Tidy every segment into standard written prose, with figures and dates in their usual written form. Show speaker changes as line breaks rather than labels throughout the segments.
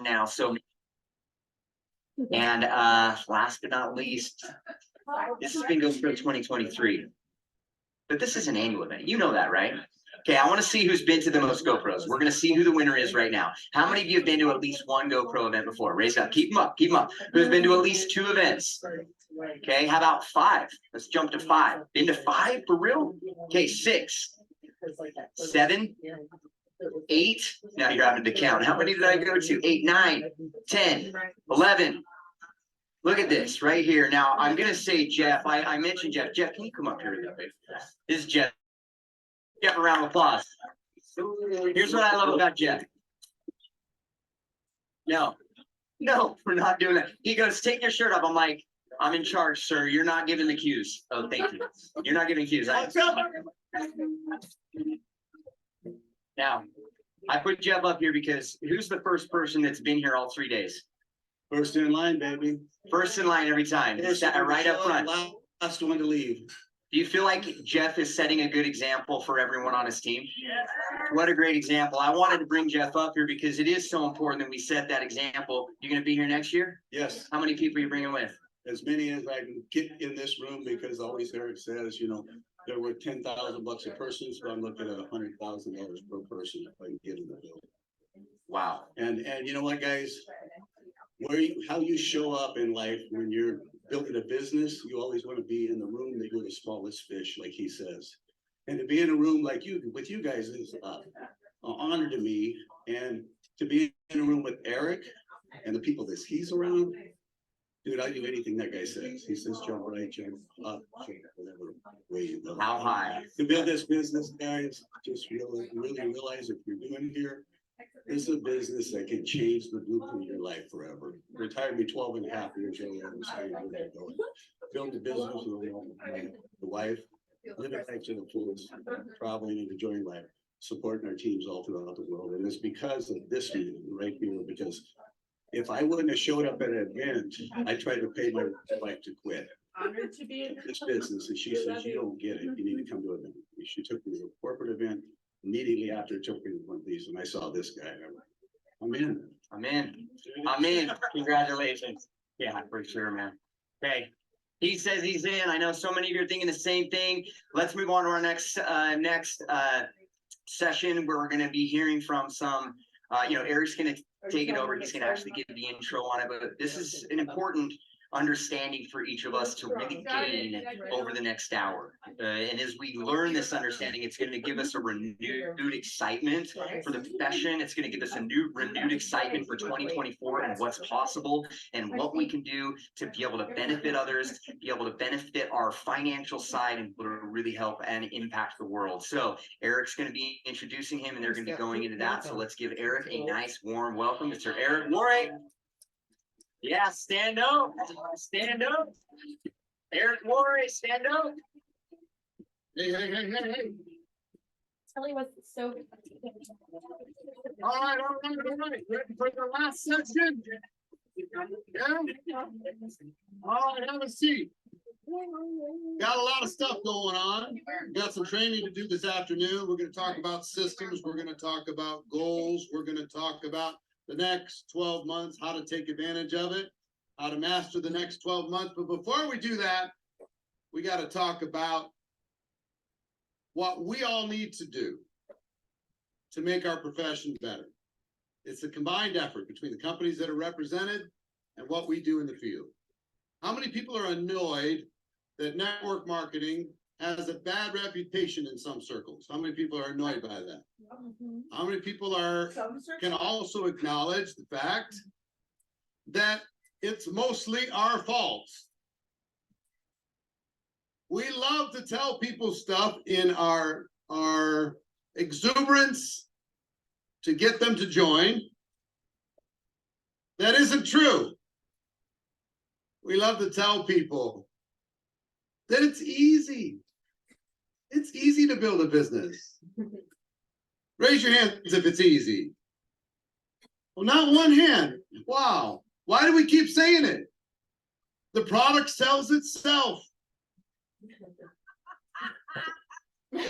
now. So, and last but not least, this has been GoPro 2023. But this is an annual event. You know that, right? Okay, I want to see who's been to the most GoPros. We're going to see who the winner is right now. How many of you have been to at least one GoPro event before? Raise it up. Keep them up. Keep them up. Who's been to at least 2 events? Okay, how about 5? Let's jump to 5. Been to 5 for real? Okay, 6, 7, 8. Now you're having to count. How many did I go to? 8, 9, 10, 11. Look at this right here. Now I'm gonna say Jeff. I mentioned Jeff. Jeff, can you come up here? This is Jeff. Jeff, a round of applause. Here's what I love about Jeff. No, we're not doing that. He goes, take your shirt off. I'm like, I'm in charge, sir. You're not giving the cues. Oh, thank you. You're not giving cues. Now, I put Jeff up here because who's the first person that's been here all 3 days?
First in line, baby.
First in line every time. Right up front.
Last one to leave.
Do you feel like Jeff is setting a good example for everyone on his team? What a great example. I wanted to bring Jeff up here because it is so important that we set that example. You going to be here next year?
Yes.
How many people are you bringing with?
As many as I can get in this room, because always Eric says, you know, they're worth $10,000 a person, so I'm looking at $100,000 per person if I can get in the building.
Wow.
And you know what, guys? How you show up in life when you're building a business, you always want to be in the room that you're the smallest fish, like he says. And to be in a room like you, with you guys is an honor to me. And to be in a room with Eric and the people that he's around, dude, I do anything that guy says. He says jump right, jump up, jump whatever way you go.
How high?
To build this business, guys, just really realize if you're doing here, this is a business that can change the blueprint of your life forever. Retired me 12 and a half years ago. I understand where they're going. Build a business with the wife, living life to the fullest, traveling and enjoying life, supporting our teams all throughout the world. And it's because of this meeting right here, because if I wouldn't have showed up at an event, I tried to pay my wife to quit.
Honored to be in
this business, and she says, you don't get it. You need to come to an event. She took me to a corporate event. Immediately after, took me to one of these, and I saw this guy. I'm in.
I'm in. I'm in. Congratulations. Yeah, for sure, man. Okay. He says he's in. I know so many of you are thinking the same thing. Let's move on to our next session where we're going to be hearing from some, Eric's going to take it over. He's going to actually give the intro on it, but this is an important understanding for each of us to really gain over the next hour. And as we learn this understanding, it's going to give us a renewed excitement for the profession. It's going to give us a renewed excitement for 2024 and what's possible and what we can do to be able to benefit others, be able to benefit our financial side, and really help and impact the world. So Eric's going to be introducing him, and they're going to be going into that. So let's give Eric a nice warm welcome. Mr. Eric Worre. Yeah, stand up. Stand up. Eric Worre, stand up. Hey.
Tell me what's so.
All right. Ready for the last section? Yeah. All right, have a seat.
Got a lot of stuff going on. Got some training to do this afternoon. We're going to talk about systems. We're going to talk about goals. We're going to talk about the next 12 months, how to take advantage of it, how to master the next 12 months. But before we do that, we got to talk about what we all need to do to make our profession better. It's a combined effort between the companies that are represented and what we do in the field. How many people are annoyed that network marketing has a bad reputation in some circles? How many people are annoyed by that? How many people can also acknowledge the fact that it's mostly our fault? We love to tell people stuff in our exuberance to get them to join. That isn't true. We love to tell people that it's easy. It's easy to build a business. Raise your hands if it's easy. Well, not one hand. Wow. Why do we keep saying it? The product sells itself. We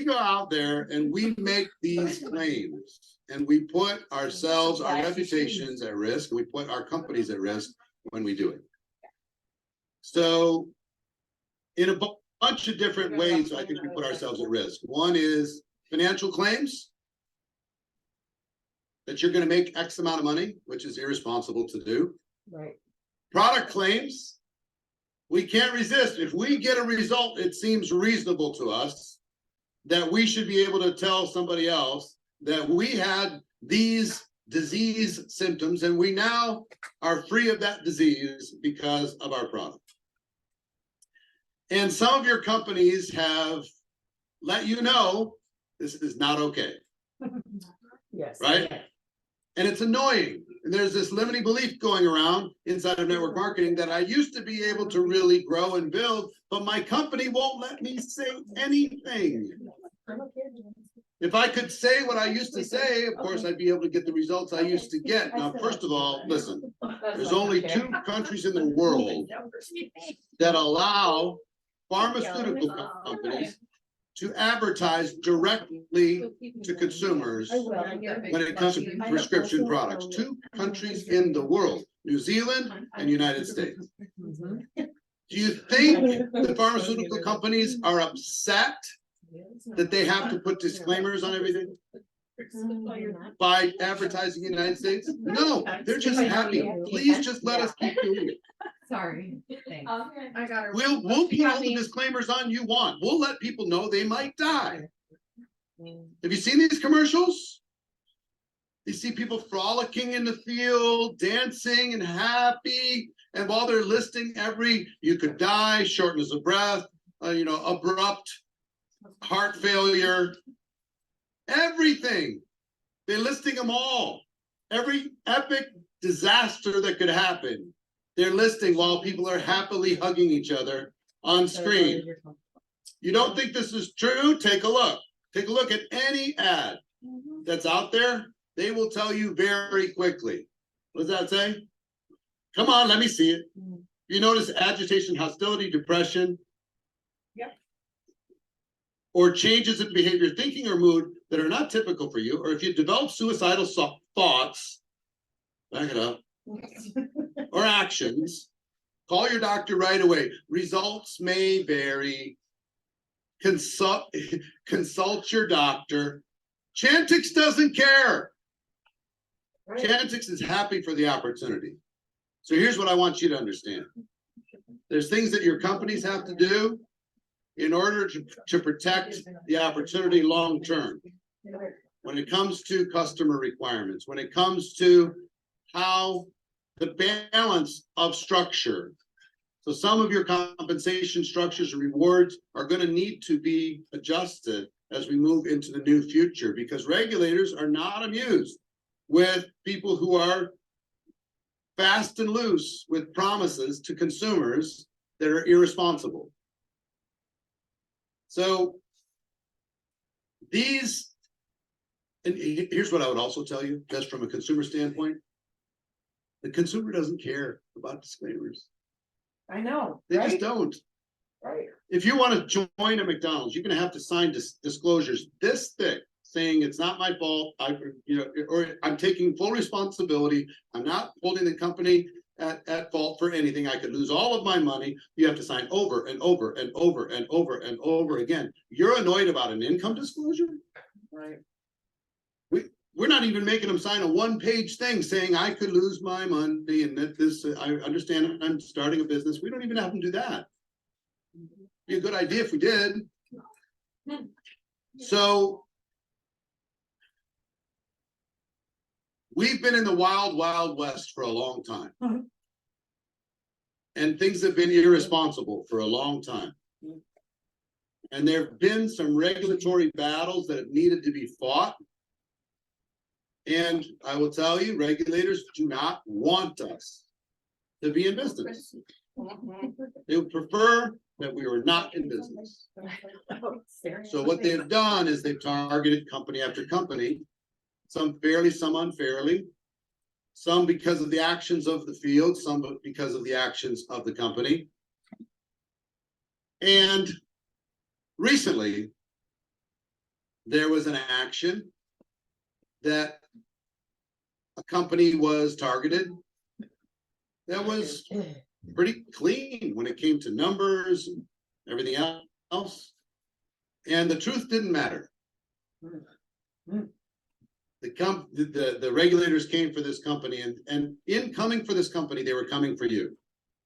go out there and we make these claims. And we put ourselves, our reputations at risk, and we put our companies at risk when we do it. So in a bunch of different ways, I think we put ourselves at risk. One is financial claims, that you're going to make X amount of money, which is irresponsible to do.
Right.
Product claims, we can't resist. If we get a result, it seems reasonable to us that we should be able to tell somebody else that we had these disease symptoms and we now are free of that disease because of our product. And some of your companies have let you know this is not okay.
Yes.
Right? And it's annoying. And there's this limiting belief going around inside of network marketing that I used to be able to really grow and build, but my company won't let me say anything. If I could say what I used to say, of course, I'd be able to get the results I used to get. Now, first of all, listen, there's only 2 countries in the world that allow pharmaceutical companies to advertise directly to consumers when it comes to prescription products. 2 countries in the world, New Zealand and United States. Do you think the pharmaceutical companies are upset that they have to put disclaimers on everything by advertising in the United States? No, they're just happy. Please just let us keep doing it.
Sorry. Thanks.
I got her.
We'll put all the disclaimers on you want. We'll let people know they might die. Have you seen these commercials? You see people frolicking in the field, dancing and happy. And while they're listing you could die, shortness of breath, abrupt heart failure, everything. They're listing them all. Every epic disaster that could happen. They're listing while people are happily hugging each other on screen. You don't think this is true? Take a look. Take a look at any ad that's out there. They will tell you very quickly. What does that say? Come on, let me see it. You notice agitation, hostility, depression.
Yep.
Or changes in behavior, thinking, or mood that are not typical for you, or if you develop suicidal thoughts, back it up, or actions, call your doctor right away. Results may vary. Consult your doctor. Chantix doesn't care. Chantix is happy for the opportunity. So here's what I want you to understand. There's things that your companies have to do in order to protect the opportunity long term. When it comes to customer requirements, when it comes to how the balance of structure. So some of your compensation structures and rewards are going to need to be adjusted as we move into the new future, because regulators are not amused with people who are fast and loose with promises to consumers that are irresponsible. So and here's what I would also tell you, just from a consumer standpoint. The consumer doesn't care about disclaimers.
I know.
They just don't.
Right.
If you want to join a McDonald's, you're going to have to sign disclosures this thick, saying it's not my fault. Or I'm taking full responsibility. I'm not holding the company at fault for anything. I could lose all of my money. You have to sign over and over and over and over and over again. You're annoyed about an income disclosure?
Right.
We're not even making them sign a 1-page thing saying I could lose my money and that I understand I'm starting a business. We don't even have them do that. Be a good idea if we did. So we've been in the wild, wild west for a long time. And things have been irresponsible for a long time. And there have been some regulatory battles that have needed to be fought. And I will tell you, regulators do not want us to be in business. They would prefer that we were not in business. So what they've done is they've targeted company after company, some fairly, some unfairly, some because of the actions of the field, some because of the actions of the company. And recently, there was an action that a company was targeted that was pretty clean when it came to numbers and everything else. And the truth didn't matter. The regulators came for this company, and in coming for this company, they were coming for you.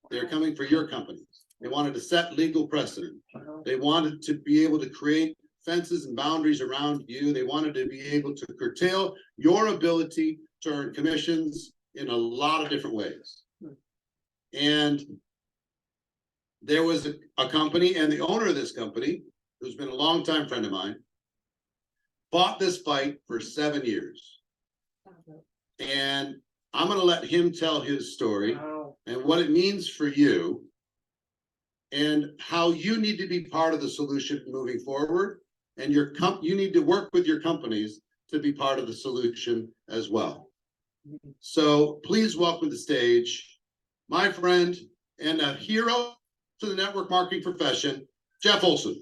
They were coming for your companies. They wanted to set legal precedent. They wanted to be able to create fences and boundaries around you. They wanted to be able to curtail your ability to earn commissions in a lot of different ways. And there was a company, and the owner of this company, who's been a longtime friend of mine, fought this fight for 7 years. And I'm going to let him tell his story and what it means for you and how you need to be part of the solution moving forward. And you need to work with your companies to be part of the solution as well. So please welcome to the stage my friend and a hero to the network marketing profession, Jeff Olson.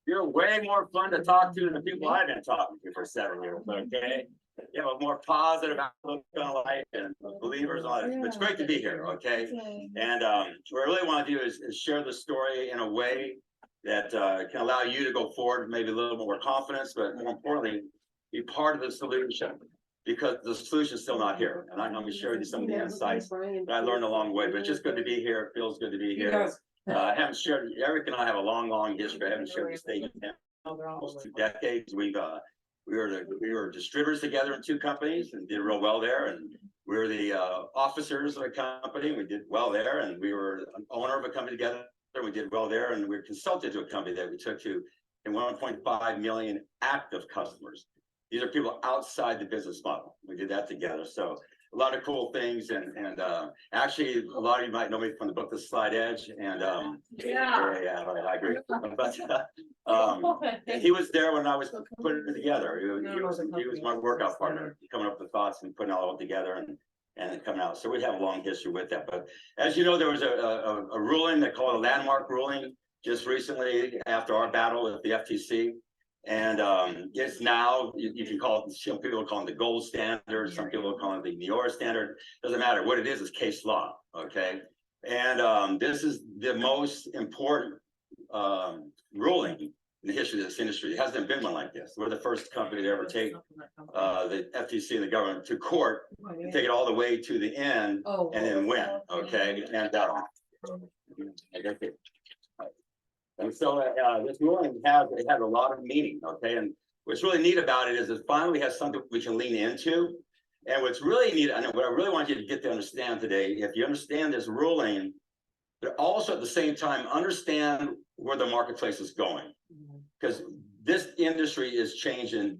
You're way more fun to talk to than the people I've been talking to for 7 years, okay? You have a more positive outlook on life and believers on it. It's great to be here, okay? And what I really want to do is share the story in a way that can allow you to go forward, maybe a little more confidence, but more importantly, be part of the solution, because the solution is still not here. And I'm going to share with you some of the insights that I learned along the way, but it's just good to be here. It feels good to be here. I haven't shared, Eric and I have a long history. I haven't shared the stage with him almost 2 decades. We were distributors together in 2 companies and did real well there. And we were the officers of a company. We did well there. And we were an owner of a company together. We did well there. And we were consulted to a company that we took to 1.5 million active customers. These are people outside the business model. We did that together. So a lot of cool things. And actually, a lot of you might know me from the book, The Slide Edge. And yeah, I agree. But he was there when I was putting it together. He was my workout partner, coming up with thoughts and putting it all together and coming out. So we have a long history with that. But as you know, there was a ruling, they call it a landmark ruling, just recently after our battle with the FTC. And it's now, you can call it, some people call it the gold standard, some people call it the New York standard. Doesn't matter. What it is case law, okay? And this is the most important ruling in the history of this industry. It hasn't been one like this. We're the first company to ever take the FTC and the government to court and take it all the way to the end and then win, okay? And so this ruling has a lot of meaning, okay? And what's really neat about it is it finally has something we can lean into. And what's really neat, and what I really want you to get to understand today, if you understand this ruling, but also at the same time understand where the marketplace is going. Because this industry is changing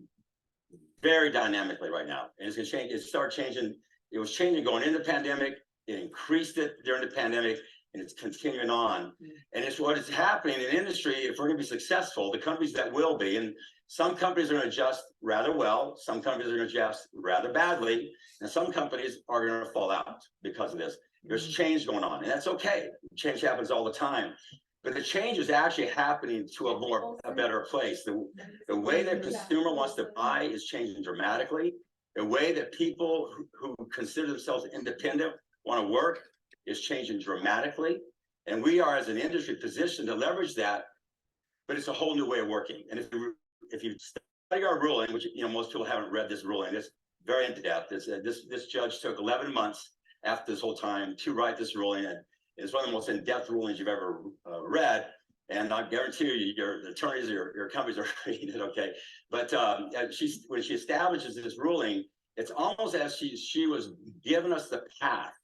very dynamically right now. And it's going to change, it was changing going into the pandemic, it increased it during the pandemic, and it's continuing on. And it's what is happening in industry. If we're going to be successful, the companies that will be, and some companies are going to adjust rather well, some companies are going to adjust rather badly, and some companies are going to fall out because of this. There's change going on, and that's okay. Change happens all the time. But the change is actually happening to a better place. The way that consumer wants to buy is changing dramatically. The way that people who consider themselves independent want to work is changing dramatically. And we are, as an industry, positioned to leverage that, but it's a whole new way of working. And if you study our ruling, which most people haven't read this ruling, it's very in-depth. This judge took 11 months after this whole time to write this ruling. And it's one of the most in-depth rulings you've ever read. And I guarantee you, your attorneys, your companies are reading it, okay? But when she establishes this ruling, it's almost as she was giving us the path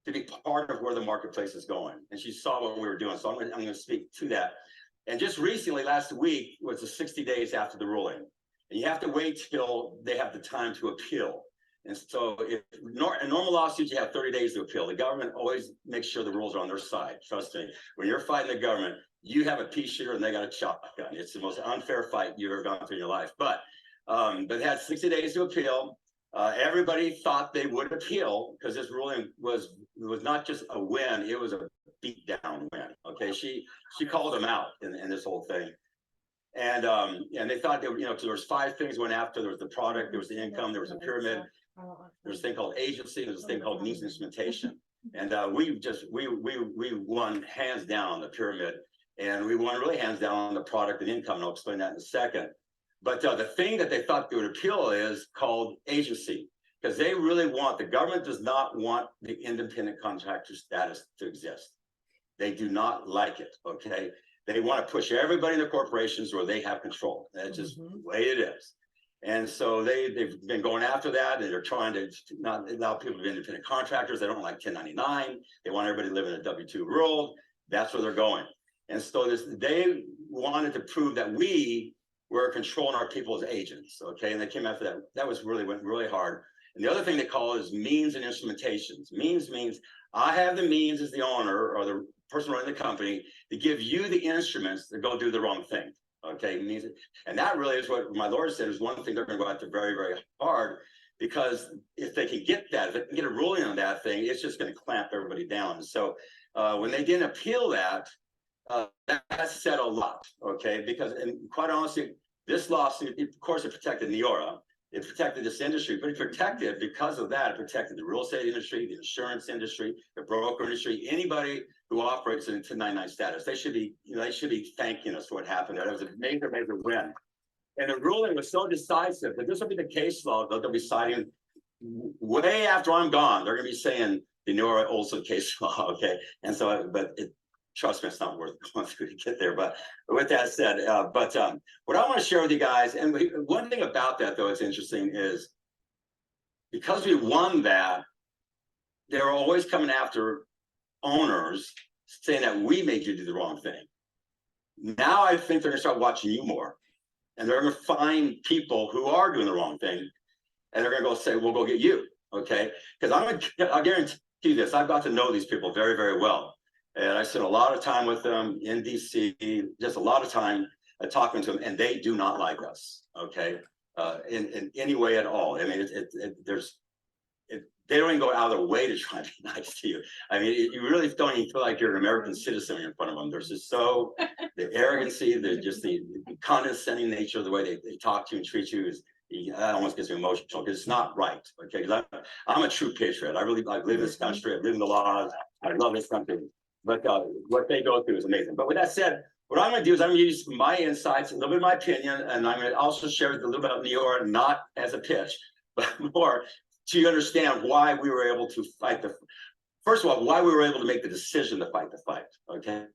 to be part of where the marketplace is going. And she saw what we were doing. So I'm going to speak to that. And just recently, last week, was the 60 days after the ruling. And you have to wait till they have the time to appeal. And so in normal lawsuits, you have 30 days to appeal. The government always makes sure the rules are on their side. Trust me, when you're fighting the government, you have a pea shooter and they got a shotgun. It's the most unfair fight you've ever gone through in your life. But But they had 60 days to appeal. Everybody thought they would appeal because this ruling was not just a win, it was a beat down win. Okay, she called them out in this whole thing. And they thought they were, you know, so there was 5 things went after. There was the product, there was the income, there was a pyramid, there was a thing called agency, there was a thing called means and instrumentation. And we won hands down on the pyramid, and we won really hands down on the product and income. And I'll explain that in a second. But the thing that they thought they would appeal is called agency, because they really want, the government does not want the independent contractor status to exist. They do not like it, okay? They want to push everybody in the corporations where they have control. That's just the way it is. And so they've been going after that, and they're trying to not allow people to be independent contractors. They don't like 1099. They want everybody to live in a W-2 world. That's where they're going. And so they wanted to prove that we were controlling our people as agents, okay? And they came after that. That went really hard. And the other thing they call is means and instrumentations. Means I have the means as the owner or the person running the company to give you the instruments to go do the wrong thing. Okay, and that really is what my lawyer said is one thing they're going to go after very, very hard, because if they can get that, if they can get a ruling on that thing, it's just going to clamp everybody down. So when they didn't appeal that, that said a lot. Okay, because and quite honestly, this lawsuit, of course, it protected Neora. It protected this industry, but it protected, because of that, it protected the real estate industry, the insurance industry, the broker industry, anybody who operates in a 1099 status. They should be, you know, they should be thanking us for what happened there. It was a major, major win. And the ruling was so decisive that this will be the case law that they'll be citing way after I'm gone. They're going to be saying the Neora Olson case law, okay? And so, trust me, it's not worth going through to get there. But with that said, what I want to share with you guys, and one thing about that, though, it's interesting, is because we won that, they're always coming after owners saying that we made you do the wrong thing. Now I think they're going to start watching you more, and they're going to find people who are doing the wrong thing, and they're going to go say, "We'll go get you," okay? Because I'll guarantee you this: I've got to know these people very, very well. And I spent a lot of time with them in DC, just a lot of time talking to them, and they do not like us, okay, in any way at all. I mean, they don't even go out of their way to try to be nice to you. I mean, you really don't even feel like you're an American citizen in front of them. There's just the arrogancy, the condescending nature of the way they talk to you and treat you is, that almost gets me emotional, because it's not right, okay? Because I'm a true patriot. I live in this country. I live in the laws. I love this country. But what they go through is amazing. But with that said, what I'm going to do is I'm going to use my insights, a little bit of my opinion, and I'm going to also share with you a little bit about Neora, not as a pitch, but more to understand why we were able to fight first of all, why we were able to make the decision to fight the fight, okay?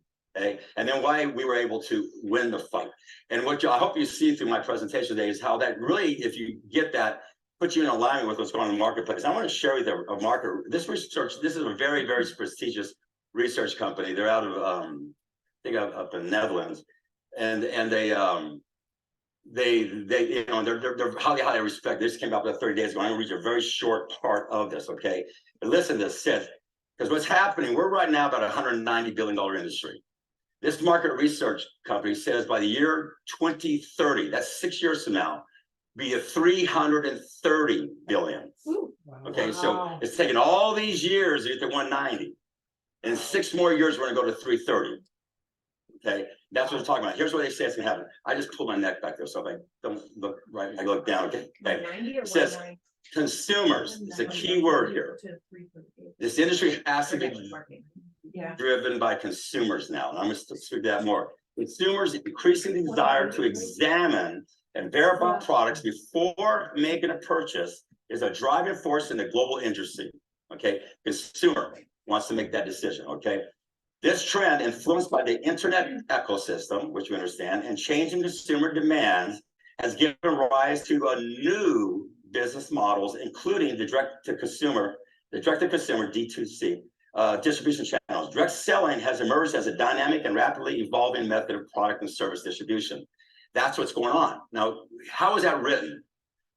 And then why we were able to win the fight. And what I hope you see through my presentation today is how that really, if you get that, puts you in alignment with what's going on in the marketplace. I want to share with you a market. This research, this is a very, very prestigious research company. They're out of I think up in the Netherlands, and they you know, they're highly respected. This came out about 30 days ago. I'm going to read you a very short part of this, okay? But listen to this, because what's happening, we're right now about a $190 billion industry. This market research company says by the year 2030, that's 6 years from now, be a 330 billion.
Ooh,
okay,
wow.
So it's taken all these years to get to 190. In 6 more years, we're going to go to 330. Okay, that's what we're talking about. Here's what they say it's going to happen. I just pulled my neck back there, so if I don't look right, I look down. Okay, it says consumers. It's a key word here. This industry has to be driven by consumers now, and I'm going to speak to that more. Consumers increasingly desire to examine and verify products before making a purchase is a driving force in the global industry. Okay, consumer wants to make that decision, okay? This trend, influenced by the internet ecosystem, which we understand, and changing consumer demands, has given rise to a new business models, including the direct-to-consumer D2C distribution channels. Direct selling has emerged as a dynamic and rapidly evolving method of product and service distribution. That's what's going on. Now, how is that written?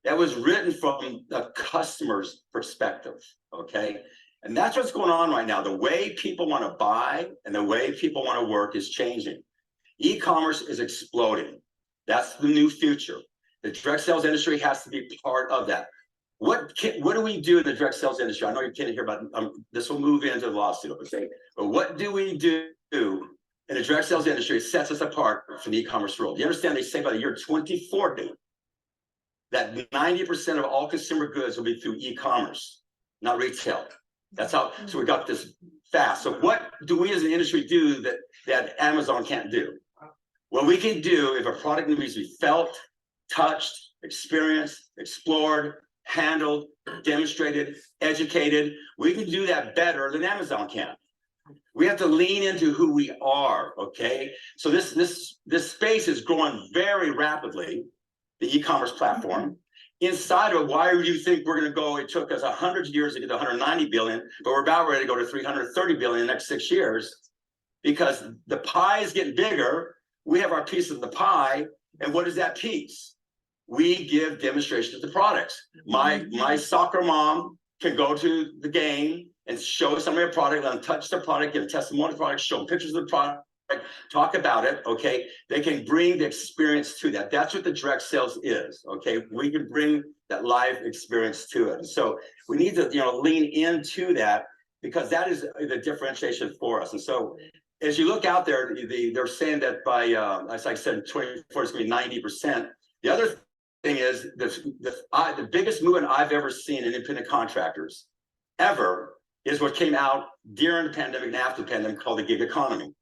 That was written from the customer's perspective, okay? And that's what's going on right now. The way people want to buy and the way people want to work is changing. E-commerce is exploding. That's the new future. The direct sales industry has to be part of that. What do we do in the direct sales industry? I know you can't hear about this will move into the lawsuit, okay? But what do we do in the direct sales industry? It sets us apart from the e-commerce world. You understand they say by the year 2040 that 90% of all consumer goods will be through e-commerce, not retail. That's how, so we got this fast. So what do we as an industry do that Amazon can't do? What we can do if a product needs to be felt, touched, experienced, explored, handled, demonstrated, educated, we can do that better than Amazon can. We have to lean into who we are, okay? So this space is growing very rapidly, the e-commerce platform. Inside of why do you think we're going to go? It took us 100 years to get to 190 billion, but we're about ready to go to 330 billion in the next 6 years because the pie is getting bigger. We have our piece of the pie, and what is that piece? We give demonstrations of the products. My soccer mom can go to the game and show somebody a product, let them touch the product, give testimony of the product, show them pictures of the product, talk about it, okay? They can bring the experience to that. That's what the direct sales is, okay? We can bring that live experience to it. So we need to, lean into that because that is the differentiation for us. And so as you look out there, they're saying that by, as I said, 2024 is going to be 90%. The other thing is the biggest movement I've ever seen in independent contractors ever is what came out during the pandemic and after the pandemic called the gig economy.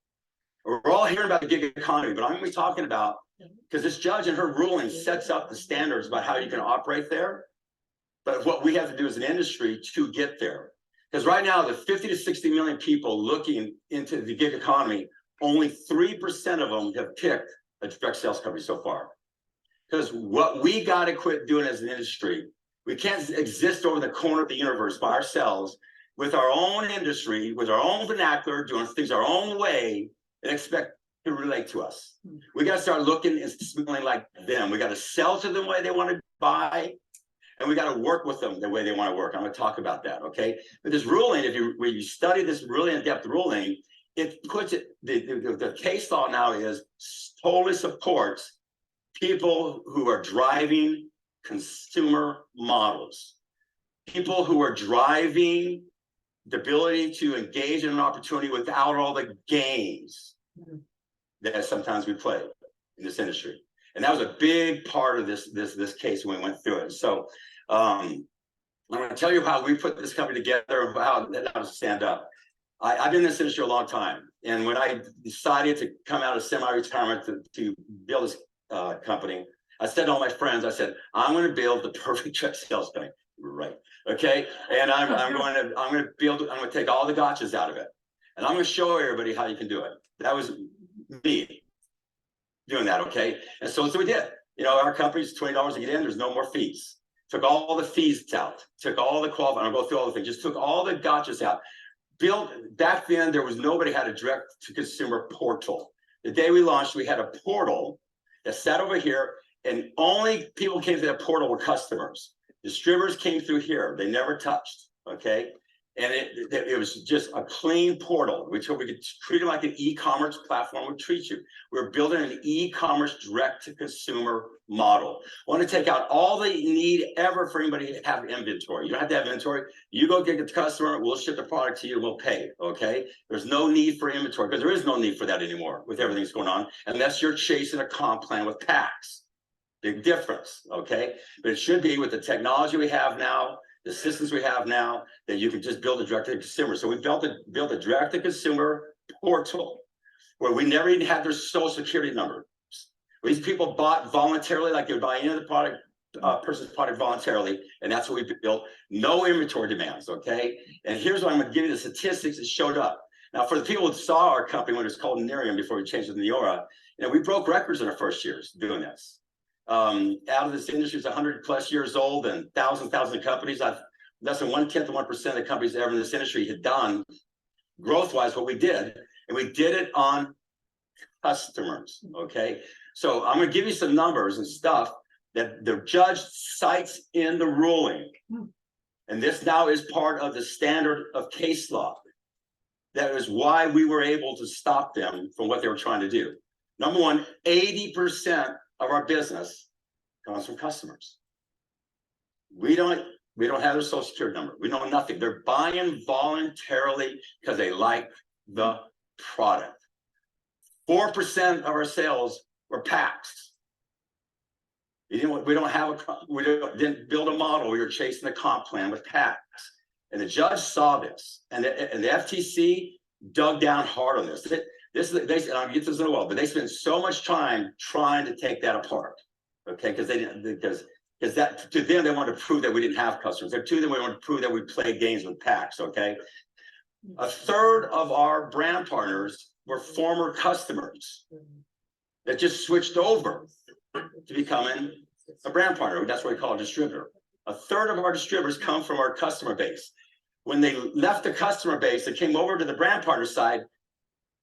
We're all hearing about the gig economy, but I'm going to be talking about, because this judge in her ruling sets up the standards about how you can operate there, but what we have to do as an industry to get there. Because right now, the 50 to 60 million people looking into the gig economy, only 3% of them have picked a direct sales company so far. Because what we got to quit doing as an industry, we can't exist over the corner of the universe by ourselves with our own industry, with our own vernacular, doing things our own way, and expect to relate to us. We got to start looking and smelling like them. We got to sell to them the way they want to buy, and we got to work with them the way they want to work. I'm going to talk about that, okay? But this ruling, when you study this really in-depth ruling, it puts it, the case law now is totally supports people who are driving consumer models, people who are driving the ability to engage in an opportunity without all the games that sometimes we play in this industry. And that was a big part of this case when we went through it. So I'm going to tell you how we put this company together and how to stand up. I've been in this industry a long time. And when I decided to come out of semi-retirement to build this company, I said to all my friends, I said, I'm going to build the perfect direct sales company. Right. Okay. And I'm going to take all the gotchas out of it. And I'm going to show everybody how you can do it. That was me doing that. Okay. And so we did. Our company's $20 to get in. There's no more fees. Took all the fees out. Took all the qualifying. I'll go through all the things. Just took all the gotchas out. Back then, there was nobody had a direct to consumer portal. The day we launched, we had a portal that sat over here, and only people came to that portal were customers. Distributors came through here. They never touched, okay? And it was just a clean portal. We could treat it like an e-commerce platform would treat you. We're building an e-commerce direct-to-consumer model. I want to take out all the need ever for anybody to have inventory. You don't have to have inventory. You go get the customer, we'll ship the product to you, we'll pay, okay? There's no need for inventory because there is no need for that anymore with everything that's going on, unless you're chasing a comp plan with packs. Big difference, okay? But it should be with the technology we have now, the systems we have now, that you can just build a direct-to-consumer. So we built a direct-to-consumer portal where we never even had their social security number. These people bought voluntarily, like they would buy any of the product, person's product voluntarily, and that's what we built. No inventory demands, okay? And here's what I'm going to give you the statistics that showed up. Now, for the people who saw our company when it was called Nerium before we changed it to Neora, we broke records in our first years doing this. Out of this industry is 100+ years old and thousands of companies. Less than 1/10 of 1% of the companies ever in this industry had done growth-wise what we did, and we did it on customers. Okay, so I'm going to give you some numbers and stuff that the judge cites in the ruling, and this now is part of the standard of case law. That is why we were able to stop them from what they were trying to do. Number one, 80% of our business comes from customers. We don't have their social security number. We know nothing. They're buying voluntarily because they like the product. 4% of our sales were packs. We didn't didn't build a model. We were chasing the comp plan with packs. And the judge saw this, and the FTC dug down hard on this. I'll get this in a while, but they spent so much time trying to take that apart. Okay, because that to them they wanted to prove that we didn't have customers. To them, we wanted to prove that we played games with packs. Okay, a third of our brand partners were former customers that just switched over to becoming a brand partner. That's what we call a distributor. A third of our distributors come from our customer base. When they left the customer base and came over to the brand partner side,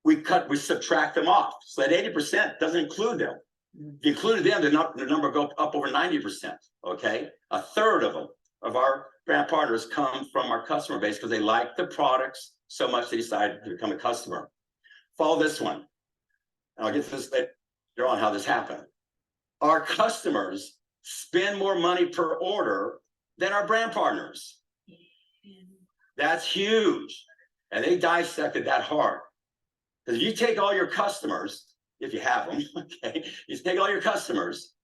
we subtract them off. So that 80% doesn't include them. If you included them, the number go up over 90%. Okay, a third of them, of our brand partners, come from our customer base because they like the products so much they decided to become a customer. Follow this one. And I'll get to this later on how this happened. Our customers spend more money per order than our brand partners. That's huge. And they dissected that hard. Because if you take all your customers, if you have them, okay, you take all your customers,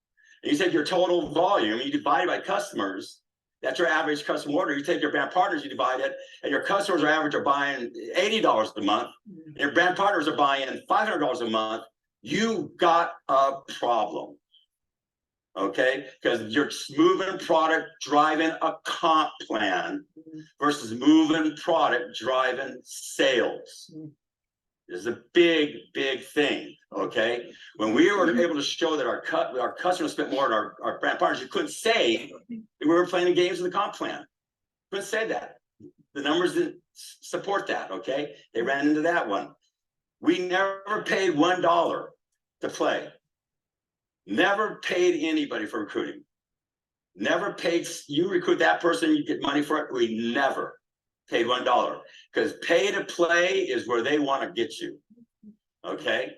and you take your total volume, you divide it by customers, that's your average customer order. You take your brand partners, you divide it, and your customers are buying $80 a month, and your brand partners are buying $500 a month, you got a problem. Okay, because you're moving product, driving a comp plan versus moving product, driving sales. This is a big, big thing. Okay, when we were able to show that our customers spent more than our brand partners, you couldn't say we were playing the games of the comp plan. Couldn't say that. The numbers didn't support that. Okay, they ran into that one. We never paid $1 to play. Never paid anybody for recruiting. Never paid, you recruit that person, you get money for it. We never paid $1 because pay to play is where they want to get you. Okay.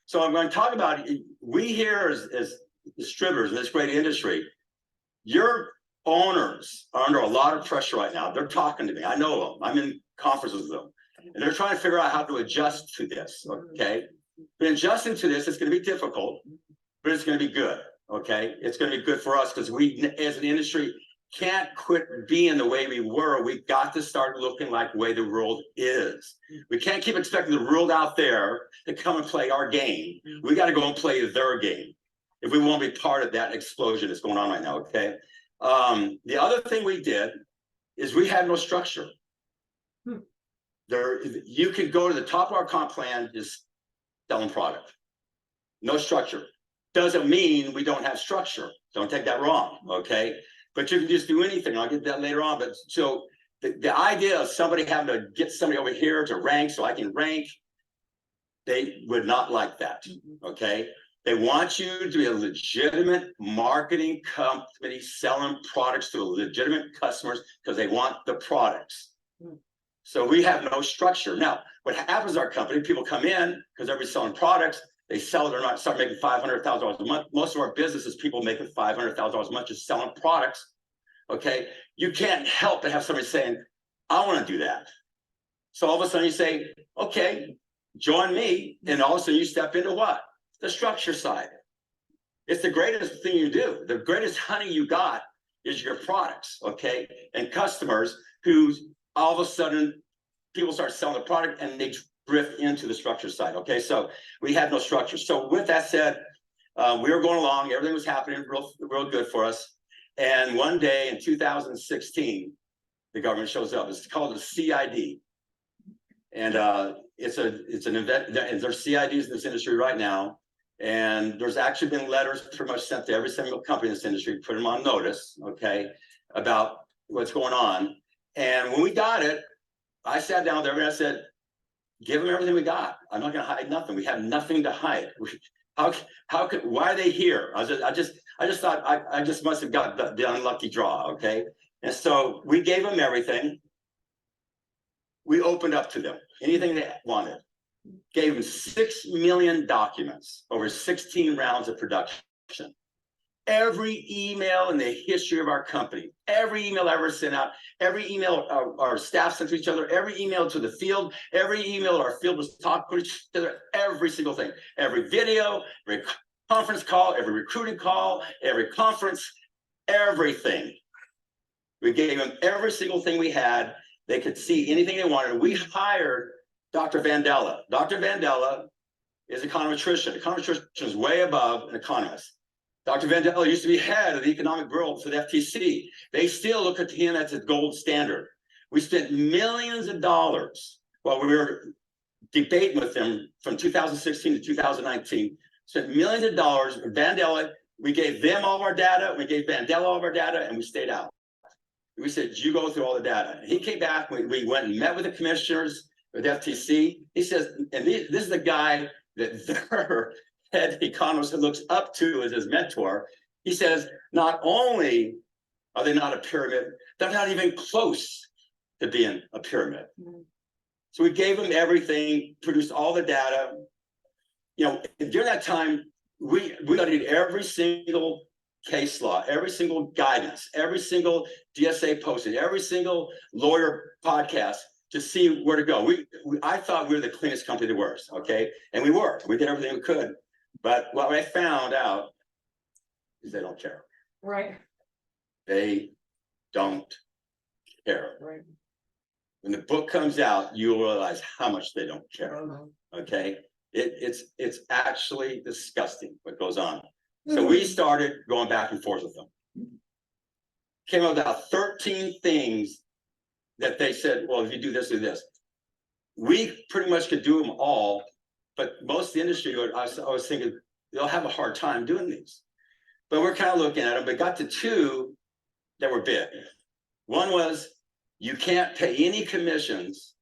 So I'm going to talk about, we here as distributors in this great industry, your owners are under a lot of pressure right now. They're talking to me. I know them. I'm in conferences with them. And they're trying to figure out how to adjust to this. Okay. But adjusting to this, it's going to be difficult. But it's going to be good, okay? It's going to be good for us because we, as an industry, can't quit being the way we were. We've got to start looking like the way the world is. We can't keep expecting the world out there to come and play our game. We got to go and play their game if we want to be part of that explosion that's going on right now, okay? The other thing we did is we had no structure. You could go to the top of our comp plan, just selling product. No structure. Doesn't mean we don't have structure. Don't take that wrong, okay? But you can just do anything. I'll get that later on. But so the idea of somebody having to get somebody over here to rank so I can rank, they would not like that, okay? They want you to be a legitimate marketing company selling products to legitimate customers because they want the products. So we have no structure. Now, what happens in our company, people come in because everybody's selling products, they sell it or not, start making $500,000 a month. Most of our business is people making $500,000 a month just selling products. Okay, you can't help but have somebody saying, "I want to do that." So all of a sudden you say, "Okay, join me," and all of a sudden you step into what? The structure side. It's the greatest thing you do. The greatest honey you got is your products. Okay, and customers who all of a sudden people start selling the product and they drift into the structure side. Okay, so we had no structure. So with that said, we were going along, everything was happening real good for us. And one day in 2016, the government shows up. It's called a CID. And it's an event, there's CIDs in this industry right now. And there's actually been letters pretty much sent to every single company in this industry, put them on notice, okay, about what's going on. And when we got it, I sat down there and I said, give them everything we got. I'm not going to hide nothing. We have nothing to hide. Why are they here? I just thought I just must have got the unlucky draw. Okay. And so we gave them everything. We opened up to them, anything they wanted, gave them 6 million documents over 16 rounds of production. every email in the history of our company, every email I ever sent out, every email our staff sent to each other, every email to the field, every email our field was talking to each other, every single thing, every video, every conference call, every recruiting call, every conference, everything. We gave them every single thing we had. They could see anything they wanted. We hired Dr. Vandella. Dr. Vandella is an econometrician. Econometrician is way above an economist. Dr. Vandella used to be head of the economic bureau for the FTC. They still look at him as a gold standard. We spent millions of dollars while we were debating with them from 2016 to 2019, spent millions of dollars. Vandella, we gave them all of our data, we gave Vandella all of our data, and we stayed out. We said, you go through all the data. He came back, we went and met with the commissioners, with the FTC. He says, and this is the guy that their head economist looks up to as his mentor. He says, not only are they not a pyramid, they're not even close to being a pyramid. Mm-hmm. So we gave them everything, produced all the data. You know, during that time, we studied every single case law, every single guidance, every single DSA posting, every single lawyer podcast to see where to go. I thought we were the cleanest company there was, okay? And we were. We did everything we could. But what I found out is they don't care.
Right.
They don't care.
Right.
When the book comes out, you'll realize how much they don't care. Okay? It's actually disgusting what goes on. So we started going back and forth with them. Came up with about 13 things that they said, well, if you do this, do this. We pretty much could do them all, but most of the industry, I was thinking, they'll have a hard time doing these. But we're kind of looking at them, but got to two that were big. One was, you can't pay any commissions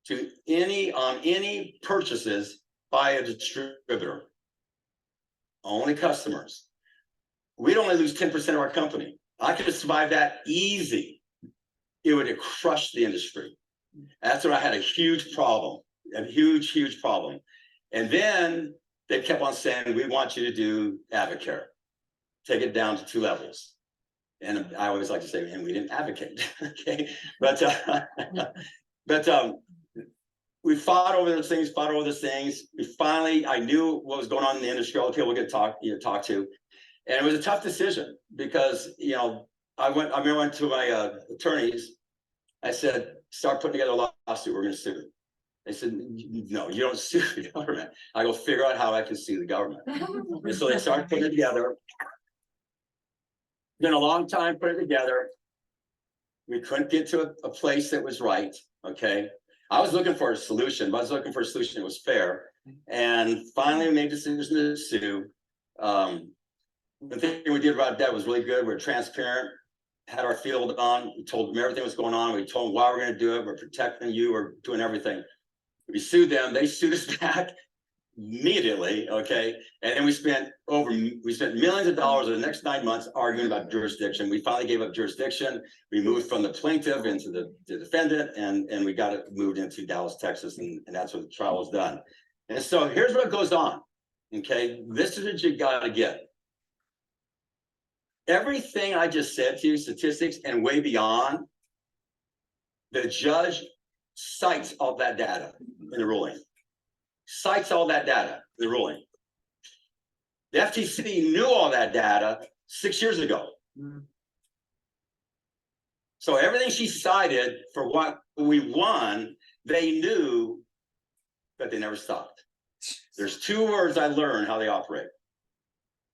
to on any purchases by a distributor. Only customers. We'd only lose 10% of our company. I could have survived that easy. It would have crushed the industry. That's where I had a huge problem, a huge problem. And then they kept on saying, we want you to do Advocare. Take it down to 2 levels. And I always like to say, and we didn't advocate, okay? But we fought over those things, We finally, I knew what was going on in the industry, all the people we could talk to. And it was a tough decision because, you know, I went to my attorneys. I said, start putting together a lawsuit, we're going to sue. They said, no, you don't sue the government. I go figure out how I can sue the government. And so they started putting it together. Been a long time putting it together. We couldn't get to a place that was right, okay? I was looking for a solution, but I was looking for a solution that was fair. And finally, we made a decision to sue. The thing we did about that was really good. We were transparent, had our field on. We told them everything was going on. We told them why we're going to do it. We're protecting you. We're doing everything. We sued them. They sued us back immediately, okay? And then we spent millions of dollars in the next 9 months arguing about jurisdiction. We finally gave up jurisdiction. We moved from the plaintiff into the defendant, and we got it moved into Dallas, Texas, and that's where the trial was done. And so here's what goes on, okay? This is what you got to get. Everything I just said to you, statistics and way beyond, the judge cites all that data in the ruling. Cites all that data in the ruling. The FTC knew all that data 6 years ago. So everything she cited for what we won, they knew, but they never stopped. There's 2 words I learned how they operate.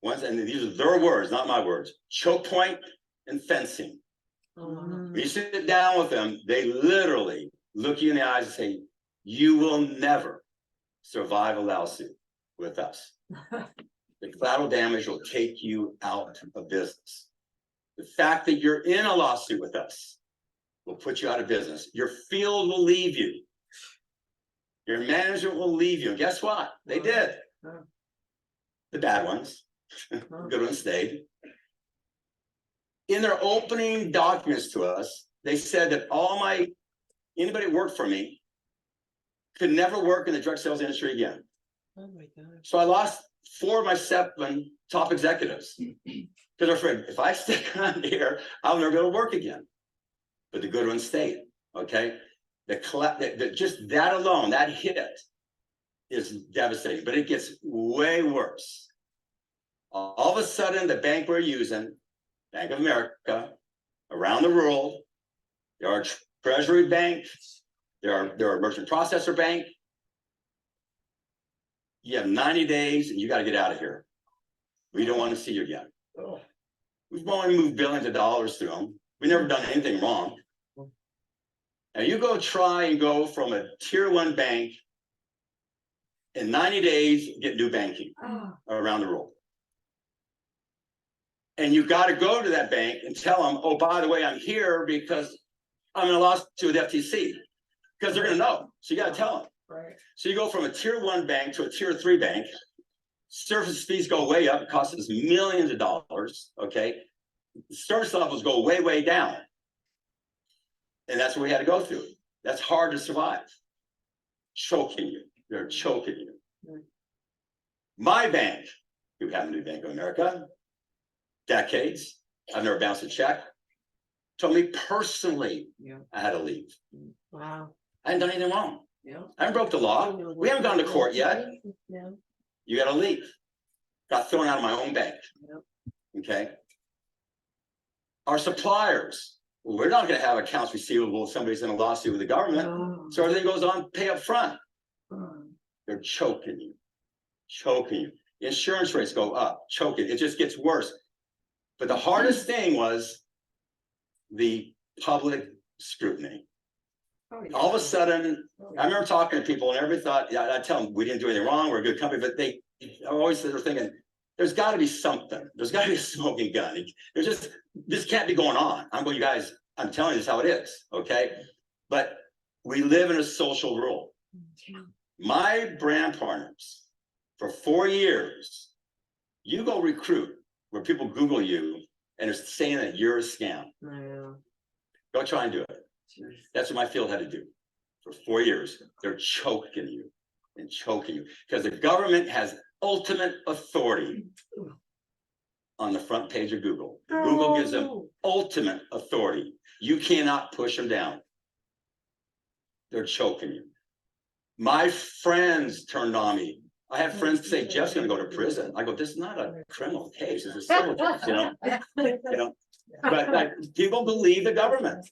One's, and these are their words, not my words, choke point and fencing. When you sit down with them, they literally look you in the eyes and say, you will never survive a lawsuit with us. The collateral damage will take you out of business. The fact that you're in a lawsuit with us will put you out of business. Your field will leave you. Your management will leave you. And guess what? They did. The bad ones. Good ones stayed. In their opening documents to us, they said that anybody who worked for me could never work in the direct sales industry again.
Oh my God.
So I lost 4 of my 7 top executives. Because they're afraid, if I stick around here, I'll never be able to work again. But the good ones stayed, okay? Just that alone, that hit is devastating, but it gets way worse. All of a sudden, the bank we're using, Bank of America, around the world, there are treasury banks, there are merchant processor bank. You have 90 days and you got to get out of here. We don't want to see you again. We've only moved billions of dollars through them. We've never done anything wrong. Now you go try and go from a tier 1 bank in 90 days, get new banking around the world. And you got to go to that bank and tell them, oh, by the way, I'm here because I'm in a lawsuit with FTC, because they're going to know. So you got to tell them.
Right.
So you go from a tier 1 bank to a tier 3 bank. Service fees go way up. It costs us millions of dollars. Okay. Service levels go way, way down. And that's what we had to go through. That's hard to survive. Choking you. They're choking you.
Right.
My bank, who happened to be Bank of America, decades, I've never bounced a check, told me personally I had to leave.
Wow.
I hadn't done anything wrong.
Yeah.
I haven't broke the law. We haven't gone to court yet.
Yeah.
You got to leave. Got thrown out of my own bank.
Yep.
Okay. Our suppliers, we're not going to have accounts receivable if somebody's in a lawsuit with the government.
Oh.
So everything goes on, pay up front.
Oh.
They're choking you. Choking you. Insurance rates go up, choking. It just gets worse. But the hardest thing was the public scrutiny.
Oh, yeah.
All of a sudden, I remember talking to people and everybody thought, yeah, I tell them we didn't do anything wrong, we're a good company, but they always they're thinking, there's got to be something. There's got to be a smoking gun. There's just, this can't be going on. I'm going, you guys, I'm telling you this is how it is, okay? But we live in a social world. My brand partners, for 4 years, you go recruit where people Google you and are saying that you're a scam.
Yeah.
Go try and do it. That's what my field had to do for 4 years. They're choking you and choking you because the government has ultimate authority on the front page of Google. Google gives them ultimate authority. You cannot push them down. They're choking you. My friends turned on me. I had friends say, Jeff's going to go to prison. I go, this is not a criminal case. It's a civil case, you know. But like, people believe the government.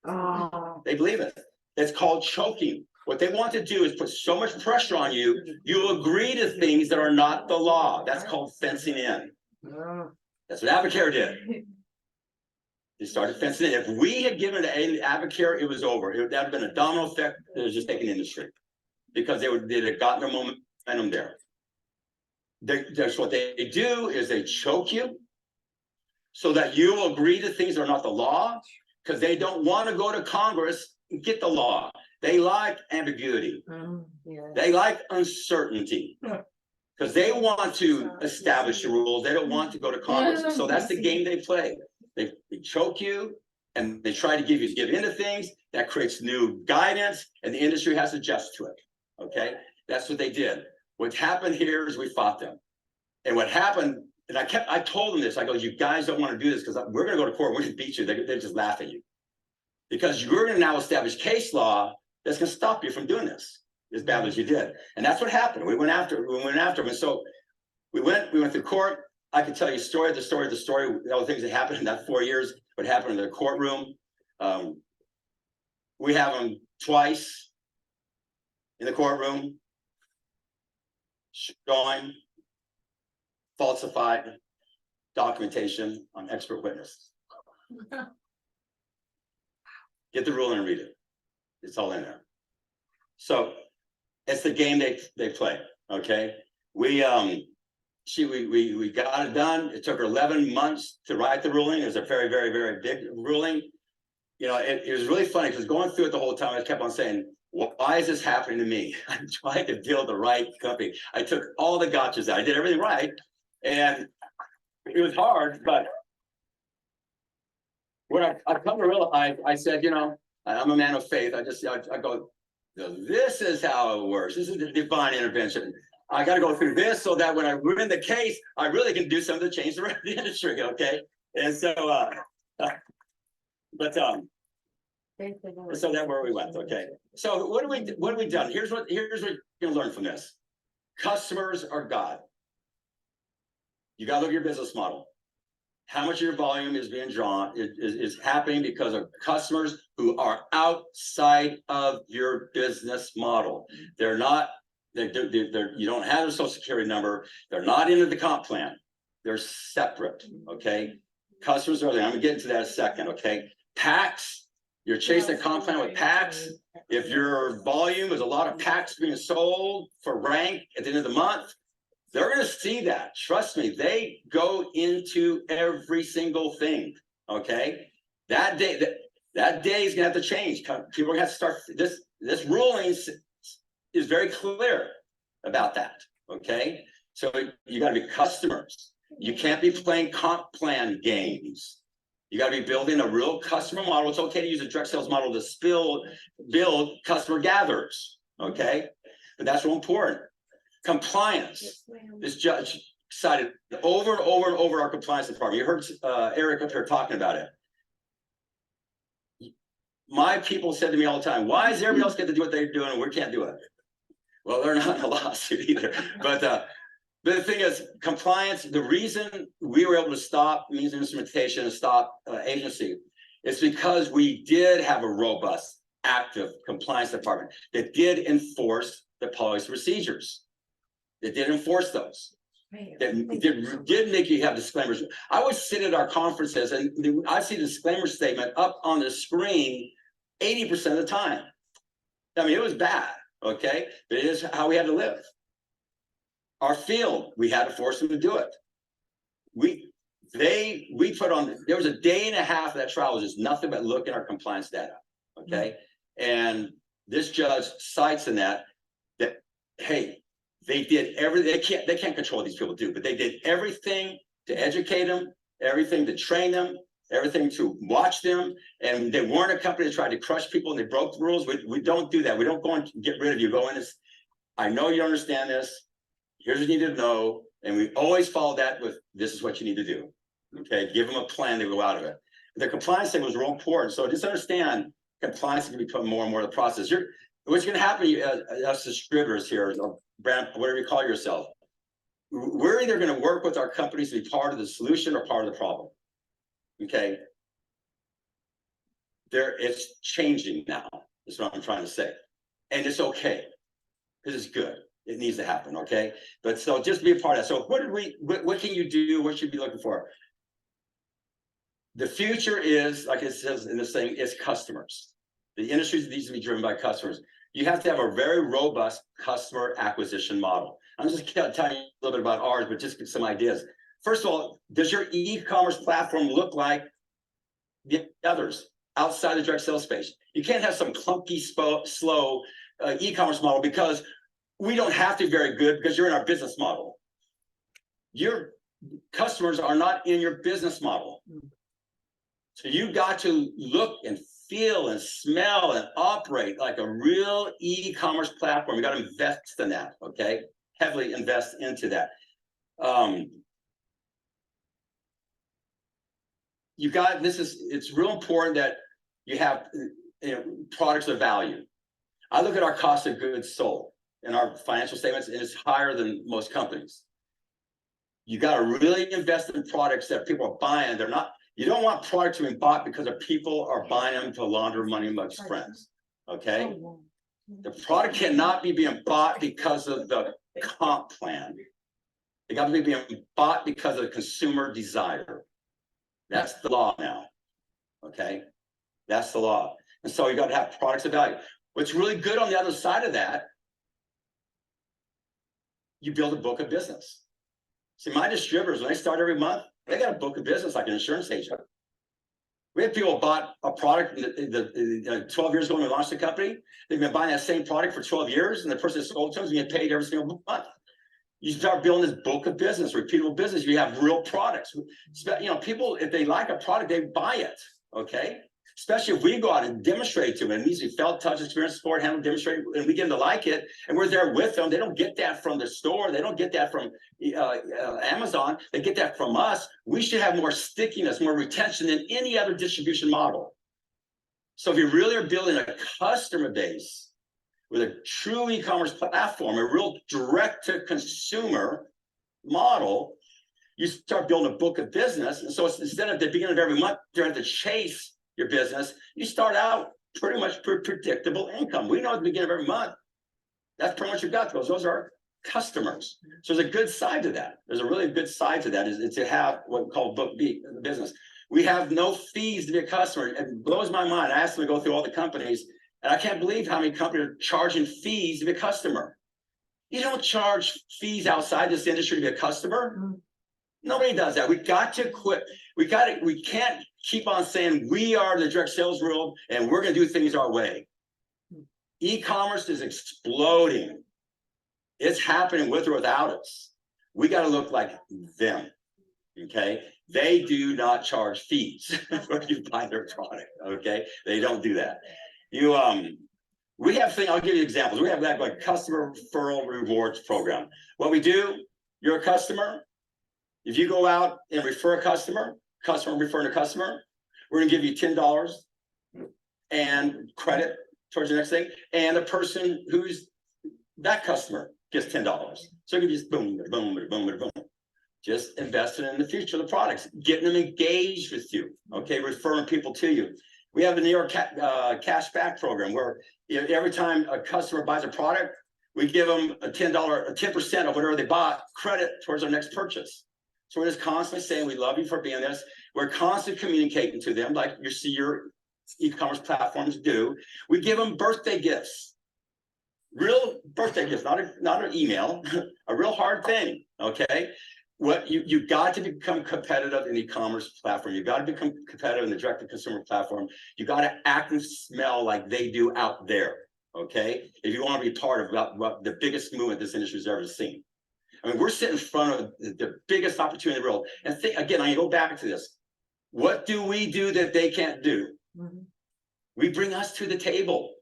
Oh.
They believe it. It's called choking. What they want to do is put so much pressure on you, you agree to things that are not the law. That's called fencing in.
Oh.
That's what Advocare did. They started fencing in. If we had given it to Advocare, it was over. It would have been a domino effect that was just taking the industry because they'd have gotten their momentum there. That's what they do is they choke you so that you will agree to things that are not the law because they don't want to go to Congress and get the law. They like ambiguity.
Yeah.
They like uncertainty because they want to establish the rules. They don't want to go to Congress. So that's the game they play. They choke you and they try to give into things that creates new guidance and the industry has to adjust to it. Okay. That's what they did. What happened here is we fought them. And what happened, and I told them this, I go, you guys don't want to do this because we're going to go to court. We're going to beat you. They just laugh at you because you're going to now establish case law that's going to stop you from doing this as bad as you did. And that's what happened. We went after them. And so we went to court. I could tell you story, all the things that happened in that 4 years, what happened in the courtroom. We have them twice in the courtroom showing falsified documentation on expert witness. Get the ruling and read it. It's all in there. So it's the game they play. Okay. We got it done. It took her 11 months to write the ruling. It was a very, very, very big ruling. You know, it was really funny because going through it the whole time, I kept on saying, why is this happening to me? I'm trying to deal with the right company. I took all the gotchas out. I did everything right. And it was hard, but when I come to realize, I said, you know, I'm a man of faith. I go, this is how it works. This is the divine intervention. I gotta go through this so that when I win the case, I really can do something to change the industry, okay? And so, so that's where we went, okay? So what have we done? Here's what you're gonna learn from this. Customers are God. You gotta look at your business model. How much of your volume is being drawn is happening because of customers who are outside of your business model. They're not, you don't have a social security number. They're not into the comp plan. They're separate, okay? Customers are there. I'm gonna get into that in a second, okay? Packs, you're chasing a comp plan with packs. If your volume is a lot of packs being sold for rank at the end of the month, they're going to see that. Trust me, they go into every single thing. Okay. That day is going to have to change. People are going to have to start this ruling is very clear about that. Okay. So you got to be customers. You can't be playing comp plan games. You got to be building a real customer model. It's okay to use a direct sales model to build customer gatherers. Okay. But that's real important. Compliance. This judge cited over and over and over our compliance department. You heard Eric up here talking about it. My people said to me all the time, why does everybody else get to do what they're doing and we can't do it? Well, they're not in a lawsuit either. But the thing is, compliance, the reason we were able to stop means of instrumentation and stop agency is because we did have a robust, active compliance department that did enforce the policy procedures. That did enforce those. That did make you have disclaimers. I would sit at our conferences and I see the disclaimer statement up on the screen 80% of the time. I mean, it was bad, okay? But it is how we had to live. Our field, we had to force them to do it. We put on, there was a day and a half of that trial was just nothing but look at our compliance data, okay? And this judge cites in that, hey, they did everything. They can't control what these people do, but they did everything to educate them, everything to train them, everything to watch them. And they weren't a company that tried to crush people and they broke the rules. We don't do that. We don't go and get rid of you. Go in and I know you understand this. Here's what you need to know. And we always follow that with this is what you need to do. Okay, give them a plan to go out of it. The compliance thing was real important. So just understand compliance can become more and more the process. What's going to happen us distributors here, or brand, whatever you call yourself, we're either going to work with our companies to be part of the solution or part of the problem. Okay. It's changing now, is what I'm trying to say. And it's okay. This is good. It needs to happen. Okay. But so just be a part of that. So what can you do? What should you be looking for? The future is, like it says in this thing, is customers. The industry needs to be driven by customers. You have to have a very robust customer acquisition model. I'm just telling you a little bit about ours, but just get some ideas. First of all, does your e-commerce platform look like the others outside the direct sales space? You can't have some clunky, slow e-commerce model because we don't have to be very good because you're in our business model. Your customers are not in your business model. So you got to look and feel and smell and operate like a real e-commerce platform. You got to invest in that, okay? Heavily invest into that. It's real important that you have products of value. I look at our cost of goods sold in our financial statements, and it's higher than most companies. You got to really invest in products that people are buying. You don't want products to be bought because of people are buying them to launder money amongst friends. Okay. The product cannot be being bought because of the comp plan. It got to be being bought because of consumer desire. That's the law now. Okay. That's the law. And so you got to have products of value. What's really good on the other side of that, you build a book of business. See, my distributors, when they start every month, they got a book of business like an insurance agent. We have people who bought a product 12 years ago when we launched the company. They've been buying that same product for 12 years, and the person that sold to them is getting paid every single month. You start building this book of business, repeatable business. You have real products. People, if they like a product, they buy it. Okay, Especially if we go out and demonstrate to them, it means we felt, touch, experience, support, handle, demonstrate, and we get them to like it, and we're there with them. They don't get that from the store. They don't get that from Amazon. They get that from us. We should have more stickiness, more retention than any other distribution model. So if you really are building a customer base with a true e-commerce platform, a real direct-to-consumer model, you start building a book of business. And so instead of the beginning of every month trying to chase your business, you start out pretty much predictable income. We know at the beginning of every month, that's pretty much you've got. Those are customers. So there's a good side to that. There's a really good side to that, is to have what we call book business. We have no fees to be a customer. It blows my mind. I asked them to go through all the companies, and I can't believe how many companies are charging fees to be a customer. You don't charge fees outside this industry to be a customer.
Mm-hmm.
Nobody does that. We got to quit. We can't keep on saying we are the direct sales world and we're going to do things our way. E-commerce is exploding. It's happening with or without us. We got to look like them. Okay. They do not charge fees when you buy their product. Okay. They don't do that. We have things, I'll give you examples. We have that like customer referral rewards program. What we do, you're a customer. If you go out and refer a customer referring a customer, we're going to give you $10 and credit towards the next thing. And the person who's that customer gets $10. So you can just boom, boom, boom, boom, boom. Just investing in the future of the products, getting them engaged with you. Okay, referring people to you. We have the New York cash back program where every time a customer buys a product, we give them a 10% of whatever they bought credit towards their next purchase. So we're just constantly saying, we love you for being this. We're constantly communicating to them like you see your e-commerce platforms do. We give them birthday gifts, real birthday gifts, not an email, a real hard thing, okay? What you got to become competitive in the e-commerce platform. You got to become competitive in the direct-to-consumer platform. You got to act and smell like they do out there, okay? If you want to be part of what the biggest movement this industry has ever seen. I mean, we're sitting in front of the biggest opportunity in the world. And again, I go back to this. What do we do that they can't do? Mm-hmm. We bring us to the table.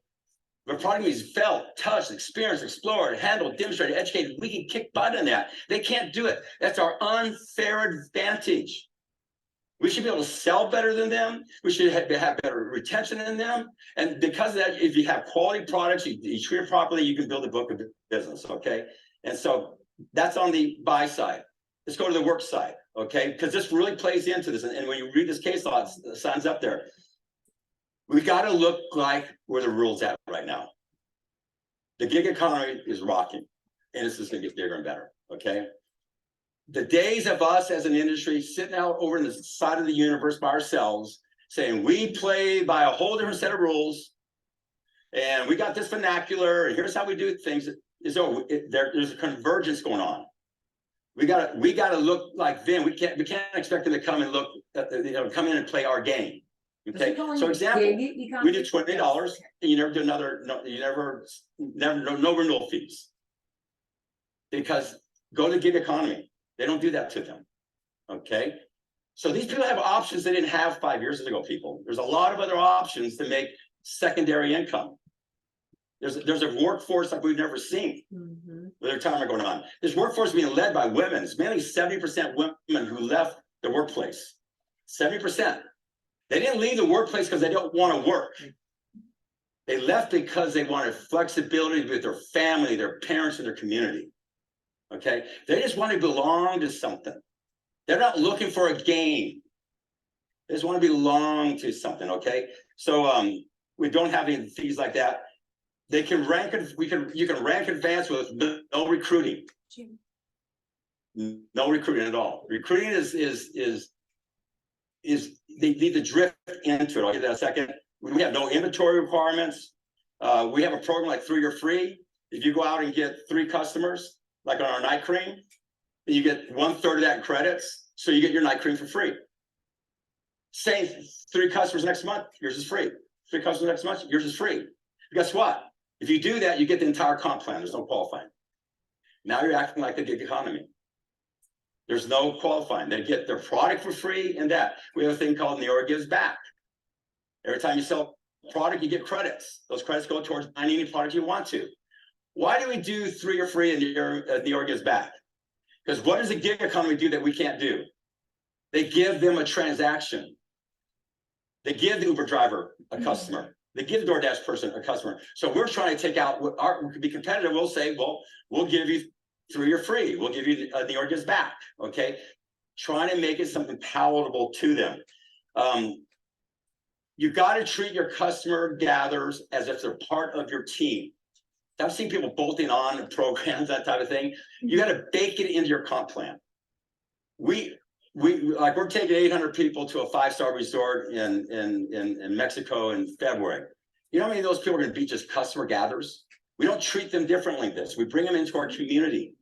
The product is felt, touched, experienced, explored, handled, demonstrated, educated. We can kick butt in that. They can't do it. That's our unfair advantage. We should be able to sell better than them. We should have better retention than them. And because of that, if you have quality products, you treat it properly, you can build a book of business, okay? And so that's on the buy side. Let's go to the work side, okay? Because this really plays into this. And when you read this case law, it signs up there. We got to look like where the rule's at right now. The gig economy is rocking, and it's just going to get bigger and better, okay? The days of us as an industry sitting out over in the side of the universe by ourselves, saying we play by a whole different set of rules, and we got this vernacular, and here's how we do things, is over. There's a convergence going on. We gotta look like them. We can't expect them to come and come in and play our game. Okay. So example, we do $20 and you never do no renewal fees. Because go to gig economy. They don't do that to them. Okay. So these people have options they didn't have 5 years ago, people. There's a lot of other options to make secondary income. There's a workforce like we've never seen with their time going on. This workforce being led by women. It's mainly 70% women who left the workplace. 70%. They didn't leave the workplace because they don't want to work. They left because they wanted flexibility with their family, their parents, and their community. Okay? They just want to belong to something. They're not looking for a game. They just want to belong to something, okay? So we don't have any fees like that. They can rank it, you can rank advance with no recruiting. No recruiting at all. Recruiting is they need to drift into it. I'll give that a second. We have no inventory requirements. We have a program like 3 or Free. If you go out and get 3 customers, like on our night cream, you get 1/3 of that in credits. So you get your night cream for free. Say 3 customers next month, yours is free. 3 customers next month, yours is free. Guess what? If you do that, you get the entire comp plan. There's no qualifying. Now you're acting like the gig economy. There's no qualifying. They get their product for free and that. We have a thing called Neora Gives Back. Every time you sell a product, you get credits. Those credits go towards buying any product you want to. Why do we do 3 or free and the year gives back? Because what does the gig economy do that we can't do? They give them a transaction. They give the Uber driver a customer. They give the DoorDash person a customer. So we're trying to take out what we could be competitive. We'll say, well, we'll give you 3 or free. We'll give you the year gives back. Okay. Trying to make it something palatable to them. You got to treat your customer gatherers as if they're part of your team. I've seen people bolting on programs, that type of thing. You got to bake it into your comp plan. We're taking 800 people to a 5-star resort in Mexico in February. You know how many of those people are going to be just customer gatherers? We don't treat them differently than this. We bring them into our community.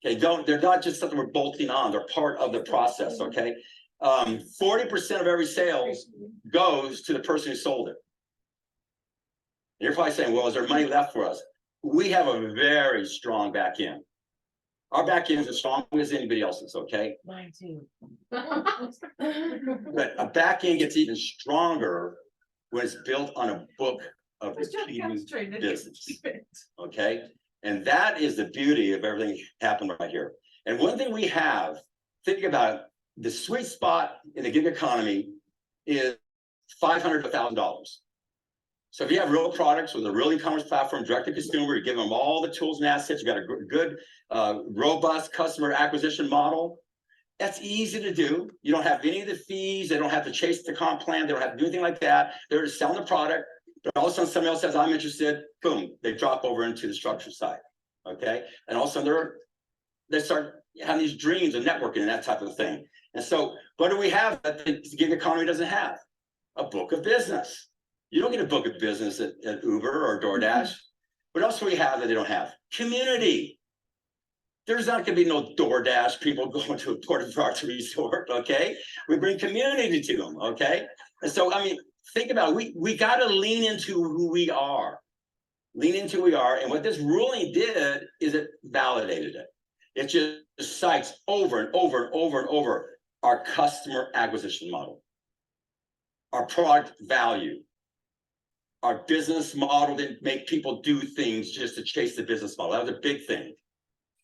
Okay, they're not just something we're bolting on, they're part of the process. Okay. 40% of every sales goes to the person who sold it. You're probably saying, well, is there money left for us? We have a very strong back end. Our back end is as strong as anybody else's, okay?
Mine too.
But a back end gets even stronger when it's built on a book of repeating business, okay? And that is the beauty of everything happening right here. And one thing we have, think about it, the sweet spot in the gig economy is $500 to $1,000. So if you have real products with a real e-commerce platform, direct to consumer, you give them all the tools and assets, you got a good, robust customer acquisition model. That's easy to do. You don't have any of the fees. They don't have to chase the comp plan. They don't have to do anything like that. They're just selling the product. But all of a sudden somebody else says, I'm interested. Boom, they drop over into the structure side. Okay. And all of a sudden they start having these dreams of networking and that type of thing. And so what do we have that the gig economy doesn't have? A book of business. You don't get a book of business at Uber or DoorDash. What else do we have that they don't have? Community. There's not going to be no DoorDash people going to a Port Authority resort, okay? We bring community to them, okay? And so, I mean, think about it. We got to lean into who we are. Lean into who we are. And what this ruling did is it validated it. It just cites over and over and over and over our customer acquisition model, our product value, our business model didn't make people do things just to chase the business model. That was a big thing.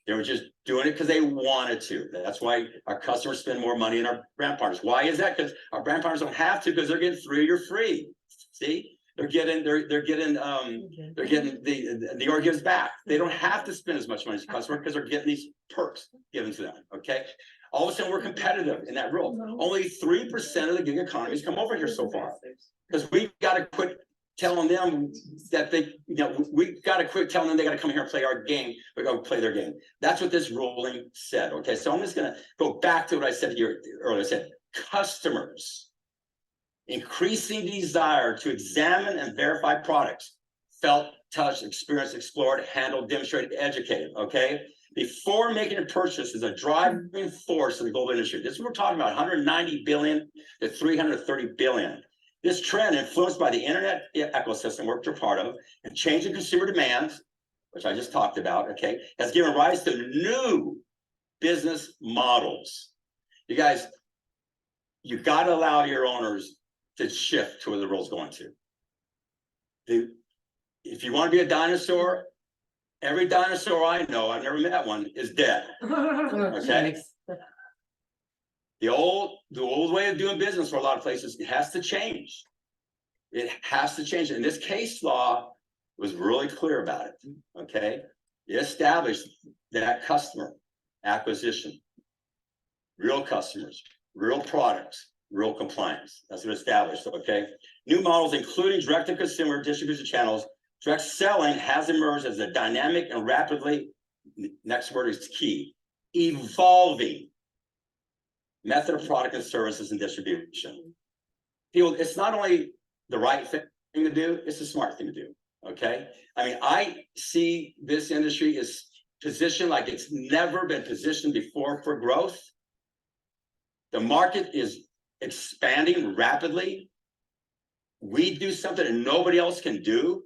They were just doing it because they wanted to. That's why our customers spend more money in our brand partners. Why is that? Because our brand partners don't have to, because they're getting 3 or free. See, they're getting the year gives back. They don't have to spend as much money as the customer because they're getting these perks given to them. Okay. All of a sudden we're competitive in that rule. Only 3% of the gig economies come over here so far, because we've got to quit telling them that we've got to quit telling them they got to come here and play our game. We got to play their game. That's what this ruling said. Okay, so I'm just going to go back to what I said here earlier. I said customers increasing desire to examine and verify products, felt, touched, experienced, explored, handled, demonstrated, educated. Okay, before making a purchase is a driving force in the global industry. This is what we're talking about: 190 billion to 330 billion. This trend, influenced by the internet ecosystem we're a part of, and changing consumer demands, which I just talked about, okay, has given rise to new business models. You guys, you got to allow your owners to shift to where the world's going to. If you want to be a dinosaur, every dinosaur I know, I've never met one, is dead. Okay. The old way of doing business for a lot of places, it has to change. It has to change. And this case law was really clear about it. Okay. It established that customer acquisition, real customers, real products, real compliance. That's what it established. Okay. New models, including direct-to-consumer distribution channels, direct selling has emerged as a dynamic and rapidly, next word is key, evolving method of product and services and distribution. People, it's not only the right thing to do, it's a smart thing to do. Okay. I mean, I see this industry is positioned like it's never been positioned before for growth. The market is expanding rapidly. We do something that nobody else can do,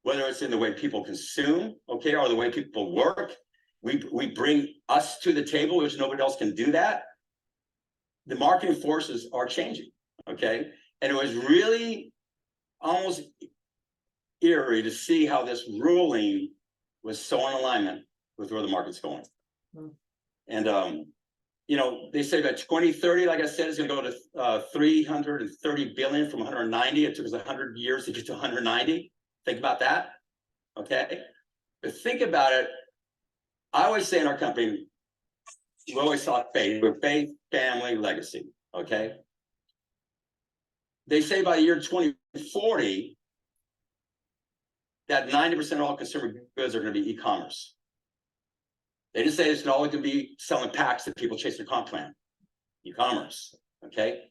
whether it's in the way people consume, okay, or the way people work. We bring us to the table, which nobody else can do that. The marketing forces are changing, okay? And it was really almost eerie to see how this ruling was so in alignment with where the market's going.
Hmm.
And you know, they say that 2030, like I said, is going to go to 330 billion from 190. It took us 100 years to get to 190. Think about that. Okay. But think about it. I always say in our company, we always talk faith. We're faith, family, legacy. Okay. They say by the year 2040, that 90% of all consumer goods are going to be e-commerce. They didn't say it's all going to be selling packs that people chase their comp plan. E-commerce, okay?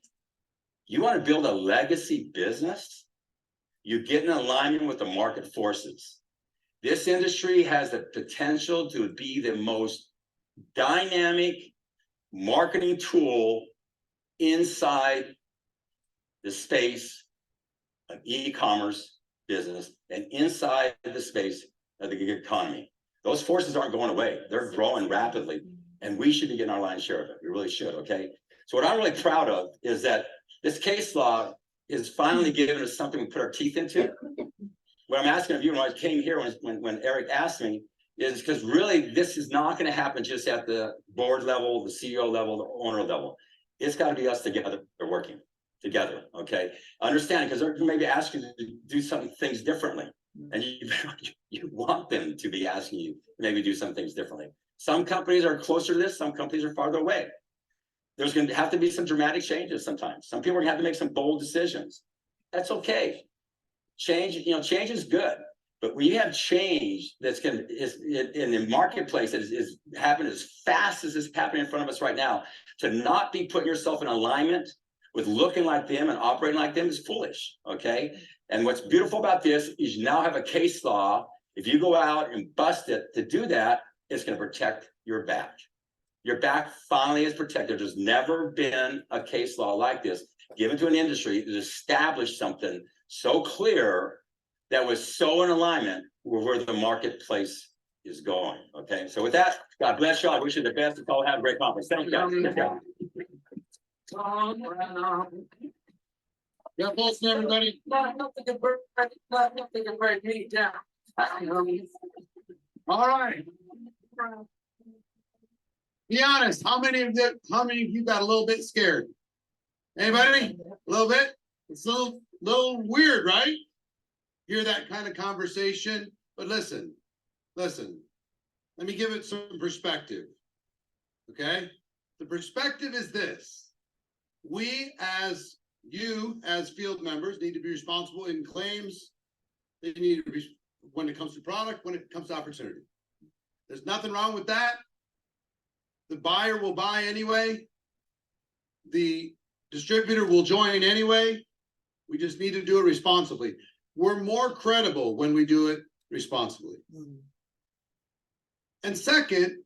You want to build a legacy business? You get in alignment with the market forces. This industry has the potential to be the most dynamic marketing tool inside the space of e-commerce business and inside the space of the gig economy. Those forces aren't going away. They're growing rapidly, and we should be getting our lion's share of it. We really should, okay? So what I'm really proud of is that this case law is finally giving us something we put our teeth into. What I'm asking of you when I came here, when Eric asked me, is because really this is not going to happen just at the board level, the CEO level, the owner level. It's got to be us together. They're working together, okay? Understand, because they're maybe asking you to do some things differently. And you want them to be asking you to maybe do some things differently. Some companies are closer to this, some companies are farther away. There's going to have to be some dramatic changes sometimes. Some people are going to have to make some bold decisions. That's okay. Change, change is good. But when you have change that's going to is in the marketplace that is happening as fast as it's happening in front of us right now, to not be putting yourself in alignment with looking like them and operating like them is foolish, okay? And what's beautiful about this is you now have a case law. If you go out and bust it to do that, it's going to protect your back. Your back finally is protected. There's never been a case law like this given to an industry that established something so clear that was so in alignment with where the marketplace is going. Okay, so with that, God bless you. I wish you the best. It's all have a great conference. Thank you, guys.
Yeah, thanks, everybody. All right. Be honest, how many of you got a little bit scared? Anybody? A little bit? It's a little weird, right? Hear that kind of conversation, but listen. Let me give it some perspective. Okay? The perspective is this. We as field members need to be responsible in claims. They need to be when it comes to product, when it comes to opportunity. There's nothing wrong with that. The buyer will buy anyway. The distributor will join anyway. We just need to do it responsibly. We're more credible when we do it responsibly. And second,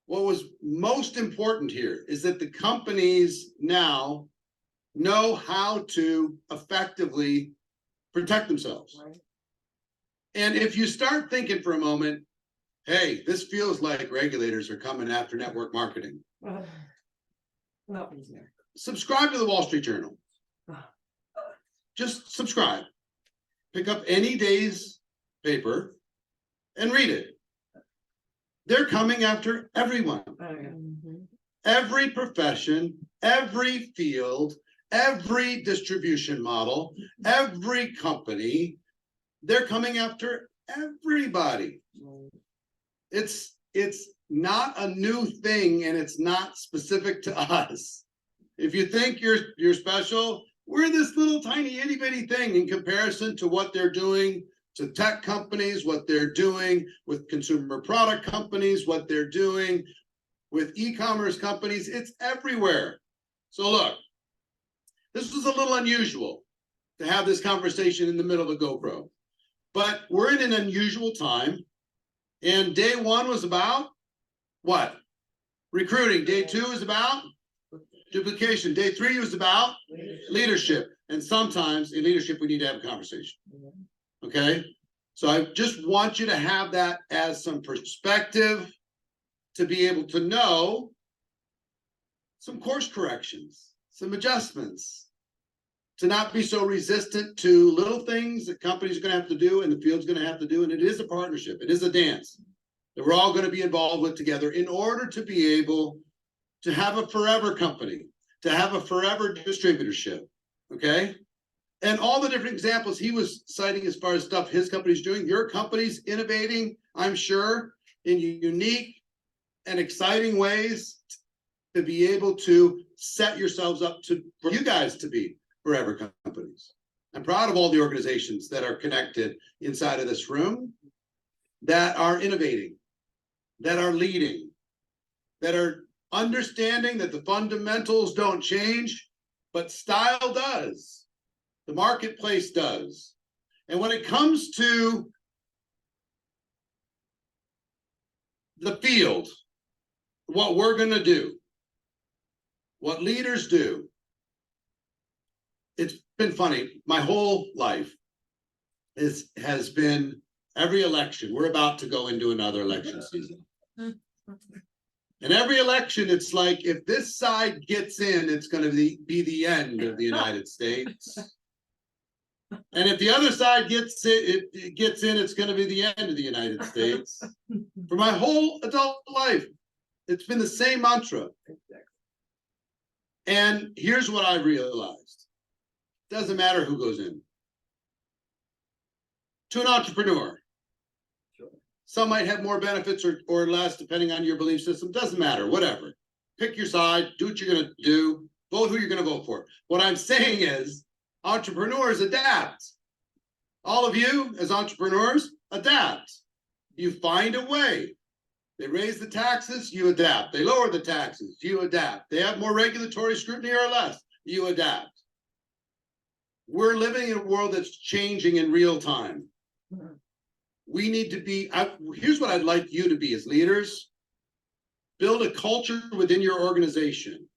what was most important here is that the companies now know how to effectively protect themselves.
Right.
And if you start thinking for a moment, hey, this feels like regulators are coming after network marketing.
No.
Subscribe to the Wall Street Journal. Just subscribe. Pick up any day's paper and read it. They're coming after everyone. Every profession, every field, every distribution model, every company, they're coming after everybody. It's not a new thing, and it's not specific to us. If you think you're special, we're this little tiny itty bitty thing in comparison to what they're doing to tech companies, what they're doing with consumer product companies, what they're doing with e-commerce companies. It's everywhere. So look, this was a little unusual to have this conversation in the middle of a GoPro, but we're in an unusual time. And day one was about what? Recruiting. Day two is about duplication. Day three was about leadership. And sometimes in leadership, we need to have a conversation. Okay? So I just want you to have that as some perspective to be able to know some course corrections, some adjustments. to not be so resistant to little things that companies are going to have to do and the field's going to have to do. And it is a partnership. It is a dance that we're all going to be involved with together in order to be able to have a forever company, to have a forever distributorship. Okay. And all the different examples he was citing as far as stuff his company's doing, your company's innovating, I'm sure, in unique and exciting ways to be able to set yourselves up to for you guys to be forever companies. I'm proud of all the organizations that are connected inside of this room that are innovating, that are leading, that are understanding that the fundamentals don't change, but style does. The marketplace does. And when it comes to the field, what we're going to do, what leaders do, it's been funny. My whole life has been every election. We're about to go into another election season. And every election, it's like, if this side gets in, it's going to be the end of the United States. And if the other side gets in, it's going to be the end of the United States. For my whole adult life, it's been the same mantra. And here's what I realized. Doesn't matter who goes in. To an entrepreneur. Some might have more benefits or less, depending on your belief system. Doesn't matter, whatever. Pick your side, do what you're going to do, vote who you're going to vote for. What I'm saying is, entrepreneurs adapt. All of you as entrepreneurs, adapt. You find a way. They raise the taxes, you adapt. They lower the taxes, you adapt. They have more regulatory scrutiny or less, you adapt. We're living in a world that's changing in real time. We need to be, here's what I'd like you to be as leaders. Build a culture within your organization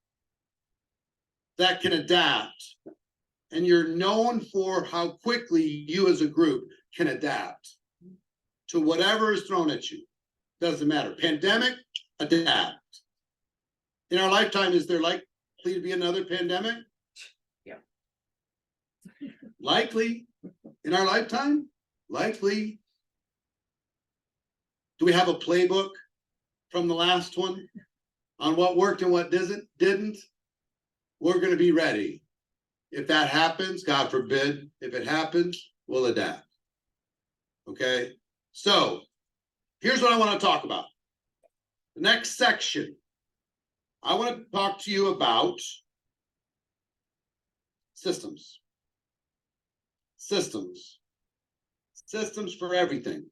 that can adapt. And you're known for how quickly you as a group can adapt to whatever is thrown at you. Doesn't matter. Pandemic, adapt. In our lifetime, is there likely to be another pandemic?
Yeah.
Likely. In our lifetime? Likely. Do we have a playbook from the last one on what worked and what didn't? We're going to be ready. If that happens, God forbid, if it happens, we'll adapt. Okay? So, here's what I want to talk about. The next section, I want to talk to you about systems. Systems. Systems for everything.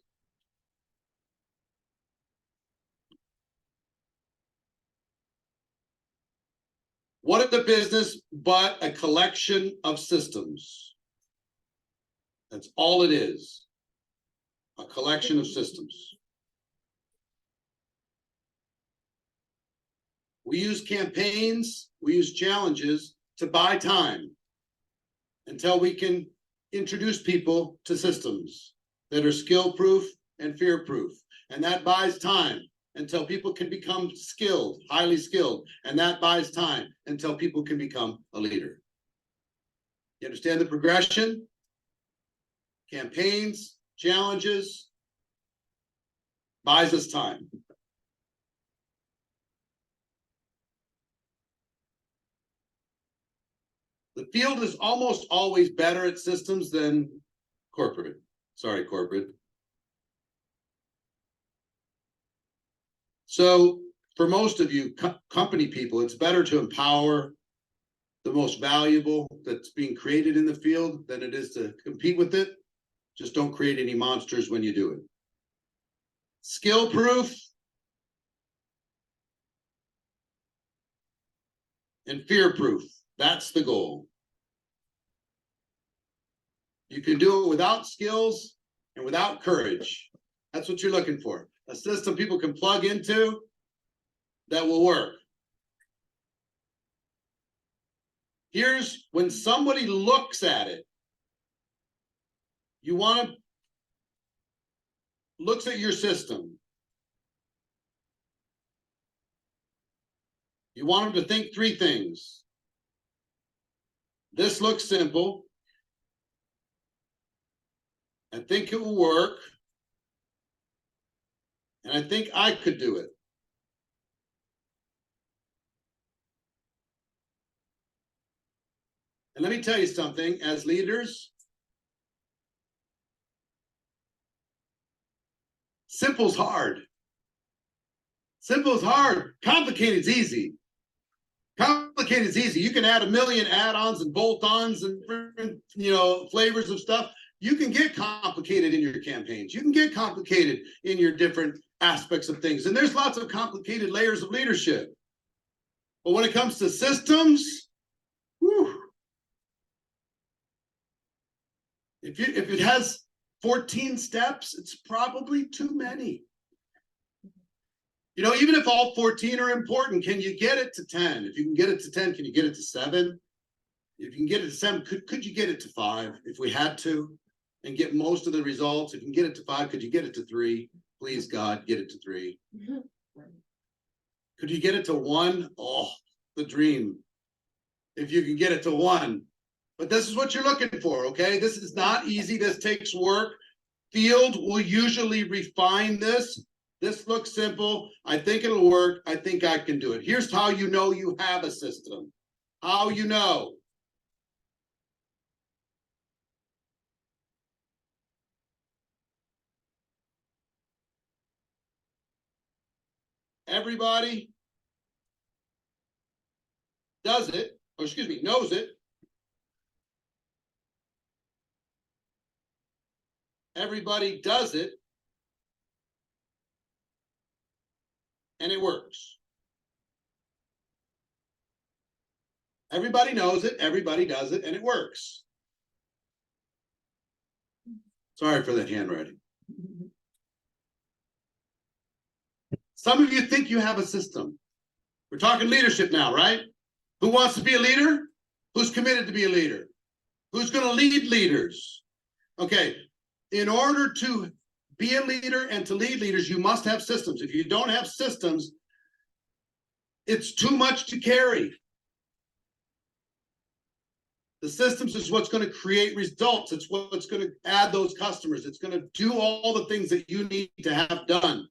What is a business but a collection of systems? That's all it is. A collection of systems. We use campaigns, we use challenges to buy time until we can introduce people to systems that are skill-proof and fear-proof. And that buys time until people can become skilled, highly skilled. And that buys time until people can become a leader. You understand the progression? Campaigns, challenges, buys us time. The field is almost always better at systems than corporate. Sorry, corporate. So for most of you company people, it's better to empower the most valuable that's being created in the field than it is to compete with it. Just don't create any monsters when you do it. Skill proof and fear proof. That's the goal. You can do it without skills and without courage. That's what you're looking for. A system people can plug into that will work. Here's when somebody looks at it, you want to looks at your system. You want them to think three things. This looks simple. I think it will work. And I think I could do it. And let me tell you something, as leaders, simple's hard. Simple is hard. Complicated is easy. Complicated is easy. You can add a million add-ons and bolt-ons and different, flavors of stuff. You can get complicated in your campaigns. You can get complicated in your different aspects of things. And there's lots of complicated layers of leadership. But when it comes to systems, whew, if it has 14 steps, it's probably too many. Even if all 14 are important, can you get it to 10? If you can get it to 10, can you get it to 7? If you can get it to 7, could you get it to 5 if we had to and get most of the results? If you can get it to 5, could you get it to 3? Please, God, get it to 3. Could you get it to 1? Oh, the dream. If you can get it to 1. But this is what you're looking for, okay? This is not easy. This takes work. Field will usually refine this. This looks simple. I think it'll work. I think I can do it. Here's how you know you have a system. How you know. Everybody does it, or excuse me, knows it. Everybody does it. And it works. Everybody knows it, everybody does it, and it works. Sorry for that handwriting. Some of you think you have a system. We're talking leadership now, right? Who wants to be a leader? Who's committed to be a leader? Who's going to lead leaders? Okay, in order to be a leader and to lead leaders, you must have systems. If you don't have systems, it's too much to carry. The systems is what's going to create results. It's what's going to add those customers. It's going to do all the things that you need to have done.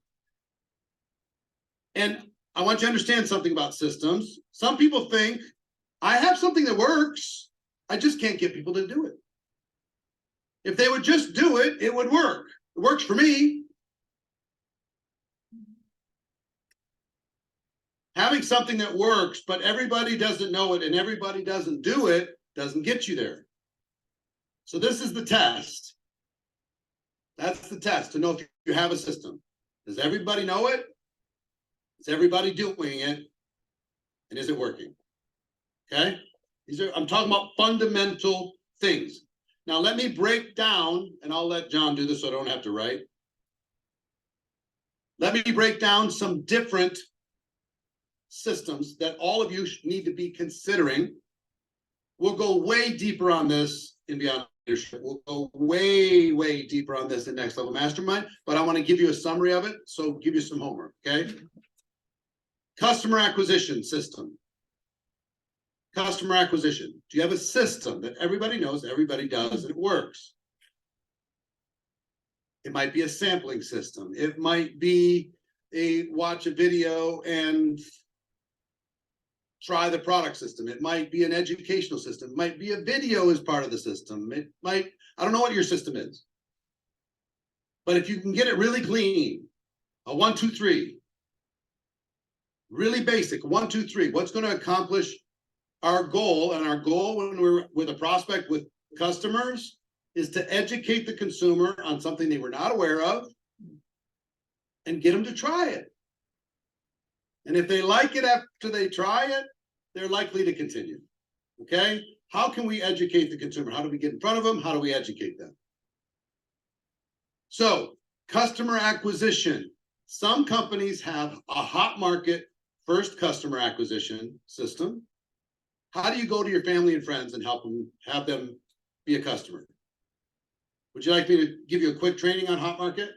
And I want you to understand something about systems. Some people think, I have something that works. I just can't get people to do it. If they would just do it, it would work. It works for me. Having something that works, but everybody doesn't know it and everybody doesn't do it, doesn't get you there. So this is the test. That's the test to know if you have a system. Does everybody know it? Is everybody doing it? And is it working? Okay? I'm talking about fundamental things. Now let me break down, and I'll let John do this so I don't have to write. Let me break down some different systems that all of you need to be considering. We'll go way deeper on this in Beyond Leadership. We'll go way, way deeper on this in Next Level Mastermind, but I want to give you a summary of it, so give you some homework, okay? Customer acquisition system. Customer acquisition. Do you have a system that everybody knows, everybody does, and it works? It might be a sampling system. It might be watch a video and try the product system. It might be an educational system. It might be a video as part of the system. It might, I don't know what your system is. But if you can get it really clean, a 1, 2, 3, really basic, 1, 2, 3, what's going to accomplish our goal? And our goal when we're with a prospect, with customers, is to educate the consumer on something they were not aware of and get them to try it. And if they like it after they try it, they're likely to continue. Okay? How can we educate the consumer? How do we get in front of them? How do we educate them? So, customer acquisition. Some companies have a hot market first customer acquisition system. How do you go to your family and friends and help them, have them be a customer? Would you like me to give you a quick training on hot market?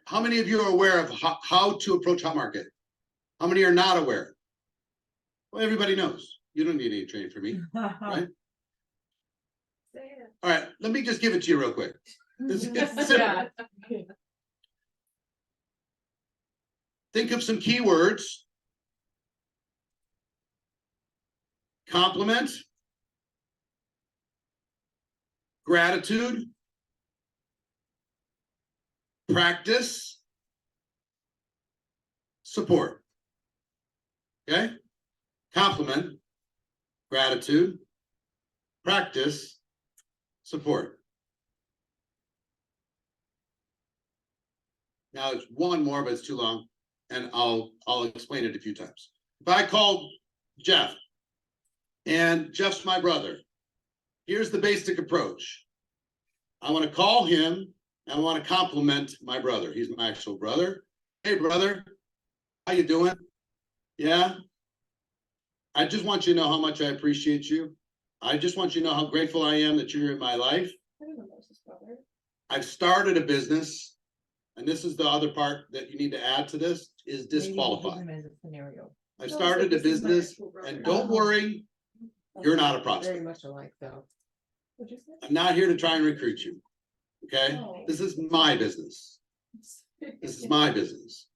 How many of you are aware of how to approach hot market? How many are not aware? Well, everybody knows. You don't need any training from me, right? All right, let me just give it to you real quick. It's simple. Think of some keywords. Compliment. Gratitude. Practice. Support. Okay? Compliment. Gratitude. Practice. Support. Now it's one more, but it's too long, and I'll explain it a few times. If I called Jeff, and Jeff's my brother, here's the basic approach. I want to call him, and I want to compliment my brother. He's my actual brother. Hey, brother, how you doing? Yeah. I just want you to know how much I appreciate you. I just want you to know how grateful I am that you're in my life. I've started a business, and this is the other part that you need to add to this, is disqualified. I've started a business, and don't worry, you're not a prospect.
Very much alike, though.
I'm not here to try and recruit you. Okay?
Oh.
This is my business. This is my business.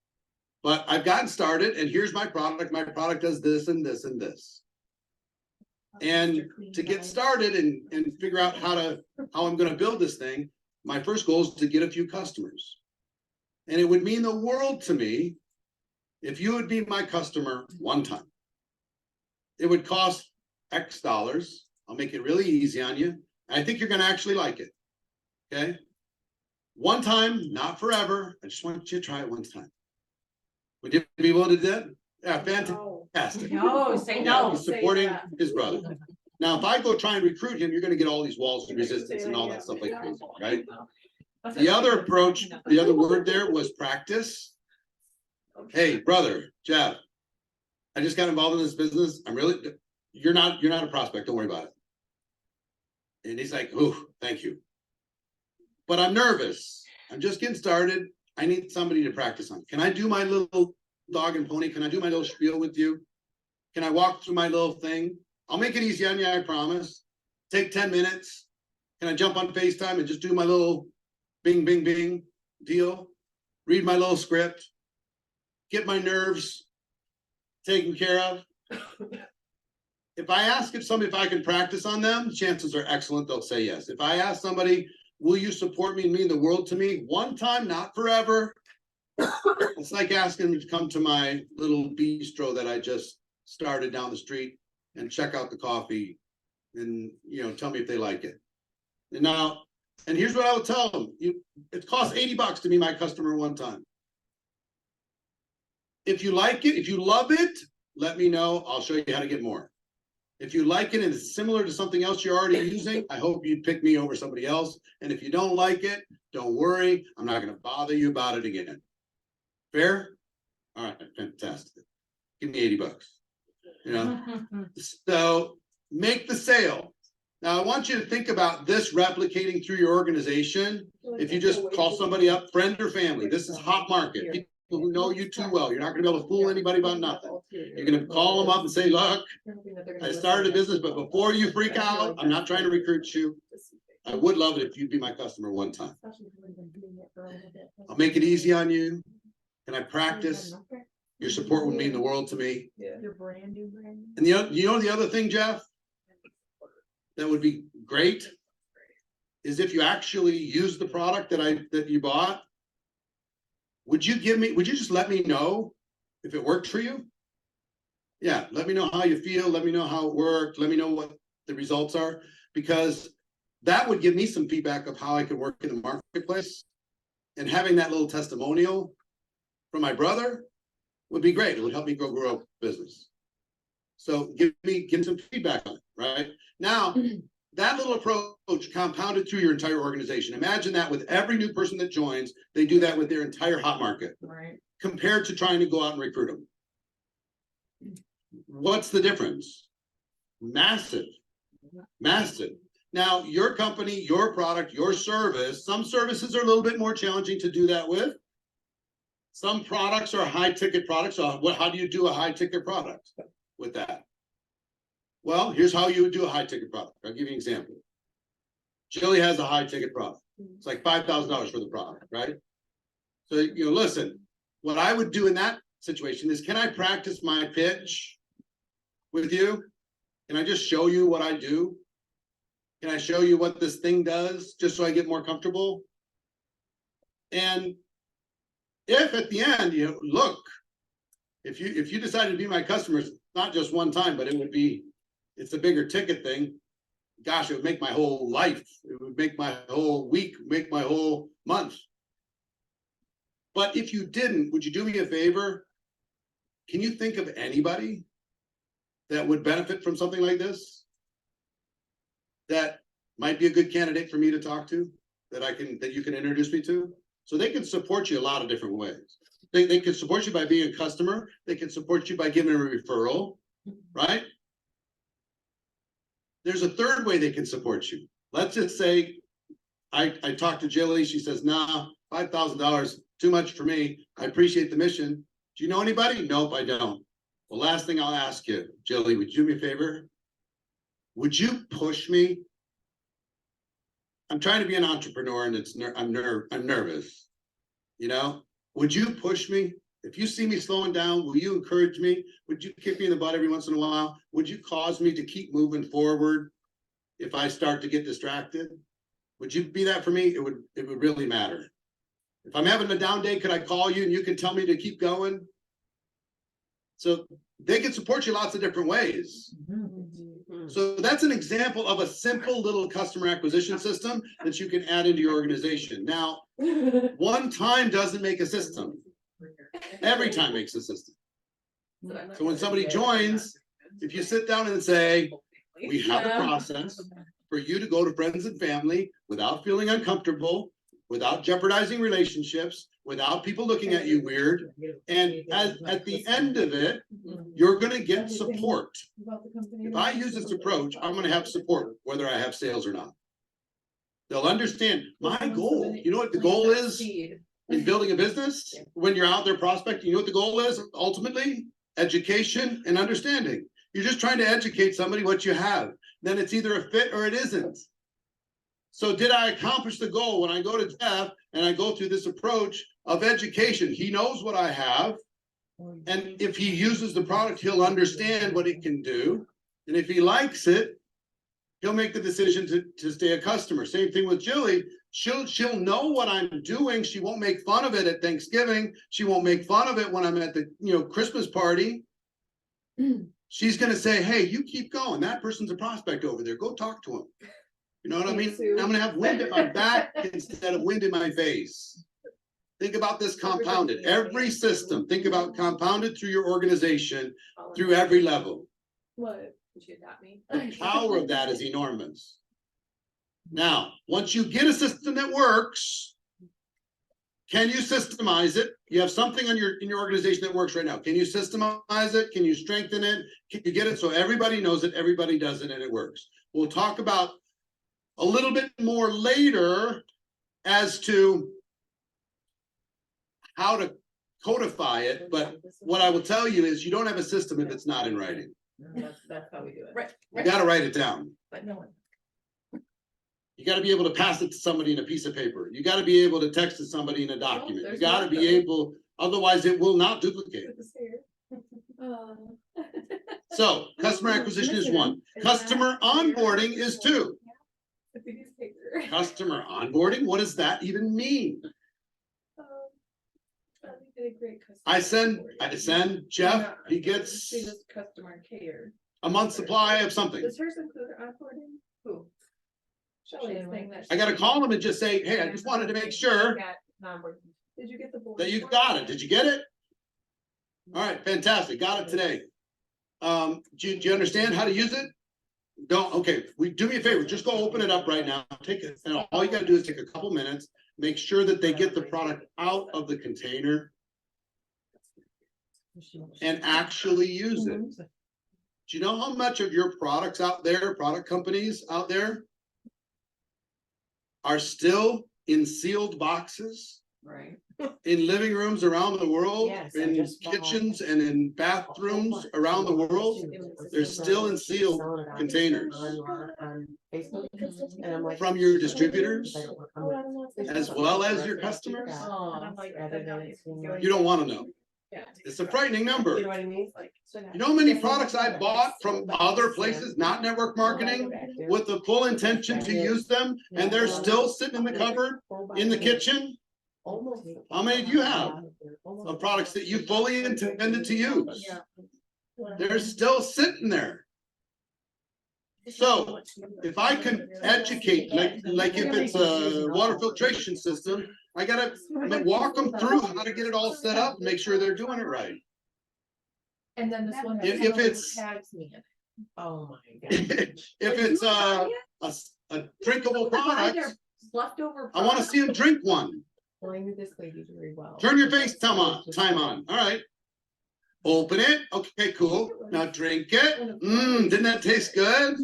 But I've gotten started, and here's my product. My product does this and this and this. And to get started and figure out how I'm going to build this thing, my first goal is to get a few customers. And it would mean the world to me if you would be my customer one time. It would cost X dollars. I'll make it really easy on you. I think you're going to actually like it. Okay? One time, not forever. I just want you to try it one time. Would you be willing to do that? Yeah, fantastic.
No, say
Yeah,
no.
he's supporting his brother. Now, if I go try and recruit him, you're going to get all these walls of resistance and all that stuff like crazy, right? The other approach, the other word there was practice. Hey, brother, Jeff, I just got involved in this business. You're not a prospect. Don't worry about it. And he's like, oh, thank you. But I'm nervous. I'm just getting started. I need somebody to practice on. Can I do my little dog and pony? Can I do my little spiel with you? Can I walk through my little thing? I'll make it easy on you, I promise. Take 10 minutes. Can I jump on FaceTime and just do my little bing, bing, bing deal? Read my little script. Get my nerves taken care of. If I ask if I can practice on them, chances are excellent they'll say yes. If I ask somebody, will you support me and mean the world to me? One time, not forever. It's like asking them to come to my little bistro that I just started down the street and check out the coffee and, tell me if they like it. And here's what I would tell them. It costs $80 to be my customer one time. If you like it, if you love it, let me know. I'll show you how to get more. If you like it and it's similar to something else you're already using, I hope you'd pick me over somebody else. And if you don't like it, don't worry. I'm not going to bother you about it again. Fair? All right, fantastic. Give me $80. So make the sale. Now I want you to think about this replicating through your organization. If you just call somebody up, friend or family, this is hot market. People who know you too well. You're not going to be able to fool anybody about nothing. You're going to call them up and say, look, I started a business, but before you freak out, I'm not trying to recruit you. I would love it if you'd be my customer one time. I'll make it easy on you. Can I practice? Your support would mean the world to me. And the other thing, Jeff, that would be great is if you actually use the product that you bought. Would you just let me know if it worked for you? Yeah, let me know how you feel. Let me know how it worked. Let me know what the results are, because that would give me some feedback of how I could work in the marketplace. And having that little testimonial from my brother would be great. It would help me grow a business. So give me some feedback on it, right? Now, that little approach compounded through your entire organization. Imagine that with every new person that joins, they do that with their entire hot market,
Right.
compared to trying to go out and recruit them. What's the difference? Massive, massive. Now, your company, your product, your service, some services are a little bit more challenging to do that with. Some products are high ticket products. So how do you do a high ticket product with that? Well, here's how you would do a high ticket product. I'll give you an example. Jilly has a high ticket product. It's like $5,000 for the product, right? So, listen, what I would do in that situation is, can I practice my pitch with you? Can I just show you what I do? Can I show you what this thing does, just so I get more comfortable? And if at the end, look, if you decide to be my customers, not just one time, but it's a bigger ticket thing. Gosh, it would make my whole life. It would make my whole week, make my whole month. But if you didn't, would you do me a favor? Can you think of anybody that would benefit from something like this? That might be a good candidate for me to talk to, that you can introduce me to? So they can support you a lot of different ways. They can support you by being a customer. They can support you by giving a referral, right? There's a third way they can support you. Let's just say I talked to Jilly. She says, nah, $5,000, too much for me. I appreciate the mission. Do you know anybody? Nope, I don't. The last thing I'll ask you, Jilly, would you do me a favor? Would you push me? I'm trying to be an entrepreneur and I'm nervous. Would you push me? If you see me slowing down, will you encourage me? Would you kick me in the butt every once in a while? Would you cause me to keep moving forward if I start to get distracted? Would you be that for me? It would really matter. If I'm having a down day, could I call you and you can tell me to keep going? So they can support you lots of different ways. So that's an example of a simple little customer acquisition system that you can add into your organization. Now, one time doesn't make a system. Every time makes a system. So when somebody joins, if you sit down and say, we have a process for you to go to friends and family without feeling uncomfortable, without jeopardizing relationships, without people looking at you weird. And at the end of it, you're going to get support. If I use this approach, I'm going to have support, whether I have sales or not. They'll understand my goal. You know what the goal is in building a business? When you're out there prospecting, you know what the goal is? Ultimately, education and understanding. You're just trying to educate somebody what you have. Then it's either a fit or it isn't. So did I accomplish the goal? When I go to Jeff and I go through this approach of education, he knows what I have. And if he uses the product, he'll understand what it can do. And if he likes it, he'll make the decision to stay a customer. Same thing with Julie. She'll know what I'm doing. She won't make fun of it at Thanksgiving. She won't make fun of it when I'm at the Christmas party. She's going to say, hey, you keep going. That person's a prospect over there. Go talk to him. You know what I mean? I'm going to have wind at my back instead of wind in my face. Think about this compounded. Every system, think about compounded through your organization, through every level.
What? Did you adopt me?
The power of that is enormous. Now, once you get a system that works, can you systemize it? You have something in your organization that works right now. Can you systemize it? Can you strengthen it? Can you get it so everybody knows it, everybody does it, and it works? We'll talk about a little bit more later as to how to codify it, but what I will tell you is you don't have a system if it's not in writing.
That's how we do it.
You got to write it down.
But no one.
You got to be able to pass it to somebody in a piece of paper. You got to be able to text to somebody in a document. You got to be able, otherwise it will not duplicate. So customer acquisition is one. Customer onboarding is two. Customer onboarding, what does that even mean? I send Jeff, he gets
customer care.
a month's supply of something.
Does hers include onboarding? Who? Shelley is saying that.
I gotta call him and just say, hey, I just wanted to make sure
Did you get the board?
that you got it. Did you get it? All right, fantastic. Got it today. Do you understand how to use it? Okay, do me a favor, just go open it up right now. Take it, and all you gotta do is take a couple minutes, make sure that they get the product out of the container and actually use it. Do you know how much of your products out there, product companies out there, are still in sealed boxes
Right.
in living rooms around the world,
Yes, I
in
just bought
kitchens and in bathrooms around the world. They're still in sealed containers.
On Facebook, and I'm like.
From your distributors, as well as your
Oh,
customers.
rather than it's being like-
You don't want to know.
Yeah.
It's a frightening
You
number.
know what I mean? Like.
You know how many products I bought from other places, not network marketing, with the full intention to use them, and they're still sitting in the cupboard, in the kitchen? How many do you have of products that you fully intended to use? They're still sitting there. So if I can educate, like if it's a water filtration system, I gotta walk them through how to get it all set up, make sure they're doing it right.
And then this one.
If it's-
Tags me in it. Oh my
If
god.
it's a drinkable product,
Leftover.
I wanna see them drink one.
Well, I knew this lady very well.
Turn your FaceTime on, all right. Open it, okay, cool. Now drink it. Didn't that taste good?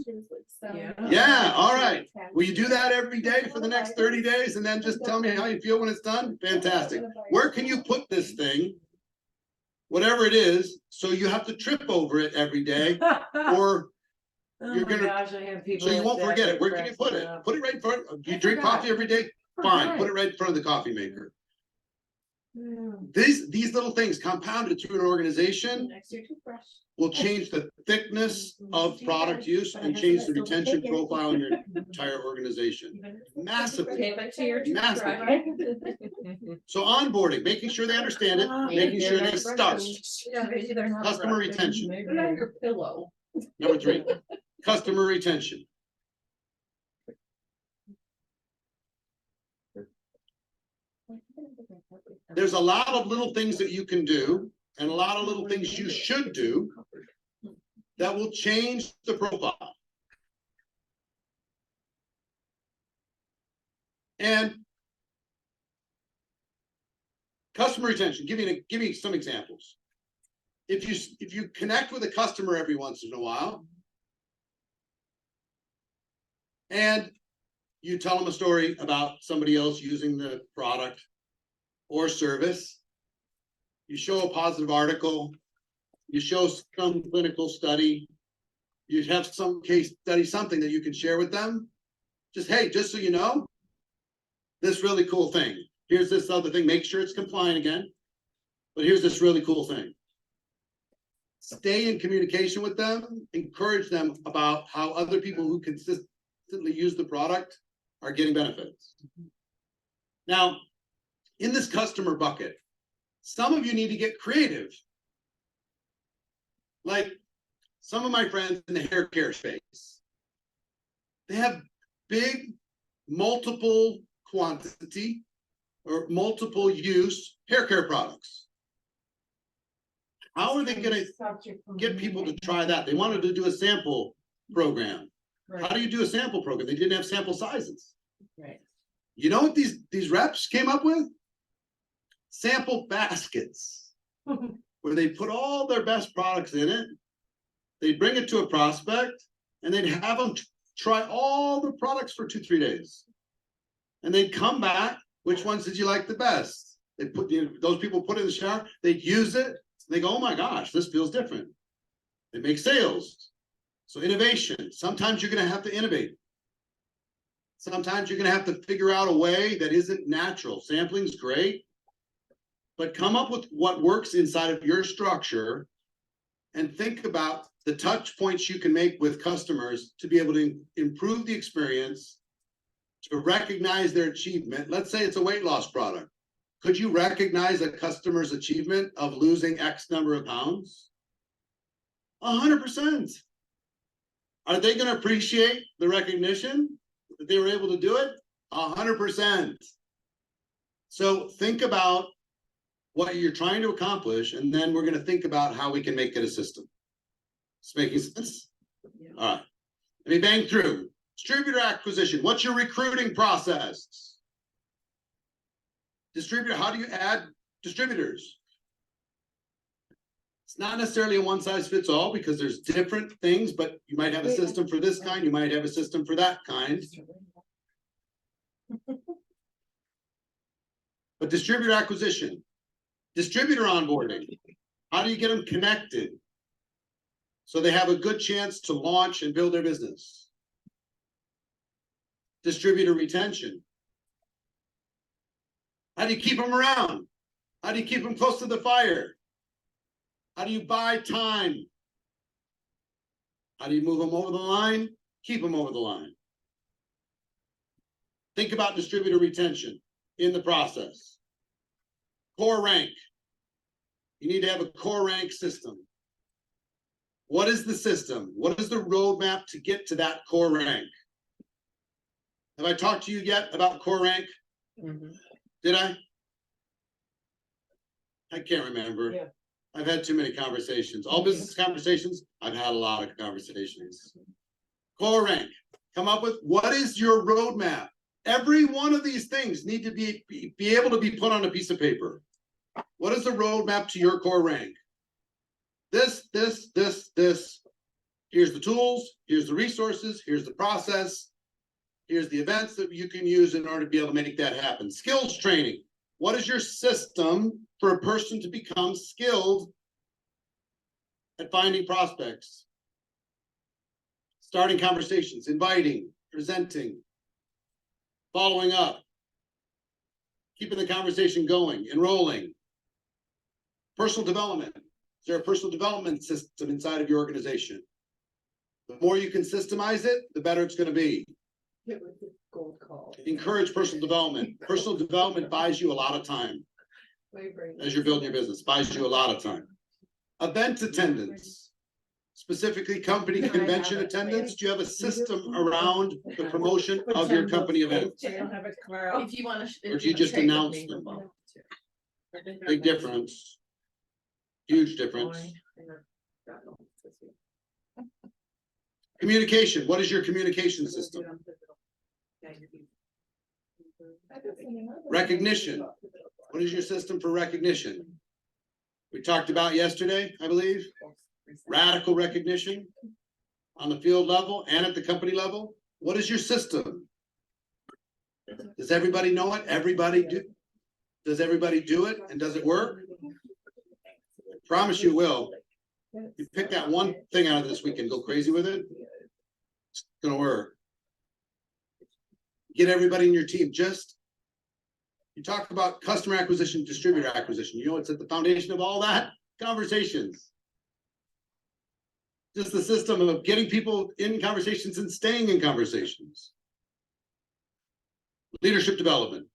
Yeah, all right. Will you do that every day for the next 30 days and then just tell me how you feel when it's done? Fantastic. Where can you put this thing? Whatever it is, so you have to trip over it every day, or you're gonna-
Gosh, I have people.
so you
like
won't
that
forget
that
it. Where can you
cracks
put
me
it?
up.
Put it right in front. You
I
drink
forgot.
coffee every day? Fine, put it right in front of the coffee maker. These little things compounded through an organization
Next to your toothbrush.
will change the thickness of product use and change the retention profile in your entire organization. Massively.
Give it to your
Massive.
toothbrush.
So onboarding, making sure they understand it, making
They're
sure
not
they start.
brushing.
Customer retention.
Put it on your pillow.
Number 3, customer retention. There's a lot of little things that you can do and a lot of little things you should do that will change the profile. And customer retention, give me some examples. If you connect with a customer every once in a while, and you tell them a story about somebody else using the product or service, you show a positive article, you show some clinical study, you have some case study, something that you can share with them. Just, hey, just so you know, this really cool thing. Here's this other thing. Make sure it's compliant again. But here's this really cool thing. Stay in communication with them, encourage them about how other people who consistently use the product are getting benefits. Now, in this customer bucket, some of you need to get creative. Like some of my friends in the hair care space, they have big, multiple quantity or multiple use hair care products. How are they gonna get people to try that? They wanted to do a sample program. How do you do a sample program? They didn't have sample sizes.
Right.
You know what these reps came up with? Sample baskets, where they put all their best products in it. They'd bring it to a prospect and they'd have them try all the products for 2-3 days. And they'd come back, which ones did you like the best? They put those people put it in the shower, they'd use it, they go, oh my gosh, this feels different. They make sales. So innovation, sometimes you're gonna have to innovate. Sometimes you're gonna have to figure out a way that isn't natural. Sampling's great, but come up with what works inside of your structure and think about the touch points you can make with customers to be able to improve the experience, to recognize their achievement. Let's say it's a weight loss product. Could you recognize a customer's achievement of losing X number of pounds? 100%. Are they going to appreciate the recognition that they were able to do it? 100%. So think about what you're trying to accomplish, and then we're going to think about how we can make it a system. It's making sense?
Yeah.
All right. Let me bang through. Distributor acquisition. What's your recruiting process? Distributor, how do you add distributors? It's not necessarily a one size fits all because there's different things, but you might have a system for this kind, you might have a system for that kind. But distributor acquisition, distributor onboarding, how do you get them connected? So they have a good chance to launch and build their business. Distributor retention. How do you keep them around? How do you keep them close to the fire? How do you buy time? How do you move them over the line? Keep them over the line. Think about distributor retention in the process. Core rank. You need to have a core rank system. What is the system? What is the roadmap to get to that core rank? Have I talked to you yet about core rank? Did I? I can't remember.
Yeah.
I've had too many conversations. All business conversations, I've had a lot of conversations. Core rank. Come up with what is your roadmap? Every one of these things need to be able to be put on a piece of paper. What is the roadmap to your core rank? This. Here's the tools, here's the resources, here's the process, here's the events that you can use in order to be able to make that happen. Skills training. What is your system for a person to become skilled at finding prospects? Starting conversations, inviting, presenting, following up, keeping the conversation going, enrolling. Personal development. Is there a personal development system inside of your organization? The more you can systemize it, the better it's going to be.
Gold call.
Encourage personal development. Personal development buys you a lot of time as you're building your business, buys you a lot of time. Event attendance, specifically company convention attendance. Do you have a system around the promotion of your company event?
If you want to.
Or do you just announce them? Big difference. Huge difference. Communication. What is your communication system? Recognition. What is your system for recognition? We talked about yesterday, I believe. Radical recognition on the field level and at the company level. What is your system? Does everybody know it? Everybody do? Does everybody do it? And does it work? I promise you will. You pick that one thing out of this week and go crazy with it. It's gonna work. Get everybody in your team. You talk about customer acquisition, distributor acquisition. You know what's at the foundation of all that? Conversations. Just the system of getting people in conversations and staying in conversations. Leadership development.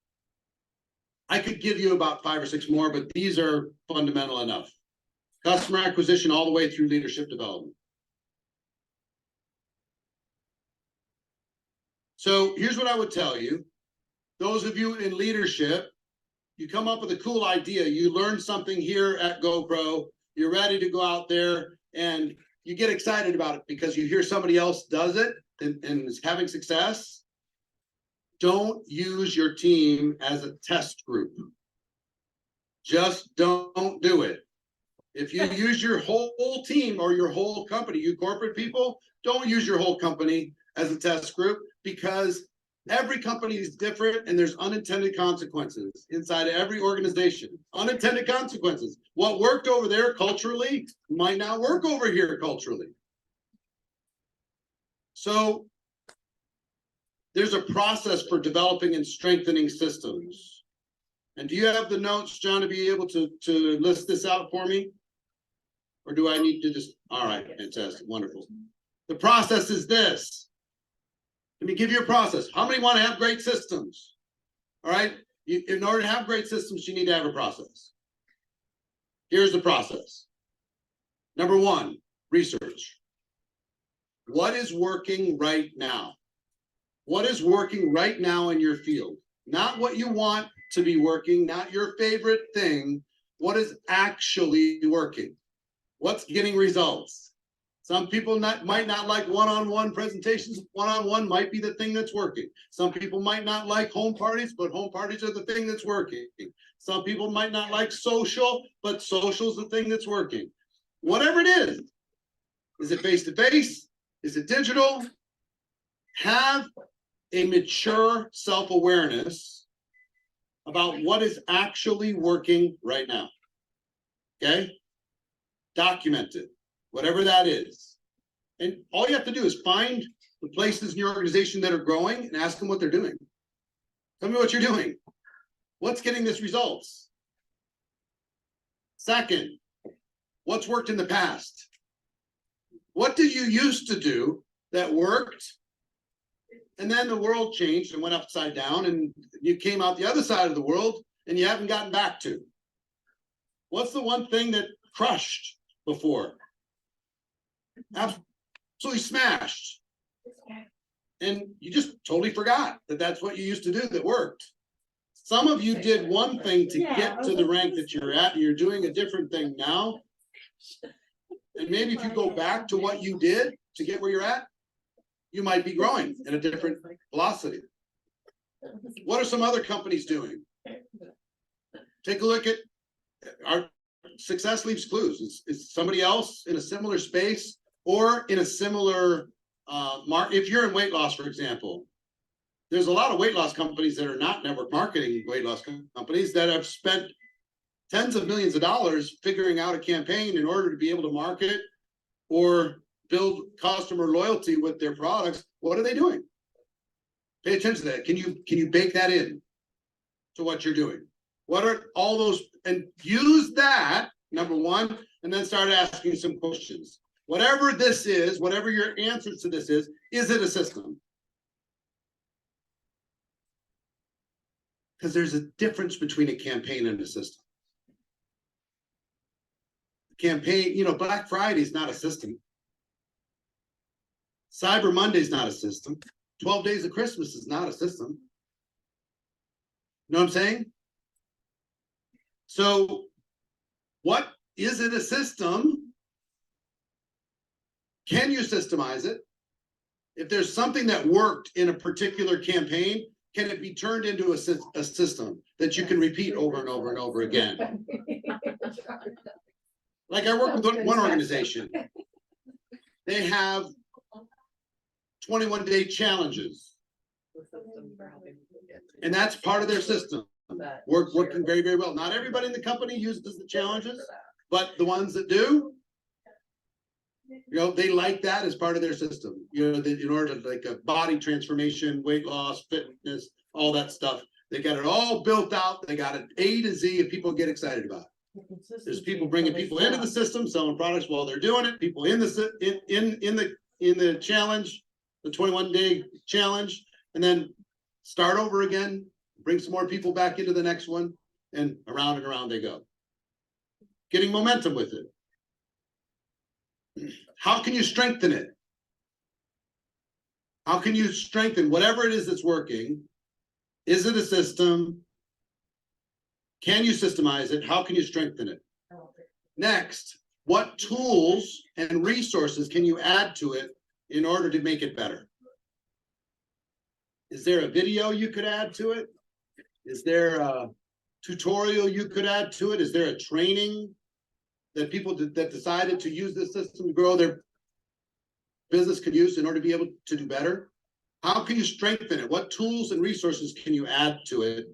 I could give you about 5 or 6 more, but these are fundamental enough. Customer acquisition all the way through leadership development. So here's what I would tell you. Those of you in leadership, you come up with a cool idea. You learn something here at GoPro. You're ready to go out there and you get excited about it because you hear somebody else does it and is having success. Don't use your team as a test group. Just don't do it. If you use your whole team or your whole company, you corporate people, don't use your whole company as a test group because every company is different and there's unintended consequences inside of every organization. Unintended consequences. What worked over there culturally might not work over here culturally. So there's a process for developing and strengthening systems. And do you have the notes, John, to be able to list this out for me? Or do I need to just, all right, fantastic, wonderful. The process is this. Let me give you a process. How many want to have great systems? All right, in order to have great systems, you need to have a process. Here's the process. Number 1, research. What is working right now? What is working right now in your field? Not what you want to be working, not your favorite thing. What is actually working? What's getting results? Some people might not like one-on-one presentations. One-on-one might be the thing that's working. Some people might not like home parties, but home parties are the thing that's working. Some people might not like social, but social is the thing that's working. Whatever it is it face-to-face? Is it digital? Have a mature self-awareness about what is actually working right now. Okay? Document it, whatever that is. And all you have to do is find the places in your organization that are growing and ask them what they're doing. Tell me what you're doing. What's getting this results? Second, what's worked in the past? What did you used to do that worked? And then the world changed and went upside down, and you came out the other side of the world and you haven't gotten back to. What's the one thing that crushed before? Absolutely smashed. And you just totally forgot that that's what you used to do that worked. Some of you did one thing to get to the rank that you're at. You're doing a different thing now. And maybe if you go back to what you did to get where you're at, you might be growing at a different velocity. What are some other companies doing? Take a look at our success leaves clues. Is somebody else in a similar space or in a similar market? If you're in weight loss, for example, there's a lot of weight loss companies that are not network marketing weight loss companies that have spent tens of millions of dollars figuring out a campaign in order to be able to market or build customer loyalty with their products. What are they doing? Pay attention to that. Can you bake that in to what you're doing? What are all those, and use that, number one, and then start asking some questions. Whatever this is, whatever your answer to this is it a system? Because there's a difference between a campaign and a system. Campaign, Black Friday is not a system. Cyber Monday is not a system. 12 Days of Christmas is not a system. You know what I'm saying? So what is it a system? Can you systemize it? If there's something that worked in a particular campaign, can it be turned into a system that you can repeat over and over and over again? Like I work with one organization. They have 21-day challenges. And that's part of their system. Working very, very well. Not everybody in the company uses the challenges, but the ones that do, they like that as part of their system. In order to like a body transformation, weight loss, fitness, all that stuff. They got it all built out. They got it A to Z, and people get excited about it. There's people bringing people into the system, selling products while they're doing it. People in the challenge, the 21-day challenge, and then start over again. Bring some more people back into the next one, and around they go. Getting momentum with it. How can you strengthen it? How can you strengthen whatever it is that's working? Is it a system? Can you systemize it? How can you strengthen it? Next, what tools and resources can you add to it in order to make it better? Is there a video you could add to it? Is there a tutorial you could add to it? Is there a training that people that decided to use this system to grow their business could use in order to be able to do better? How can you strengthen it? What tools and resources can you add to it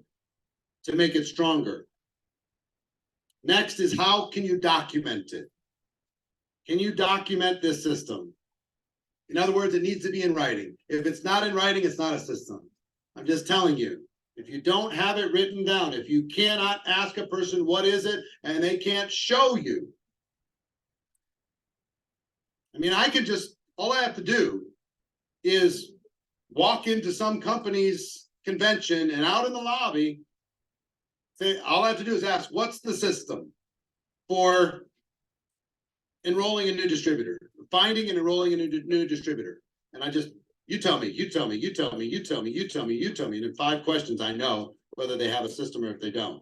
to make it stronger? Next is how can you document it? Can you document this system? In other words, it needs to be in writing. If it's not in writing, it's not a system. I'm just telling you. If you don't have it written down, if you cannot ask a person what is it and they can't show you. I mean, all I have to do is walk into some company's convention and out in the lobby, all I have to do is ask, what's the system for enrolling a new distributor, finding and enrolling a new distributor? And you tell me. And in 5 questions, I know whether they have a system or if they don't.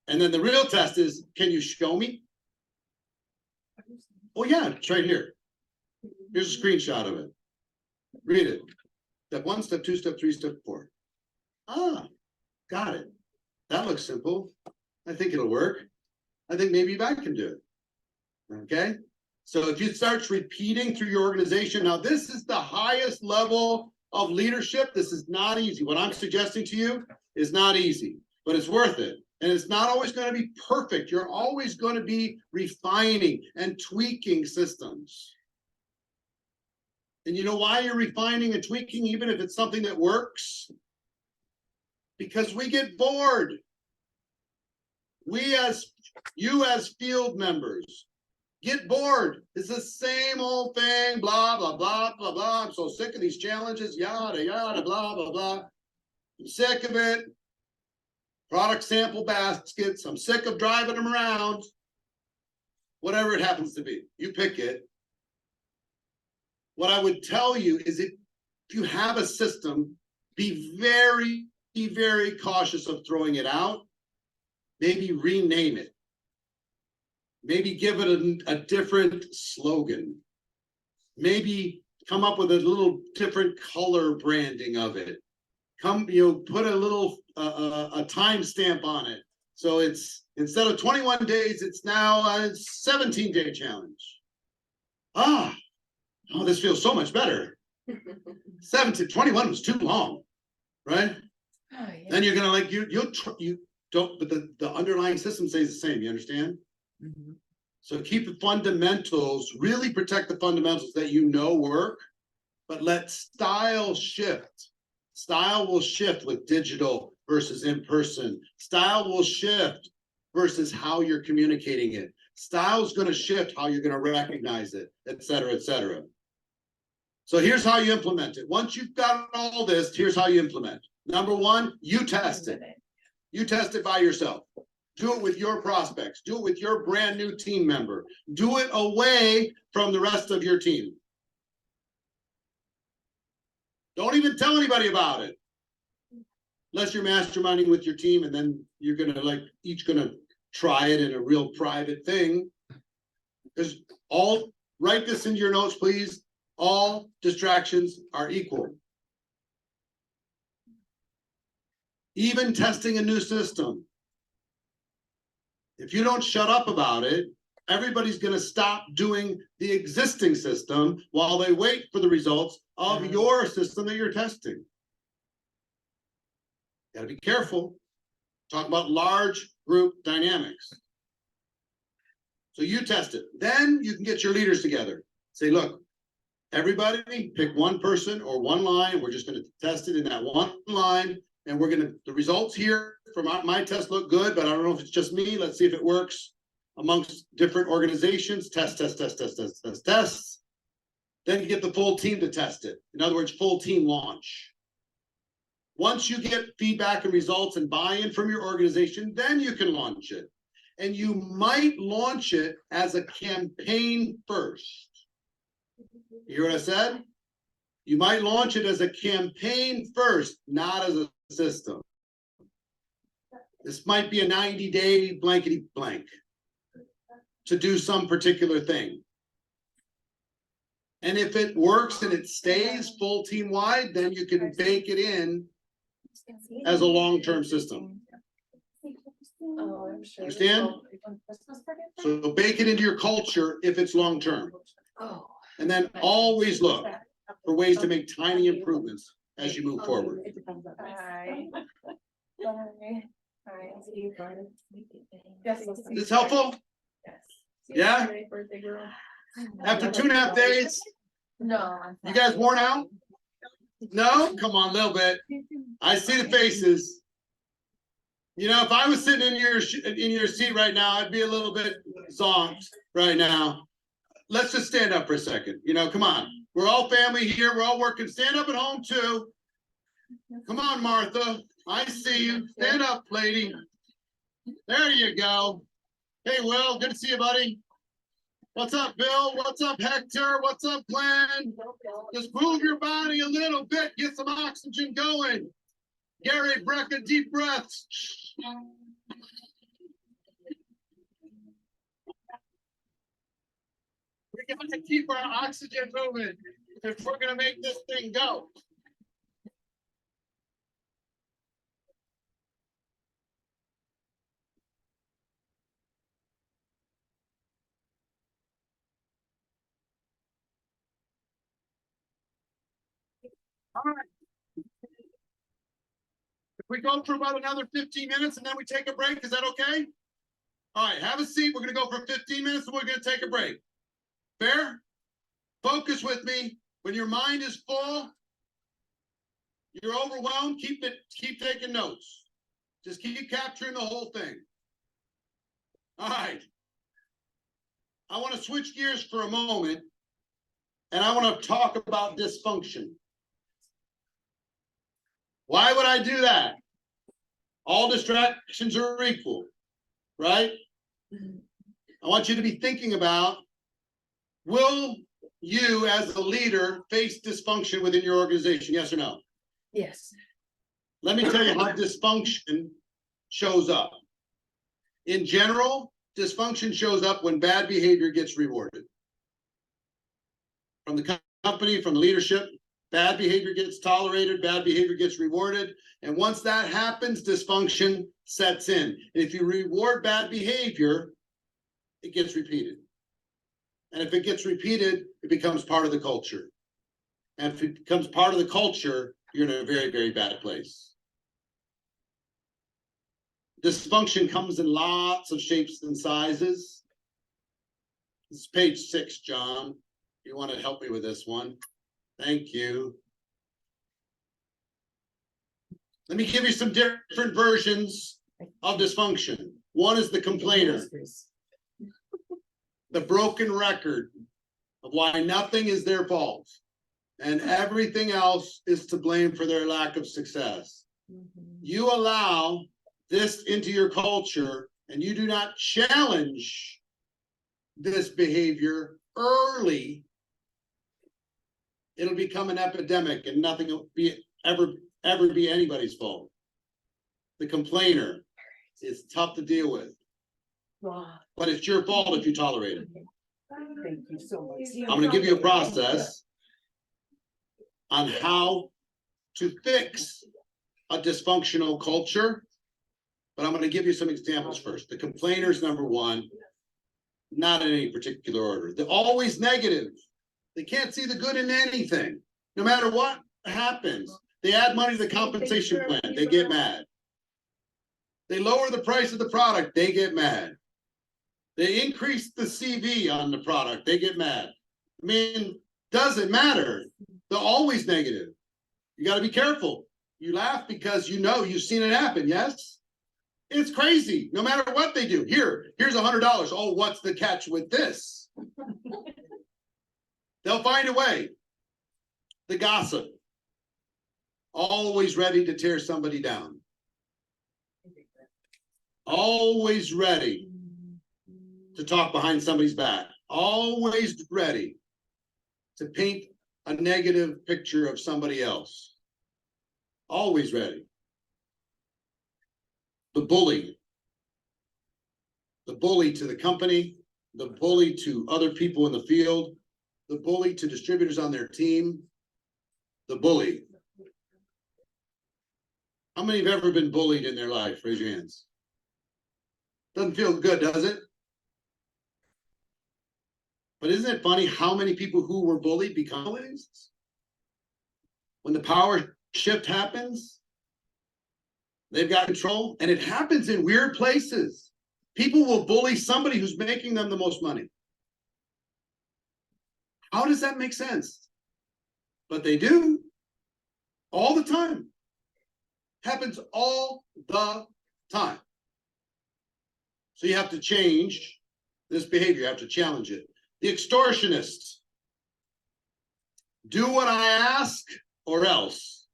And then the real test is, can you show me? Oh yeah, it's right here. Here's a screenshot of it. Read it. Step 1, step 2, step 3, step 4. Ah, got it. That looks simple. I think it'll work. I think maybe I can do it. Okay. So if you start repeating through your organization, now this is the highest level of leadership, this is not easy. What I'm suggesting to you is not easy, but it's worth it. And it's not always going to be perfect. You're always going to be refining and tweaking systems. And you know why you're refining and tweaking, even if it's something that works? Because we get bored. You as field members get bored. It's the same old thing, blah, blah, blah, blah, blah. I'm so sick of these challenges, yada, yada, blah, blah, blah. I'm sick of it. Product sample baskets. I'm sick of driving them around. Whatever it happens to be, you pick it. What I would tell you is if you have a system, be very, very cautious of throwing it out. Maybe rename it. Maybe give it a different slogan. Maybe come up with a little different color branding of it. Put a little a timestamp on it. So it's instead of 21 days, it's now a 17-day challenge. Oh, this feels so much better. 21 was too long, right?
Oh, yeah.
Then you're gonna you don't, but the underlying system stays the same. You understand?
Mhm.
So keep the fundamentals, really protect the fundamentals that you know work, but let style shift. Style will shift with digital versus in person. Style will shift versus how you're communicating it. Style is going to shift how you're going to recognize it, et cetera, et cetera. So here's how you implement it. Once you've got all this, here's how you implement. Number one, you test it. You test it by yourself. Do it with your prospects. Do it with your brand new team member. Do it away from the rest of your team. Don't even tell anybody about it. Unless you're masterminding with your team and then you're gonna each gonna try it in a real private thing. Because write this into your notes, please. All distractions are equal. Even testing a new system. If you don't shut up about it, everybody's going to stop doing the existing system while they wait for the results of your system that you're testing. Got to be careful. Talk about large group dynamics. So you test it. Then you can get your leaders together. Say, look, everybody pick one person or one line. We're just going to test it in that one line. And the results here from my test look good, but I don't know if it's just me. Let's see if it works amongst different organizations. Test. Then you get the full team to test it. In other words, full team launch. Once you get feedback and results and buy-in from your organization, then you can launch it. And you might launch it as a campaign first. You hear what I said? You might launch it as a campaign first, not as a system. This might be a 90-day blankety blank to do some particular thing. And if it works and it stays full team wide, then you can bake it in as a long-term system.
Oh, I'm sure.
Understand? So bake it into your culture if it's long-term.
Oh.
And then always look for ways to make tiny improvements as you move forward.
Bye. Bye. Bye. See you, Brian.
Is this helpful?
Yes.
Yeah?
Birthday girl.
After 2.5 days,
No.
you guys worn out? No? Come on, a little bit. I see the faces. You know, if I was sitting in your seat right now, I'd be a little bit zonked right now. Let's just stand up for a second. You know, come on. We're all family here. We're all working. Stand up at home too. Come on, Martha. I see you. Stand up, lady. There you go. Hey, Will. Good to see you, buddy. What's up, Bill? What's up, Hector? What's up, Glenn? Just move your body a little bit. Get some oxygen going. Gary, Brecca, deep breaths. We gotta keep our oxygen moving if we're gonna make this thing go. All right. If we go for about another 15 minutes and then we take a break, is that okay? All right, have a seat. We're gonna go for 15 minutes and we're gonna take a break. Fair? Focus with me. When your mind is full, you're overwhelmed, keep taking notes. Just keep capturing the whole thing. All right. I want to switch gears for a moment, and I want to talk about dysfunction. Why would I do that? All distractions are equal, right? I want you to be thinking about, will you as a leader face dysfunction within your organization? Yes or no?
Yes.
Let me tell you how dysfunction shows up. In general, dysfunction shows up when bad behavior gets rewarded. From the company, from leadership, bad behavior gets tolerated, bad behavior gets rewarded. And once that happens, dysfunction sets in. And if you reward bad behavior, it gets repeated. And if it gets repeated, it becomes part of the culture. And if it becomes part of the culture, you're in a very, very bad place. Dysfunction comes in lots of shapes and sizes. This is page 6, John. You want to help me with this one? Thank you. Let me give you some different versions of dysfunction. One is the complainer, the broken record of why nothing is their fault and everything else is to blame for their lack of success. You allow this into your culture and you do not challenge this behavior early, it'll become an epidemic and nothing will ever be anybody's fault. The complainer is tough to deal with, but it's your fault if you tolerate it.
Thank you so much.
I'm going to give you a process on how to fix a dysfunctional culture, but I'm going to give you some examples first. The complainers, number one, not in any particular order. They're always negative. They can't see the good in anything. No matter what happens, they add money to the compensation plan, they get mad. They lower the price of the product, they get mad. They increase the CV on the product, they get mad. I mean, doesn't matter. They're always negative. You got to be careful. You laugh because you know you've seen it happen, yes? It's crazy. No matter what they do. Here's $100. Oh, what's the catch with this? They'll find a way. The gossip. Always ready to tear somebody down. Always ready to talk behind somebody's back. Always ready to paint a negative picture of somebody else. Always ready. The bully. The bully to the company, the bully to other people in the field, the bully to distributors on their team, the bully. How many have ever been bullied in their life? Raise your hands. Doesn't feel good, does it? But isn't it funny how many people who were bullied become bullies? When the power shift happens, they've got control, and it happens in weird places. People will bully somebody who's making them the most money. How does that make sense? But they do. All the time. Happens all the time. So you have to change this behavior. You have to challenge it. The extortionist. Do what I ask or else.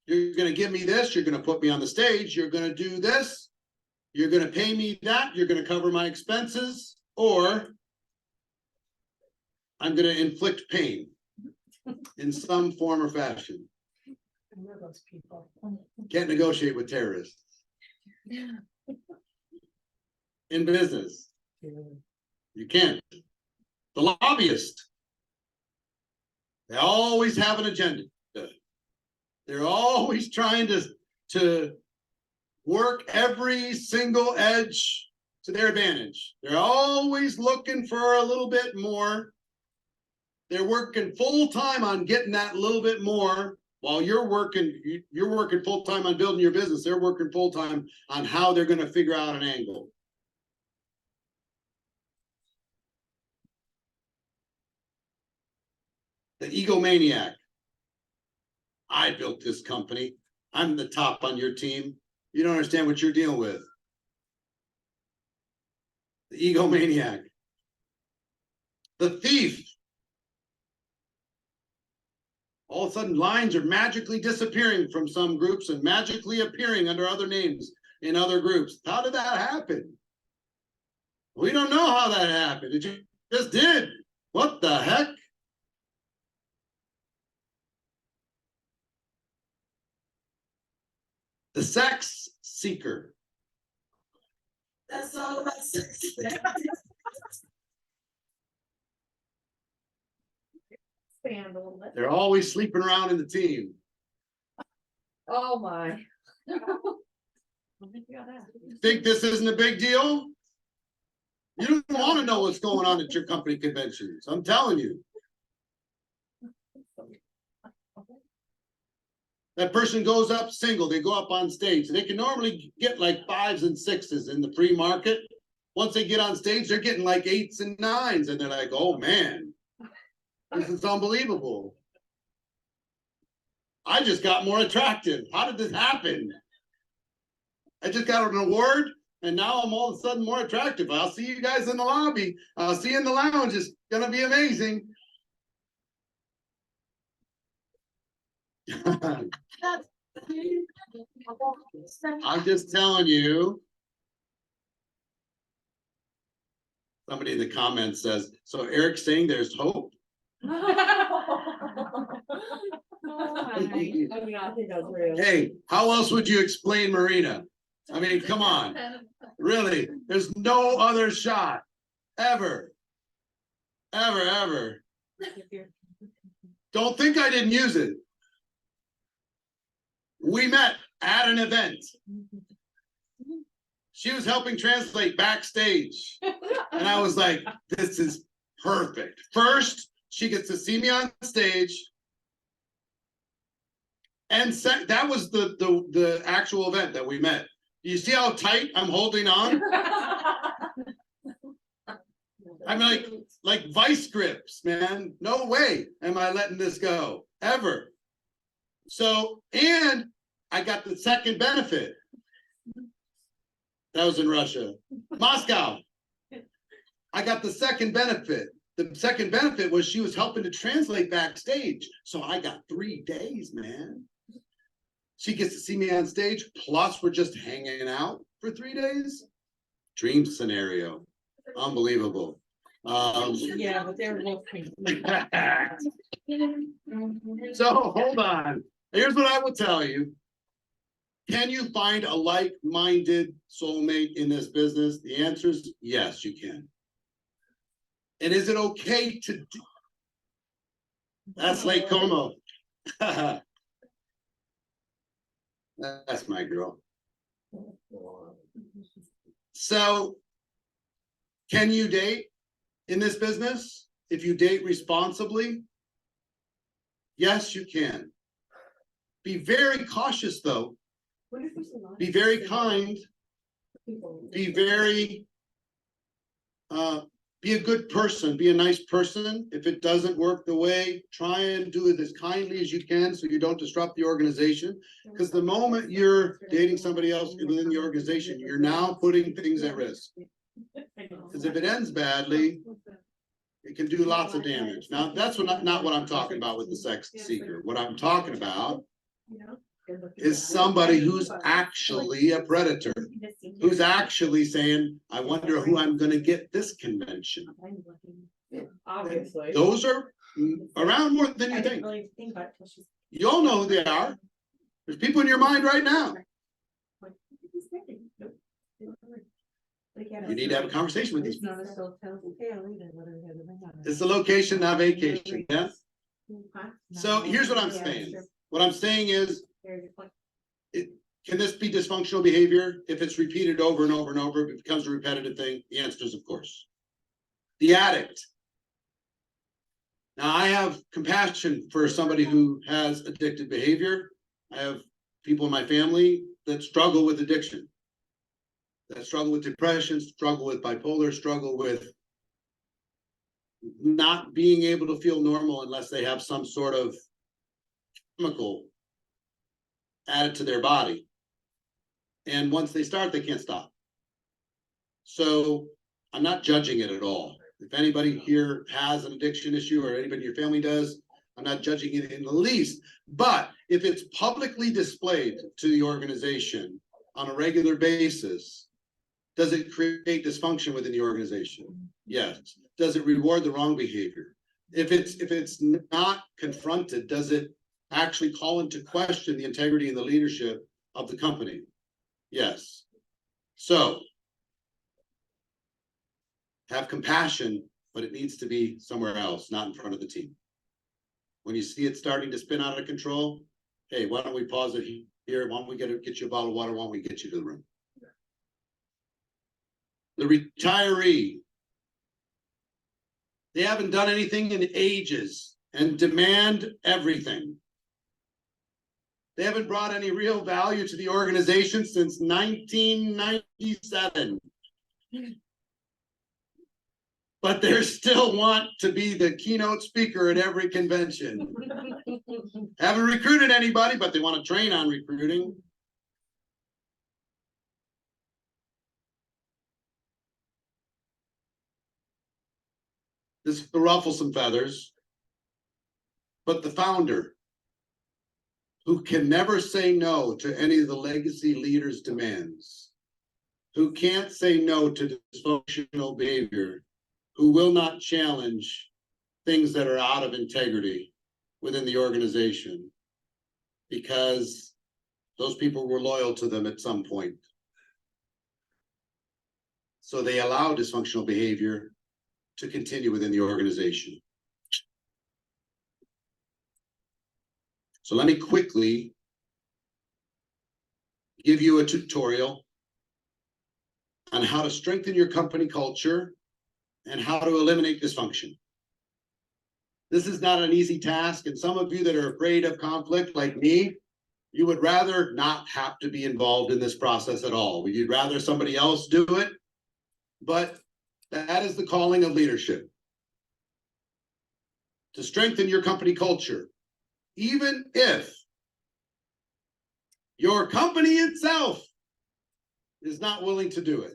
You're going to give me this. You're going to put me on the stage. You're going to do this. You're going to pay me that. You're going to cover my expenses. Or I'm going to inflict pain in some form or fashion.
I know those people.
Can't negotiate with terrorists. In business, you can't. The lobbyist. They always have an agenda. They're always trying to work every single edge to their advantage. They're always looking for a little bit more They're working full-time on getting that little bit more while you're working full-time on building your business. They're working full-time on how they're gonna figure out an angle. The egomaniac. I built this company. I'm the top on your team. You don't understand what you're dealing with. The egomaniac. The thief. All of a sudden, lines are magically disappearing from some groups and magically appearing under other names in other groups. How did that happen? We don't know how that happened. It just did. What the heck? The sex seeker.
That's all about sex. Expand a little bit.
They're always sleeping around in the team.
Oh, my.
Think this isn't a big deal? You don't want to know what's going on at your company conventions. I'm telling you. That person goes up single, they go up on stage. They can normally get like 5s and 6s in the free market. Once they get on stage, they're getting like 8s and 9s, and they're like, oh man, this is unbelievable. I just got more attractive. How did this happen? I just got an award, and now I'm all of a sudden more attractive. I'll see you guys in the lobby. I'll see you in the lounge. It's gonna be amazing. I'm just telling you. Somebody in the comments says, so Eric's saying there's hope. Hey, how else would you explain Marina? I mean, come on. Really, there's no other shot ever. Ever. Don't think I didn't use it. We met at an event. She was helping translate backstage. And I was like, this is perfect. First, she gets to see me on stage. And that was the actual event that we met. You see how tight I'm holding on? I'm like vice grips, man. No way am I letting this go, ever. So, and I got the second benefit. That was in Russia. Moscow. I got the second benefit. The second benefit was she was helping to translate backstage. So I got 3 days, man. She gets to see me on stage, plus we're just hanging out for 3 days. Dream scenario. Unbelievable.
Yeah, but they're looking.
So hold on. Here's what I will tell you. Can you find a like-minded soulmate in this business? The answer is yes, you can. And is it okay to do? That's Lake Como. That's my girl. So, can you date in this business? If you date responsibly? Yes, you can. Be very cautious, though. Be very kind. Be very, be a good person. Be a nice person. If it doesn't work the way, try and do it as kindly as you can so you don't disrupt the organization. Because the moment you're dating somebody else within the organization, you're now putting things at risk. Because if it ends badly, it can do lots of damage. Now, that's not what I'm talking about with the sex seeker. What I'm talking about is somebody who's actually a predator, who's actually saying, I wonder who I'm going to get this convention.
Obviously.
Those are around more than you think. You all know who they are. There's people in your mind right now. You need to have a conversation with these people. It's the location, not vacation. Yeah. So here's what I'm saying. What I'm saying is, can this be dysfunctional behavior? If it's repeated over and over and over, if it becomes a repetitive thing, the answer is of course. The addict. Now, I have compassion for somebody who has addicted behavior. I have people in my family that struggle with addiction, that struggle with depression, struggle with bipolar, struggle with not being able to feel normal unless they have some sort of chemical added to their body. And once they start, they can't stop. So I'm not judging it at all. If anybody here has an addiction issue or anybody in your family does, I'm not judging it in the least. But if it's publicly displayed to the organization on a regular basis, does it create dysfunction within the organization? Yes. Does it reward the wrong behavior? If it's not confronted, does it actually call into question the integrity and the leadership of the company? Yes. So have compassion, but it needs to be somewhere else, not in front of the team. When you see it starting to spin out of control, hey, why don't we pause it here? Why don't we get you a bottle of water? Why don't we get you to the room? The retiree, they haven't done anything in ages and demand everything. They haven't brought any real value to the organization since 1997. But they still want to be the keynote speaker at every convention. Haven't recruited anybody, but they want to train on recruiting. This will ruffle some feathers, but the founder, who can never say no to any of the legacy leaders' demands, who can't say no to dysfunctional behavior, who will not challenge things that are out of integrity within the organization because those people were loyal to them at some point. So they allow dysfunctional behavior to continue within the organization. So let me quickly give you a tutorial on how to strengthen your company culture and how to eliminate dysfunction. This is not an easy task, and some of you that are afraid of conflict, like me, you would rather not have to be involved in this process at all. You'd rather somebody else do it, but that is the calling of leadership. To strengthen your company culture, even if your company itself is not willing to do it,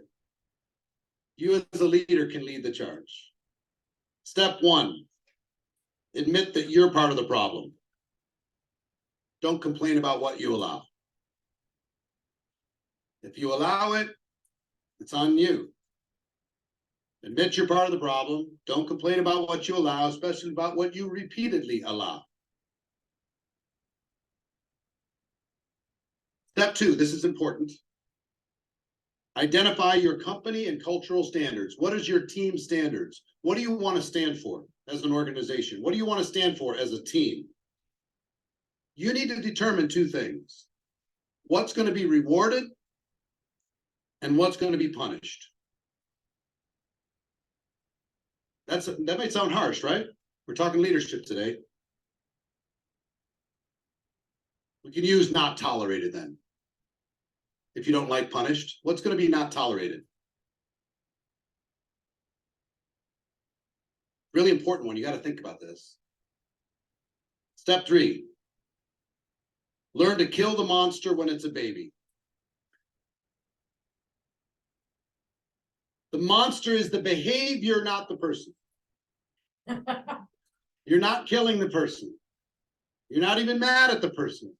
you as a leader can lead the charge. Step one, admit that you're part of the problem. Don't complain about what you allow. If you allow it, it's on you. Admit you're part of the problem. Don't complain about what you allow, especially about what you repeatedly allow. Step two, this is important. Identify your company and cultural standards. What is your team standards? What do you want to stand for as an organization? What do you want to stand for as a team? You need to determine two things: what's going to be rewarded and what's going to be punished. That might sound harsh, right? We're talking leadership today. We can use not tolerated then. If you don't like punished, what's going to be not tolerated? Really important one. You got to think about this. Step three, learn to kill the monster when it's a baby. The monster is the behavior, not the person. You're not killing the person. You're not even mad at the person.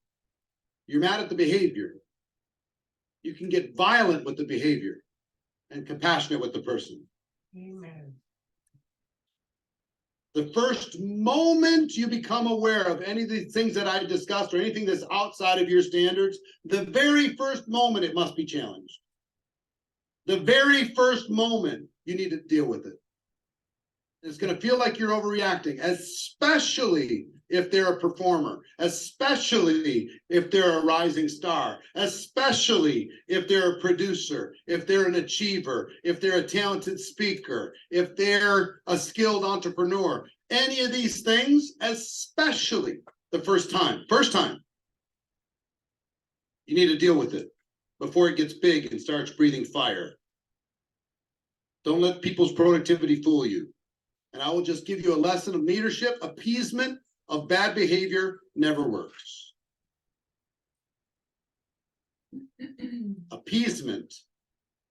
You're mad at the behavior. You can get violent with the behavior and compassionate with the person.
Amen.
The first moment you become aware of any of the things that I discussed or anything that's outside of your standards, the very first moment it must be challenged. The very first moment you need to deal with it. It's going to feel like you're overreacting, especially if they're a performer, especially if they're a rising star, especially if they're a producer, if they're an achiever, if they're a talented speaker, if they're a skilled entrepreneur. any of these things, especially the first time, you need to deal with it before it gets big and starts breathing fire. Don't let people's productivity fool you. And I will just give you a lesson of leadership. Appeasement of bad behavior never works. Appeasement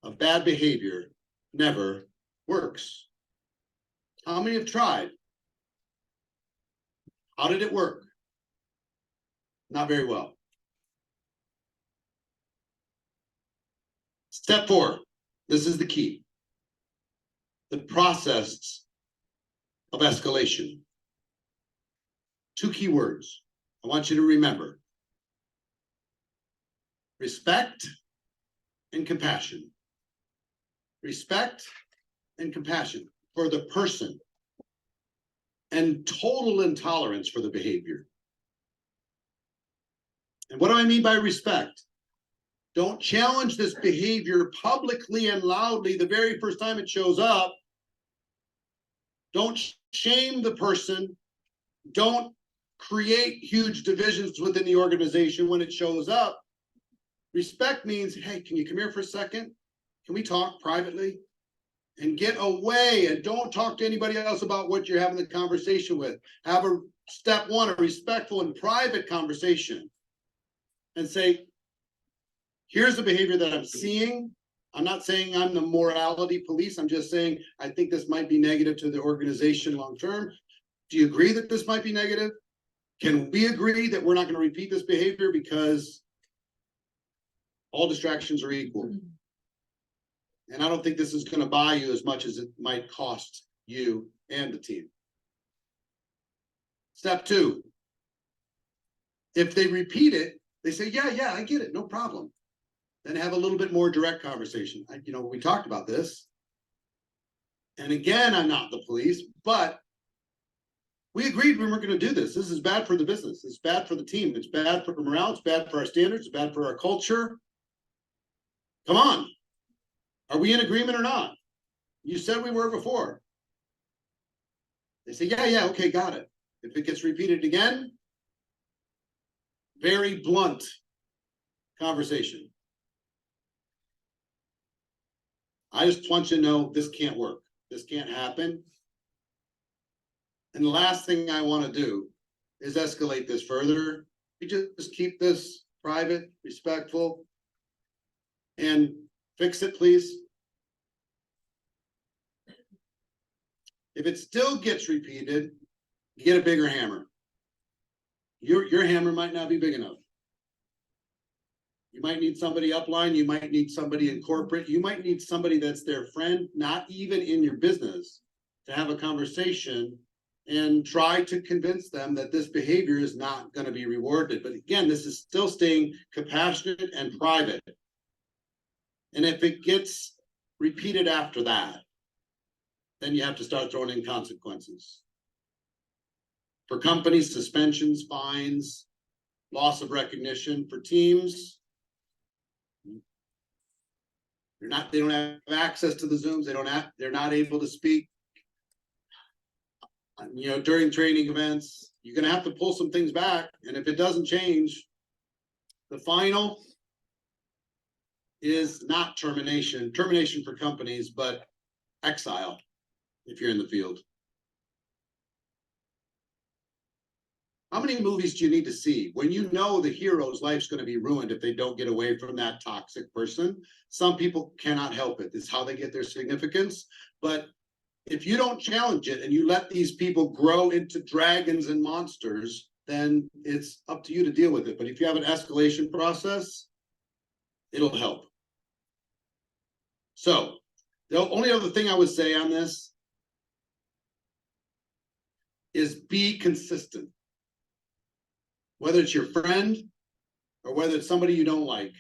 of bad behavior never works. How many have tried? How did it work? Not very well. Step 4. This is the key. The process of escalation. 2 key words I want you to remember. Respect and compassion. Respect and compassion for the person and total intolerance for the behavior. And what do I mean by respect? Don't challenge this behavior publicly and loudly the very first time it shows up. Don't shame the person. Don't create huge divisions within the organization when it shows up. Respect means, hey, can you come here for a second? Can we talk privately? And get away and don't talk to anybody else about what you're having the conversation with. Have a step 1, a respectful and private conversation. And say, here's the behavior that I'm seeing. I'm not saying I'm the morality police. I'm just saying, I think this might be negative to the organization long-term. Do you agree that this might be negative? Can we agree that we're not going to repeat this behavior because all distractions are equal? And I don't think this is going to buy you as much as it might cost you and the team. Step 2. If they repeat it, they say, yeah, I get it, no problem. Then have a little bit more direct conversation. We talked about this. And again, I'm not the police, but we agreed we weren't going to do this. This is bad for the business. It's bad for the team. It's bad for morale. It's bad for our standards. It's bad for our culture. Come on. Are we in agreement or not? You said we were before. They say, yeah, okay, got it. If it gets repeated again, very blunt conversation. I just want you to know this can't work. This can't happen. And the last thing I want to do is escalate this further. We just keep this private, respectful, and fix it, please. If it still gets repeated, get a bigger hammer. Your hammer might not be big enough. You might need somebody upline. You might need somebody in corporate. You might need somebody that's their friend, not even in your business, to have a conversation and try to convince them that this behavior is not going to be rewarded. But again, this is still staying compassionate and private. And if it gets repeated after that, then you have to start throwing in consequences. For companies, suspensions, fines, loss of recognition. For teams, they don't have access to the Zooms. They're not able to speak. During training events, you're going to have to pull some things back. And if it doesn't change, the final is not termination for companies, but exile if you're in the field. How many movies do you need to see when you know the hero's life's going to be ruined if they don't get away from that toxic person? Some people cannot help it. It's how they get their significance. But if you don't challenge it and you let these people grow into dragons and monsters, then it's up to you to deal with it. But if you have an escalation process, it'll help. So the only other thing I would say on this is be consistent. Whether it's your friend or whether it's somebody you don't like,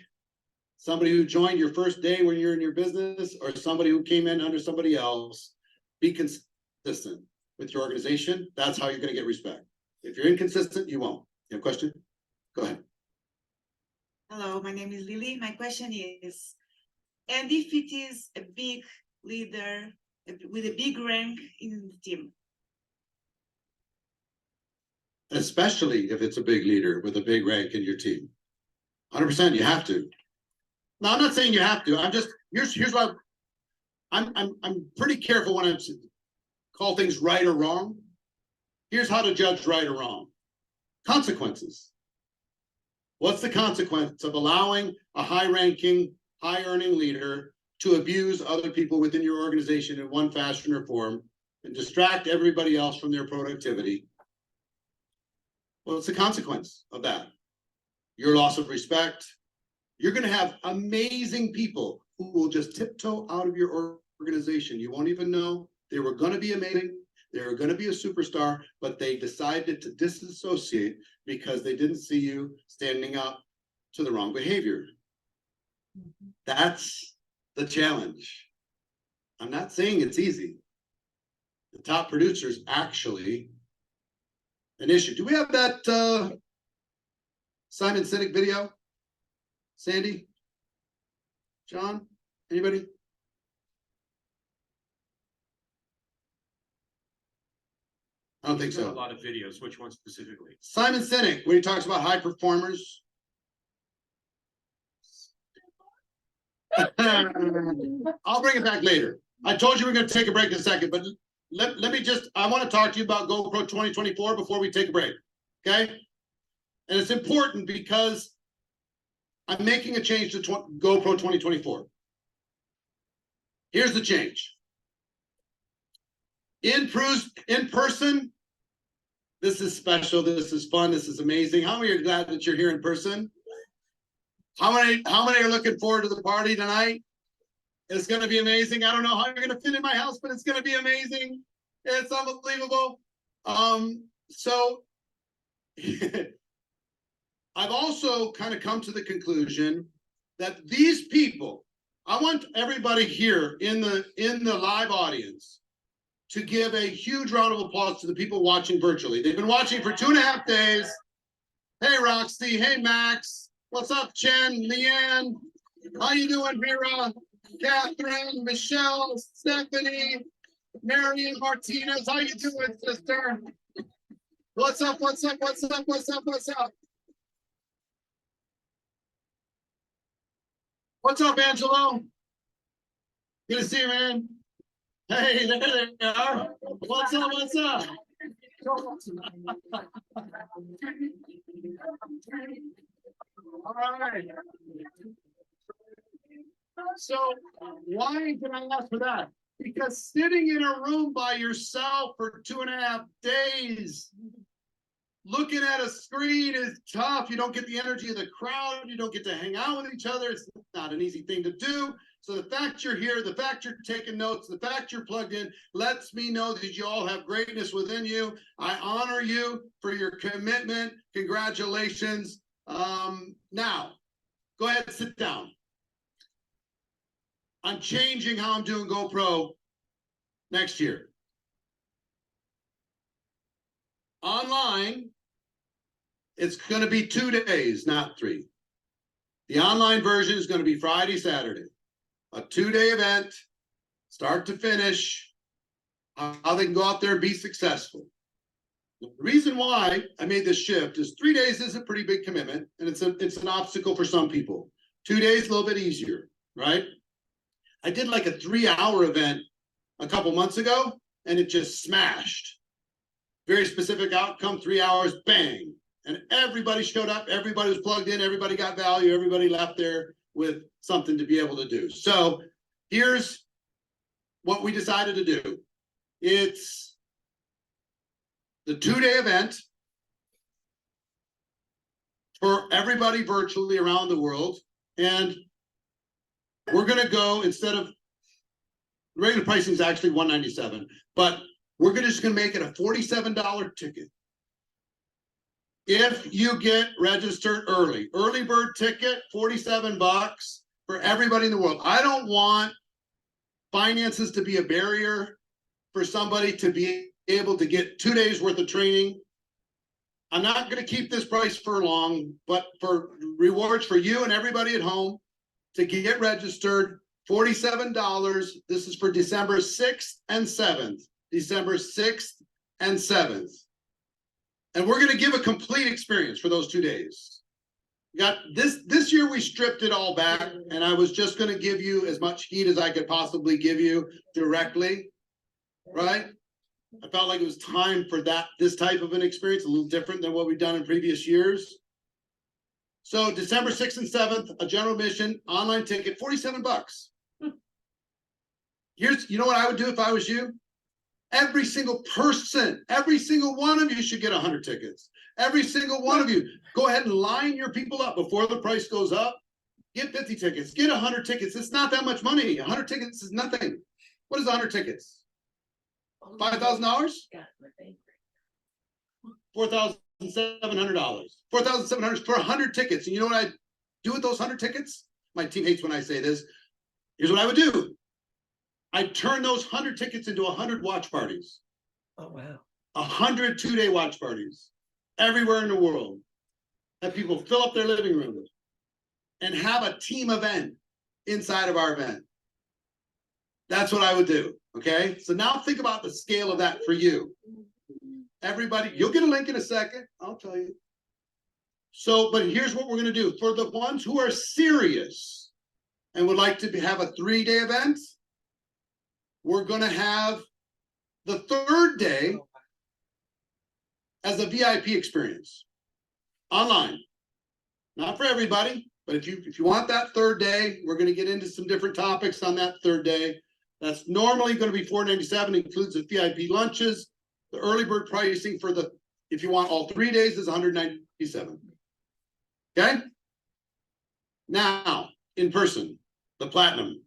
somebody who joined your first day when you're in your business or somebody who came in under somebody else, be consistent with your organization. That's how you're going to get respect. If you're inconsistent, you won't. You have a question? Go ahead.
Hello, my name is Lily. My question is, and if it is a big leader with a big rank in the team,
especially if it's a big leader with a big rank in your team. 100%, you have to. Now, I'm not saying you have to. I'm just here's what I'm pretty careful when I call things right or wrong. Here's how to judge right or wrong. Consequences. What's the consequence of allowing a high-ranking, high-earning leader to abuse other people within your organization in one fashion or form and distract everybody else from their productivity? Well, it's the consequence of that. Your loss of respect. You're going to have amazing people who will just tiptoe out of your organization. You won't even know they were going to be amazing. They were going to be a superstar, but they decided to disassociate because they didn't see you standing up to the wrong behavior. That's the challenge. I'm not saying it's easy. The top producers actually an issue. Do we have that Simon Sinek video? Sandy? John? Anybody? I don't think so.
A lot of videos. Which one specifically?
Simon Sinek, when he talks about high performers. I'll bring it back later. I told you we're going to take a break in a second, but let me just, I want to talk to you about GoPro 2024 before we take a break. Okay? And it's important because I'm making a change to GoPro 2024. Here's the change. In person, this is special, this is fun, this is amazing. How many are glad that you're here in person? How many are looking forward to the party tonight? It's going to be amazing. I don't know how you're going to fit in my house, but it's going to be amazing. It's unbelievable. So I've also kind of come to the conclusion that these people, I want everybody here in the live audience to give a huge round of applause to the people watching virtually. They've been watching for 2.5 days. Hey, Roxy. Hey, Max. What's up, Chen, Leanne? How you doing, Vera? Catherine, Michelle, Stephanie, Marion Martinez. How you doing, sister? What's up, what's up, what's up, what's up, what's up? What's up, Angelo? Good to see you, man. Hey, there they are. What's up, what's up? All right. So why did I ask for that? Because sitting in a room by yourself for 2.5 days, looking at a screen is tough. You don't get the energy of the crowd. You don't get to hang out with each other. It's not an easy thing to do. So the fact you're here, the fact you're taking notes, the fact you're plugged in, lets me know that you all have greatness within you. I honor you for your commitment. Congratulations. Now, go ahead and sit down. I'm changing how I'm doing GoPro next year. Online, it's going to be 2 days, not 3. The online version is going to be Friday, Saturday. A 2-day event, start to finish, how they can go out there and be successful. The reason why I made this shift is 3 days is a pretty big commitment, and it's an obstacle for some people. 2 days, a little bit easier, right? I did like a 3-hour event a couple months ago, and it just smashed. Very specific outcome, 3 hours, bang. And everybody showed up, everybody was plugged in, everybody got value, everybody left there with something to be able to do. So here's what we decided to do. It's the 2-day event for everybody virtually around the world. And we're going to go, instead of regular pricing is actually $197, but we're just going to make it a $47 ticket. If you get registered early, early bird ticket, $47 for everybody in the world. I don't want finances to be a barrier for somebody to be able to get 2 days worth of training. I'm not going to keep this price for long, but for rewards for you and everybody at home to get registered, $47. This is for December 6th and 7th. December 6th and 7th. And we're gonna give a complete experience for those 2 days. Got this year we stripped it all back, and I was just gonna give you as much heat as I could possibly give you directly, right? I felt like it was time for this type of an experience, a little different than what we've done in previous years. So December 6th and 7th, a general admission, online ticket, $47. You know what I would do if I was you? Every single person, every single one of you should get 100 tickets. Every single one of you, go ahead and line your people up before the price goes up. Get 50 tickets, get 100 tickets. It's not that much money. 100 tickets is nothing. What is 100 tickets? $5,000? $4,700. $4,700 for 100 tickets. And you know what I do with those 100 tickets? My team hates when I say this. Here's what I would do. I'd turn those 100 tickets into 100 watch parties.
Oh, wow.
100 2-day watch parties everywhere in the world. Have people fill up their living rooms and have a team event inside of our event. That's what I would do. Okay. So now think about the scale of that for you. Everybody, you'll get a link in a second. I'll tell you. So, but here's what we're going to do for the ones who are serious and would like to have a 3-day event. We're going to have the 3rd day as a VIP experience online. Not for everybody, but if you want that 3rd day, we're going to get into some different topics on that 3rd day. That's normally going to be $497, includes the VIP lunches. The early bird pricing for if you want all 3 days is $197. Okay. Now, in person, the platinum.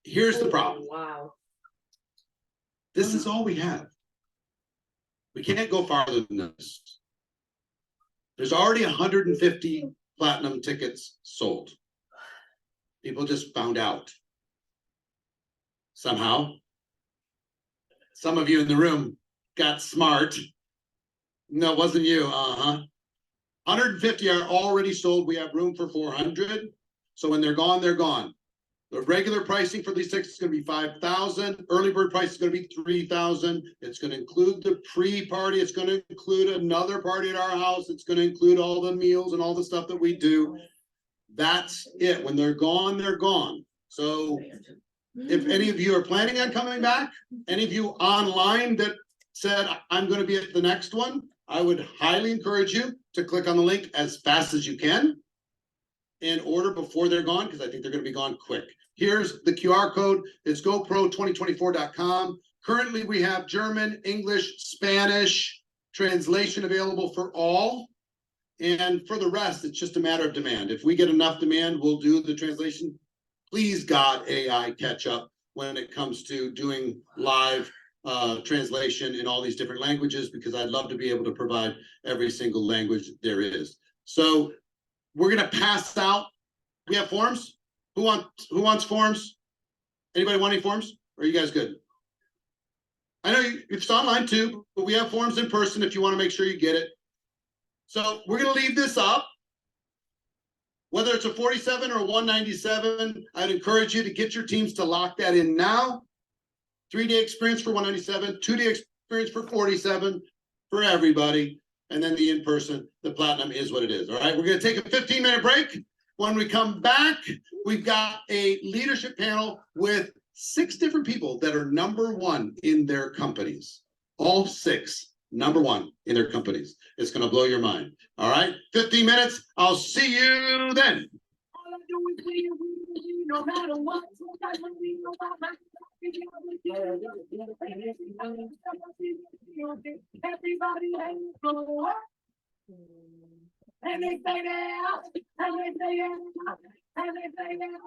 Here's the problem.
Wow.
This is all we have. We can't go farther than this. There's already 150 platinum tickets sold. People just found out. Somehow. Some of you in the room got smart. No, it wasn't you. 150 are already sold. We have room for 400. So when they're gone, they're gone. The regular pricing for these tickets is going to be $5,000. Early bird price is going to be $3,000. It's going to include the pre-party. It's going to include another party at our house. It's going to include all the meals and all the stuff that we do. That's it. When they're gone, they're gone. So if any of you are planning on coming back, any of you online that said, I'm going to be at the next one, I would highly encourage you to click on the link as fast as you can and order before they're gone, because I think they're going to be gone quick. Here's the QR code. It's GoPro2024.com. Currently, we have German, English, Spanish translation available for all. And for the rest, it's just a matter of demand. If we get enough demand, we'll do the translation. Please, God, AI catch up when it comes to doing live translation in all these different languages, because I'd love to be able to provide every single language there is. So we're going to pass out. We have forms. Who wants forms? Anybody want any forms? Or are you guys good? I know it's online too, but we have forms in person if you want to make sure you get it. So we're going to leave this up. Whether it's a 47 or 197, I'd encourage you to get your teams to lock that in now. 3-day experience for 197, 2-day experience for 47 for everybody. And then the in-person, the platinum is what it is. All right, we're going to take a 15-minute break. When we come back, we've got a leadership panel with 6 different people that are #1 in their companies. All 6 #1 in their companies. It's going to blow your mind. All right, 15 minutes. I'll see you then. No matter what. Everybody hands go up. And they say that. And they say that. And they say that.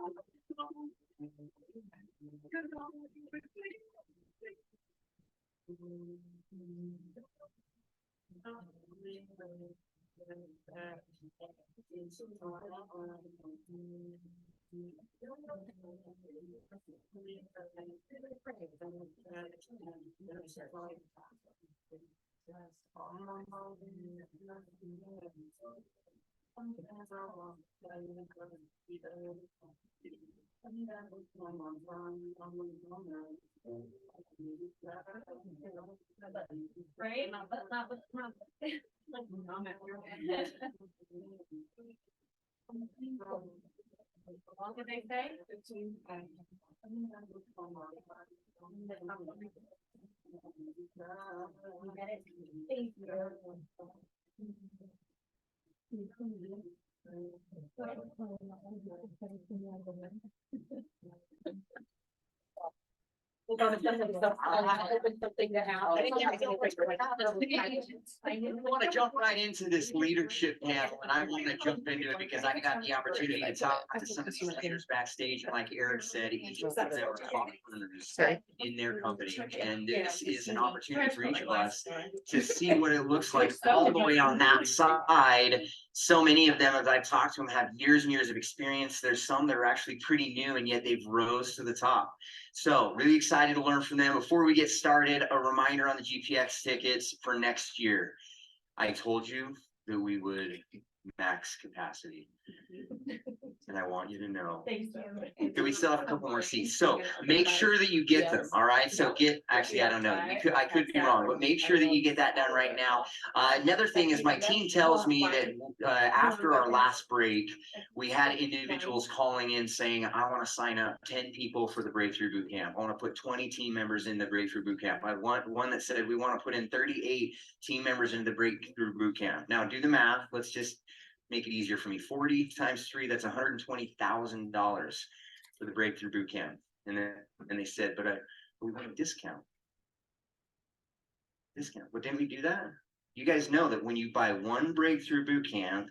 Right? But not with. What did they say?
I want to jump right into this leadership panel, and I want to jump into it because I got the opportunity to talk to some of these leaders backstage, and like Eric said, each of them are top earners in their company, and this is an opportunity for each of us to see what it looks like all the way on that side. So many of them, as I've talked to them, have years and years of experience. There's some that are actually pretty new, and yet they've rose to the top. So really excited to learn from them. Before we get started, a reminder on the GPX tickets for next year. I told you that we would max capacity. And I want you to know that we still have a couple more seats. So make sure that you get them. All right. So actually, I don't know. I could be wrong, but make sure that you get that done right now. Another thing is my team tells me that after our last break, we had individuals calling in saying, I want to sign up 10 people for the Breakthrough Boot Camp. I want to put 20 team members in the Breakthrough Boot Camp. I want one that said we want to put in 38 team members into the Breakthrough Boot Camp. Now do the math. Let's just make it easier for me. 40 times 3, that's $120,000 for the Breakthrough Boot Camp. And they said, but we want a discount. Well, didn't we do that? You guys know that when you buy one Breakthrough Boot Camp,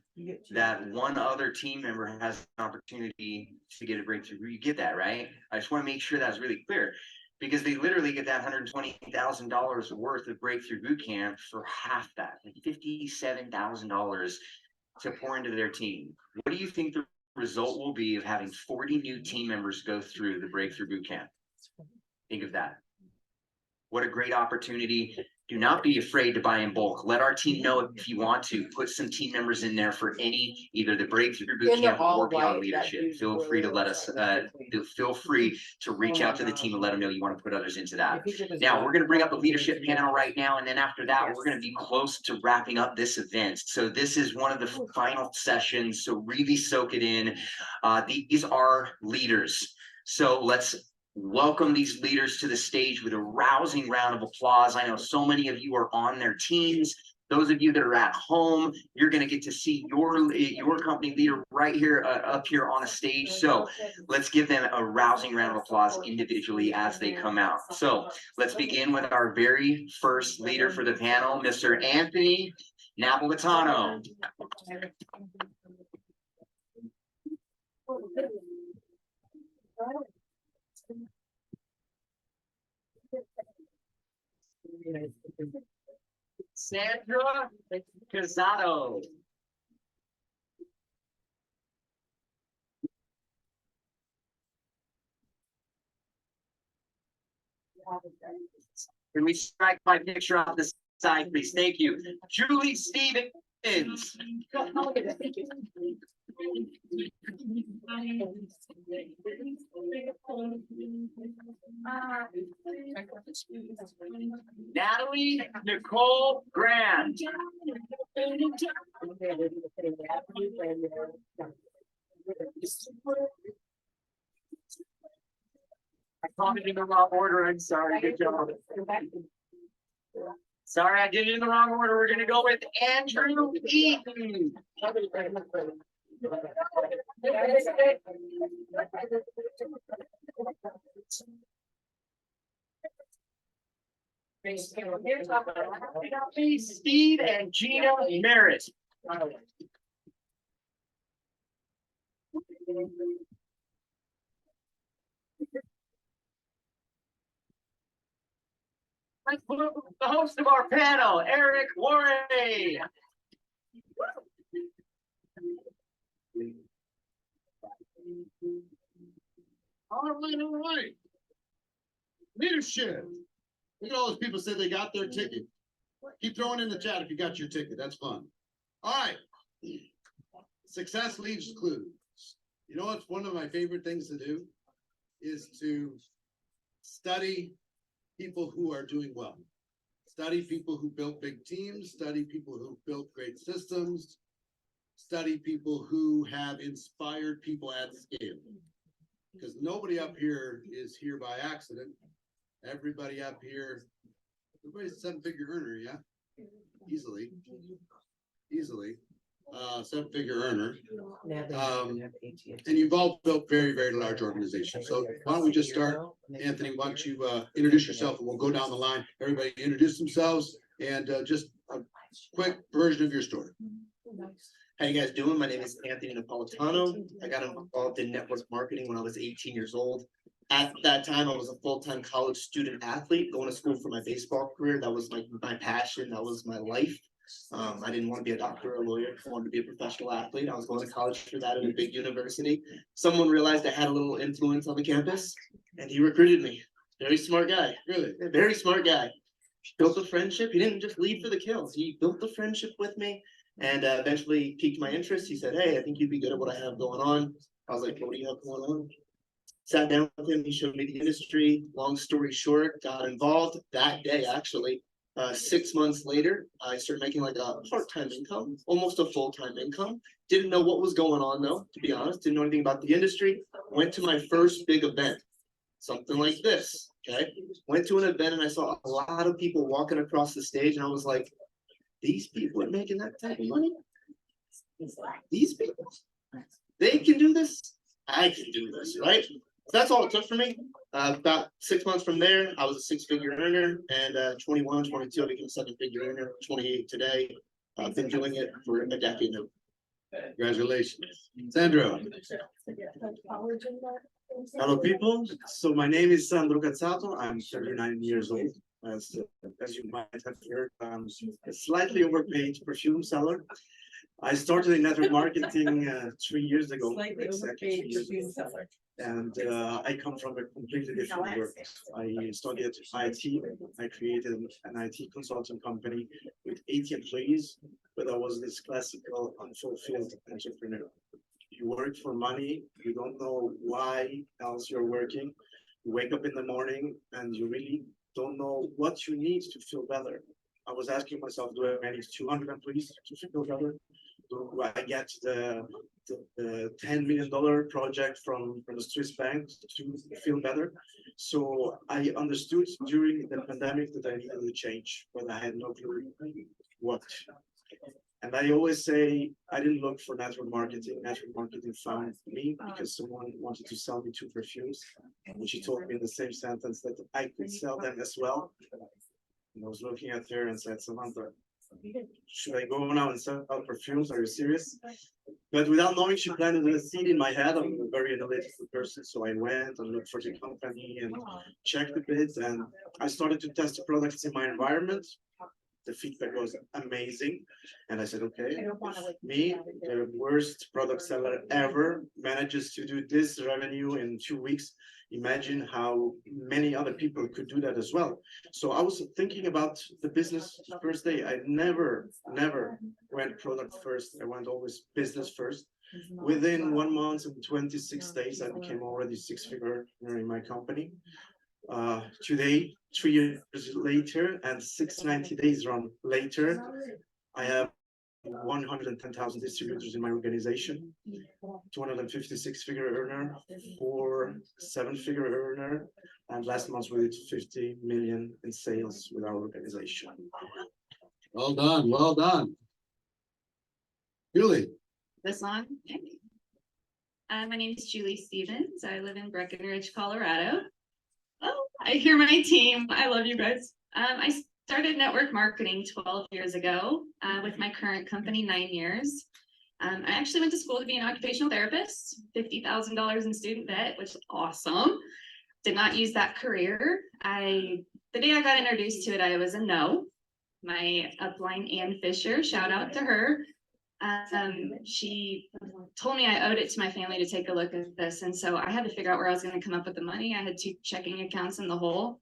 that one other team member has an opportunity to get a Breakthrough. You get that, right? I just want to make sure that's really clear, because they literally get that $120,000 worth of Breakthrough Boot Camp for half that, like $57,000 to pour into their team. What do you think the result will be of having 40 new team members go through the Breakthrough Boot Camp? Think of that. What a great opportunity. Do not be afraid to buy in bulk. Let our team know if you want to put some team members in there for either the Breakthrough Boot Camp or Beyond Leadership. Feel free to let us, feel free to reach out to the team and let them know you want to put others into that. Now, we're going to bring up the leadership panel right now. And then after that, we're going to be close to wrapping up this event. So this is one of the final sessions. So really soak it in. These are leaders. So let's welcome these leaders to the stage with a rousing round of applause. I know so many of you are on their teams. Those of you that are at home, you're going to get to see your company leader right here up here on a stage. So let's give them a rousing round of applause individually as they come out. So let's begin with our very first leader for the panel, Mr. Anthony Napolitano. Sandra Casado. Can we strike my picture off the side, please? Thank you. Julie Stevens. Natalie Nicole Grant. I called it in the wrong order. I'm sorry. Good job. Sorry, I did it in the wrong order. We're going to go with Andrew Eaton. Steve and Gina Merritt. The host of our panel, Eric Worre.
All right. Leadership. Look at all those people say they got their ticket. Keep throwing in the chat if you got your ticket. That's fun. All right. Success leaves clues. You know what's one of my favorite things to do? is to study people who are doing well. Study people who built big teams, study people who built great systems, study people who have inspired people at scale. Because nobody up here is here by accident. Everybody up here, everybody's a seven-figure earner, yeah? Easily. Seven-figure earner. And you've all built very, very large organizations. So why don't we just start? Anthony, why don't you introduce yourself and we'll go down the line. Everybody introduce themselves and just a quick version of your story.
How you guys doing? My name is Anthony Napolitano. I got involved in network marketing when I was 18 years old. At that time, I was a full-time college student athlete, going to school for my baseball career. That was my passion. That was my life. I didn't want to be a doctor or a lawyer. I wanted to be a professional athlete. I was going to college for that at a big university. Someone realized I had a little influence on the campus, and he recruited me. Very smart guy.
Really?
A very smart guy. Built a friendship. He didn't just lead for the kills. He built a friendship with me and eventually piqued my interest. He said, "Hey, I think you'd be good at what I have going on." I was like, "What do you have going on?" Sat down with him. He showed me the industry. Long story short, got involved that day, actually. 6 months later, I started making like a part-time income, almost a full-time income. Didn't know what was going on though, to be honest. Didn't know anything about the industry. Went to my first big event, something like this, okay? Went to an event and I saw a lot of people walking across the stage and I was like, these people are making that type of money? These people, they can do this? I can do this, right? That's all it took for me. About 6 months from there, I was a six-figure earner, and 21, 22, I became a seven-figure earner, 28 today. I've been doing it for a decade now.
Congratulations. Sandro.
Hello, people. So my name is Sandro Cazzato. I'm 39 years old. As you might have heard, I'm a slightly overpaid perfume seller. I started in network marketing 3 years ago. Exactly 3 years ago. And I come from a completely different world. I studied IT. I created an IT consulting company with 80 employees, but I was this classical unfulfilled entrepreneur. You work for money. You don't know why else you're working. You wake up in the morning and you really don't know what you need to feel better. I was asking myself, do I manage 200 employees to feel better? Do I get the $10 million project from the Swiss bank to feel better? So I understood during the pandemic that I needed to change, but I had no clue what. And I always say, I didn't look for network marketing. Network marketing found me because someone wanted to sell me 2 perfumes, and she told me in the same sentence that I could sell them as well. And I was looking at her and said, "Samantha, should I go now and sell perfumes? Are you serious?" But without knowing, she planted a seed in my head. I'm a very analytical person, so I went and looked for the company and checked a bit, and I started to test the products in my environment. The feedback was amazing, and I said, "Okay, if me, the worst product seller ever, manages to do this revenue in 2 weeks. Imagine how many other people could do that as well." So I was thinking about the business the first day. I never went product first. I went always business first. Within 1 month and 26 days, I became already six-figure in my company. Today, 3 years later and 690 days run later, I have 110,000 distributors in my organization, 256-figure earner, 4 7-figure earner, and last month we did 50 million in sales with our organization.
Well done, well done. Julie.
This on? My name is Julie Stevens. I live in Breckenridge, Colorado. Oh, I hear my team. I love you guys. I started network marketing 12 years ago with my current company, 9 years. I actually went to school to be an occupational therapist, $50,000 in student debt, which is awesome. Did not use that career. The day I got introduced to it, I was a no. My upline, Ann Fisher, shout out to her. She told me I owed it to my family to take a look at this. And so I had to figure out where I was going to come up with the money. I had 2 checking accounts in the hole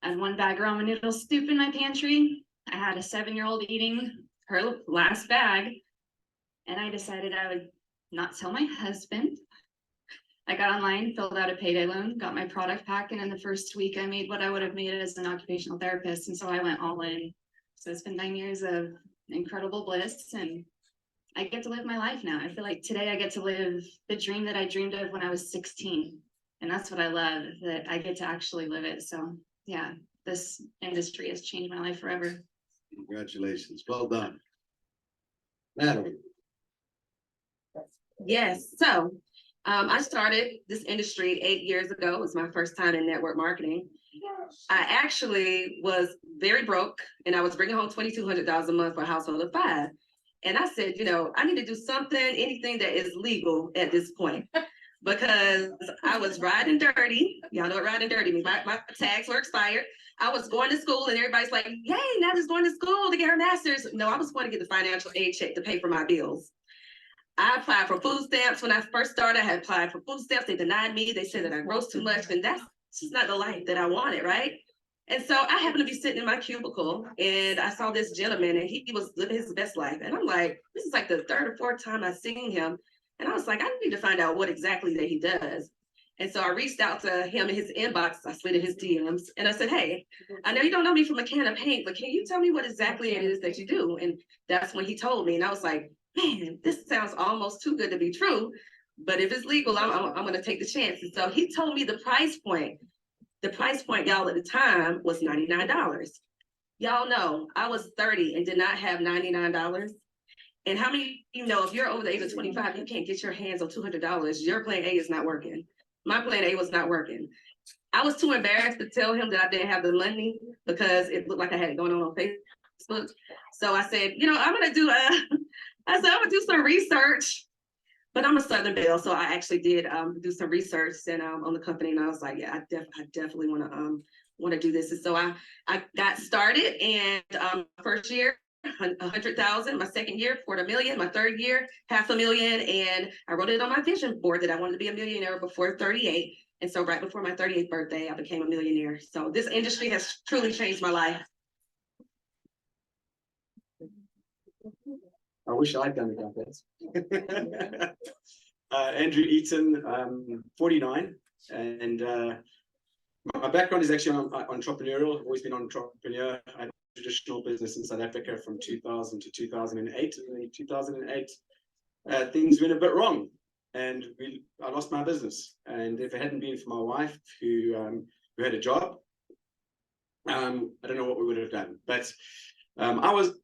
and 1 bag of ramen noodle soup in my pantry. I had a 7-year-old eating her last bag. And I decided I would not tell my husband. I got online, filled out a payday loan, got my product pack, and in the first week I made what I would have made as an occupational therapist. And so I went all in. So it's been 9 years of incredible bliss, and I get to live my life now. I feel like today I get to live the dream that I dreamed of when I was 16. And that's what I love, that I get to actually live it. So yeah, this industry has changed my life forever.
Congratulations, well done. Natalie.
Yes, so I started this industry 8 years ago. It was my first time in network marketing. I actually was very broke and I was bringing home $2,200 a month for a household of 5. And I said, you know, I need to do something, anything that is legal at this point. Because I was riding dirty. Y'all know what riding dirty means. My tags were expired. I was going to school and everybody's like, yay, Natalie's going to school to get her master's. No, I was going to get the financial aid check to pay for my bills. I applied for food stamps when I first started. I had applied for food stamps. They denied me. They said that I gross too much, and that's just not the life that I wanted, right? And so I happened to be sitting in my cubicle, and I saw this gentleman, and he was living his best life. And I'm like, this is like the 3rd or 4th time I've seen him. And I was like, I need to find out what exactly that he does. And so I reached out to him in his inbox. I slid in his DMs, and I said, hey, I know you don't know me from a can of paint, but can you tell me what exactly it is that you do? And that's when he told me, and I was like, man, this sounds almost too good to be true. But if it's legal, I'm going to take the chance. And so he told me the price point. The price point, y'all, at the time was $99. Y'all know I was 30 and did not have $99. And how many, you know, if you're over the age of 25, you can't get your hands on $200. Your plan A is not working. My plan A was not working. I was too embarrassed to tell him that I didn't have the money because it looked like I had it going on Facebook. So I said, you know, I'm going to do I'm gonna do some research, but I'm a Southern Belle, so I actually did do some research and on the company, and I was like, yeah, I definitely want to do this. And so I got started, and first year 100,000, my second year $250,000, my third year $500,000, and I wrote it on my vision board that I wanted to be a millionaire before 38. And so right before my 38th birthday, I became a millionaire. So this industry has truly changed my life.
I wish I'd done it like that. Andrew Eaton, 49, and my background is actually entrepreneurial. I've always been an entrepreneur. I had a traditional business in South Africa from 2000 to 2008. And in 2008, things went a bit wrong, and I lost my business. And if it hadn't been for my wife, who had a job, I don't know what we would have done. But I was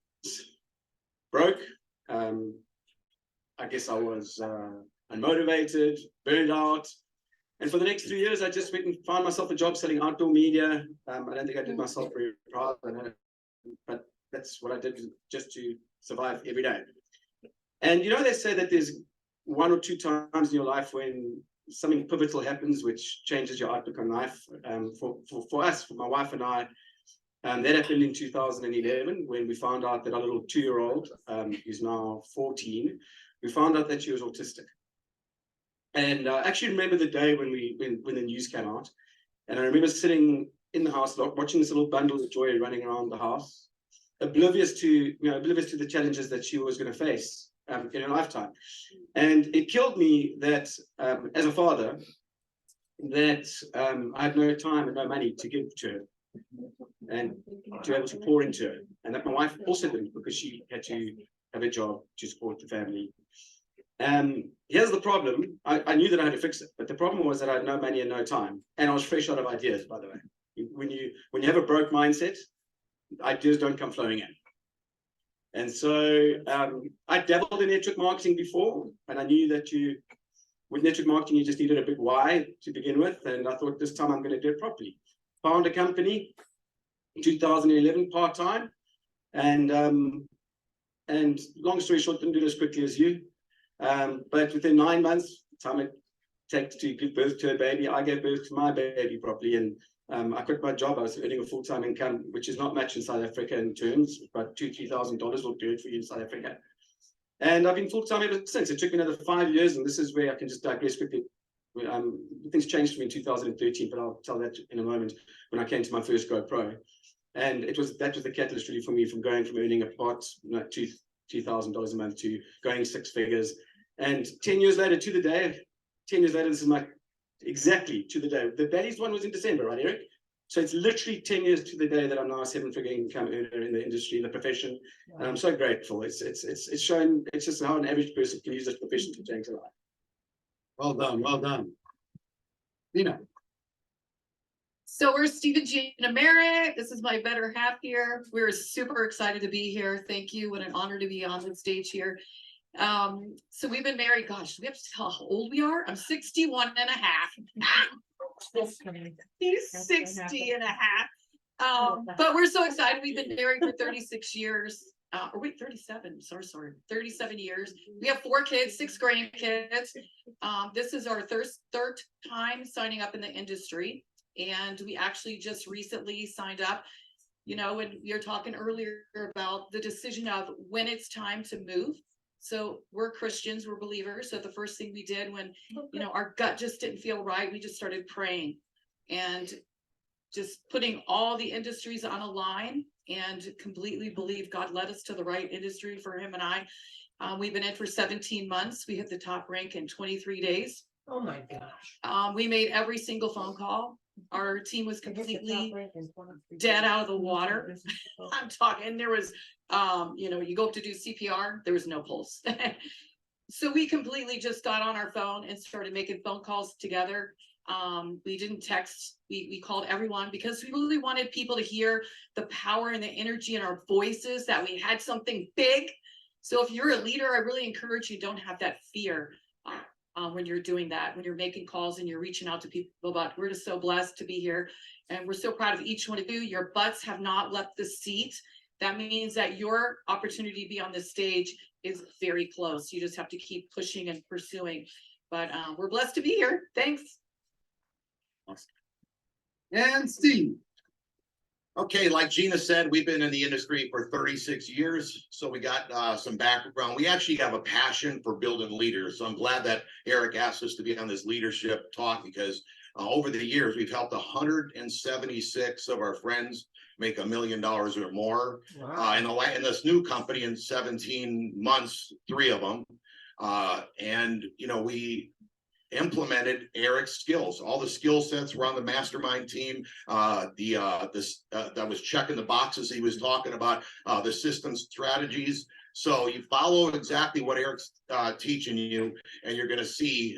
broke. I guess I was unmotivated, burned out. And for the next 3 years, I just went and found myself a job selling outdoor media. I don't think I did myself very proud, but that's what I did just to survive every day. And you know, they say that there's 1 or 2 times in your life when something pivotal happens, which changes your outlook on life. For us, for my wife and I, that happened in 2011 when we found out that our little 2-year-old, who's now 14, we found out that she was autistic. And I actually remember the day when the news came out, and I remember sitting in the house, watching this little bundle of joy running around the house, oblivious to the challenges that she was going to face in her lifetime. And it killed me that as a father, that I had no time and no money to give to her, and to be able to pour into her, and that my wife also didn't, because she had to have a job to support the family. Here's the problem. I knew that I had to fix it, but the problem was that I had no money and no time, and I was fresh out of ideas, by the way. When you have a broke mindset, ideas don't come flowing in. And so I dabbled in network marketing before, and I knew that with network marketing, you just needed a big why to begin with, and I thought this time I'm going to do it properly. Found a company in 2011 part-time, and long story short, didn't do it as quickly as you, but within 9 months, the time it takes to give birth to a baby, I gave birth to my baby properly, and I quit my job. I was earning a full-time income, which is not much in South Africa in terms, but $2,000-3,000 will do it for you in South Africa. And I've been full-time ever since. It took me another 5 years, and this is where I can just digress quickly. Things changed for me in 2013, but I'll tell that in a moment, when I came to my first GoPro. And that was the catalyst really for me, from going from earning a part, $2,000 a month to going 6 figures. And 10 years later to the day, 10 years later, this is my exactly to the day. The Bally's one was in December, right, Eric? So it's literally 10 years to the day that I'm now a 7-figure income earner in the industry, in the profession. And I'm so grateful. It's showing, it's just how an average person can use this profession to change their life.
Well done, well done. Nina.
So we're Stephen G and Americ. This is my better half here. We're super excited to be here. Thank you. What an honor to be on the stage here. So we've been married, gosh, do we have to tell how old we are? I'm 61 and a half. He's 60 and a half. But we're so excited. We've been married for 36 years. Or wait, 37, sorry, 37 years. We have 4 kids, 6 grandkids. This is our third time signing up in the industry. And we actually just recently signed up, you know, and we were talking earlier about the decision of when it's time to move. So we're Christians, we're believers. So the first thing we did when, you know, our gut just didn't feel right, we just started praying and just putting all the industries on a line and completely believe God led us to the right industry for him and I. We've been in for 17 months. We hit the top rank in 23 days.
Oh my gosh.
We made every single phone call. Our team was completely dead out of the water. I'm talking, there was, you know, you go up to do CPR, there was no pulse. So we completely just got on our phone and started making phone calls together. We didn't text, we called everyone because we really wanted people to hear the power and the energy in our voices, that we had something big. So if you're a leader, I really encourage you, don't have that fear when you're doing that, when you're making calls and you're reaching out to people. But we're just so blessed to be here. And we're so proud of each one of you. Your butts have not left the seat. That means that your opportunity to be on this stage is very close. You just have to keep pushing and pursuing. But we're blessed to be here. Thanks.
And Steve.
Okay, like Gina said, we've been in the industry for 36 years, so we got some background. We actually have a passion for building leaders, so I'm glad that Eric asked us to be on this leadership talk, because over the years, we've helped 176 of our friends make $1 million or more.
Wow.
In this new company, in 17 months, 3 of them. And, you know, we implemented Eric's skills. All the skill sets were on the mastermind team. That was checking the boxes he was talking about, the system strategies. So you follow exactly what Eric's teaching you, and you're going to see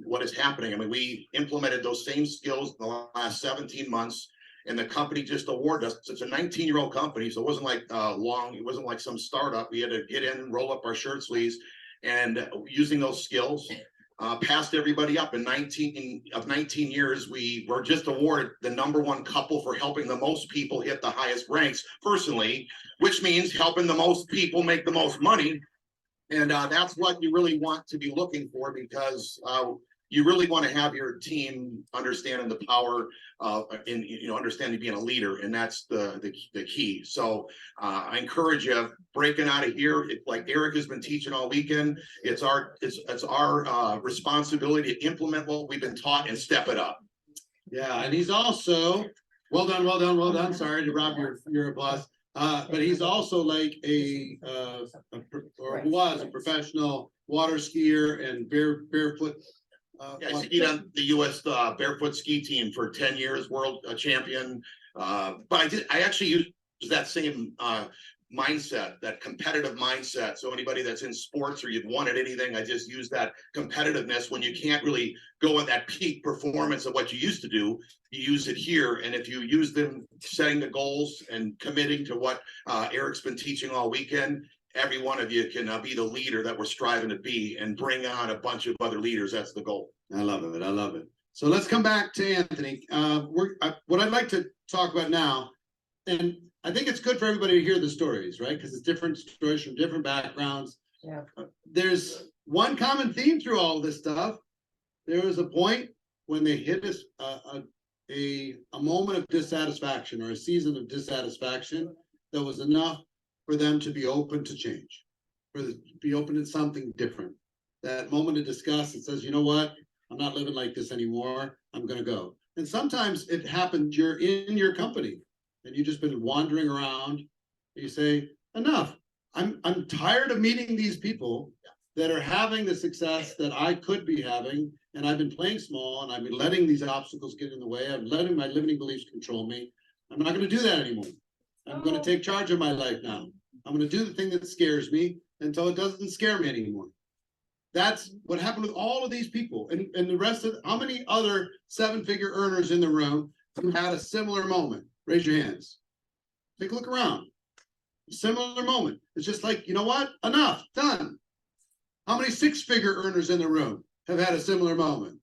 what is happening. I mean, we implemented those same skills in the last 17 months, and the company just awarded us. It's a 19-year-old company, so it wasn't like it wasn't like some startup. We had to get in and roll up our shirt sleeves, and using those skills, passed everybody up. In 19 years, we were just awarded the #1 couple for helping the most people hit the highest ranks personally, which means helping the most people make the most money. And that's what you really want to be looking for, because you really want to have your team understanding the power in, you know, understanding being a leader, and that's the key. So I encourage you, breaking out of here, like Eric has been teaching all weekend. It's our responsibility to implement what we've been taught and step it up.
Yeah, and he's also, well done. Sorry to rob your applause. But he's also like was a professional water skier and barefoot.
Yeah, I skied on the U.S. Barefoot ski team for 10 years, world champion. But I actually used that same mindset, that competitive mindset. So anybody that's in sports or you've won at anything, I just use that competitiveness. When you can't really go at that peak performance of what you used to do, you use it here. And if you use them setting the goals and committing to what Eric's been teaching all weekend, every one of you can be the leader that we're striving to be, and bring on a bunch of other leaders. That's the goal.
I love it. I love it. So let's come back to Anthony. What I'd like to talk about now, and I think it's good for everybody to hear the stories, right? Because it's different stories from different backgrounds.
Yeah.
There's one common theme through all of this stuff. There was a point when they hit us a moment of dissatisfaction, or a season of dissatisfaction, that was enough for them to be open to change, be open to something different. That moment of disgust that says, you know what, I'm not living like this anymore, I'm gonna go. And sometimes it happens, you're in your company and you've just been wandering around, you say, enough, I'm tired of meeting these people that are having the success that I could be having, And I've been playing small and I've been letting these obstacles get in the way. I'm letting my limiting beliefs control me. I'm not gonna do that anymore. I'm gonna take charge of my life now. I'm gonna do the thing that scares me until it doesn't scare me anymore. That's what happened with all of these people and the rest of, how many other 7-figure earners in the room who had a similar moment? Raise your hands. Take a look around. Similar moment. It's just like, you know what? Enough, done. How many 6-figure earners in the room have had a similar moment?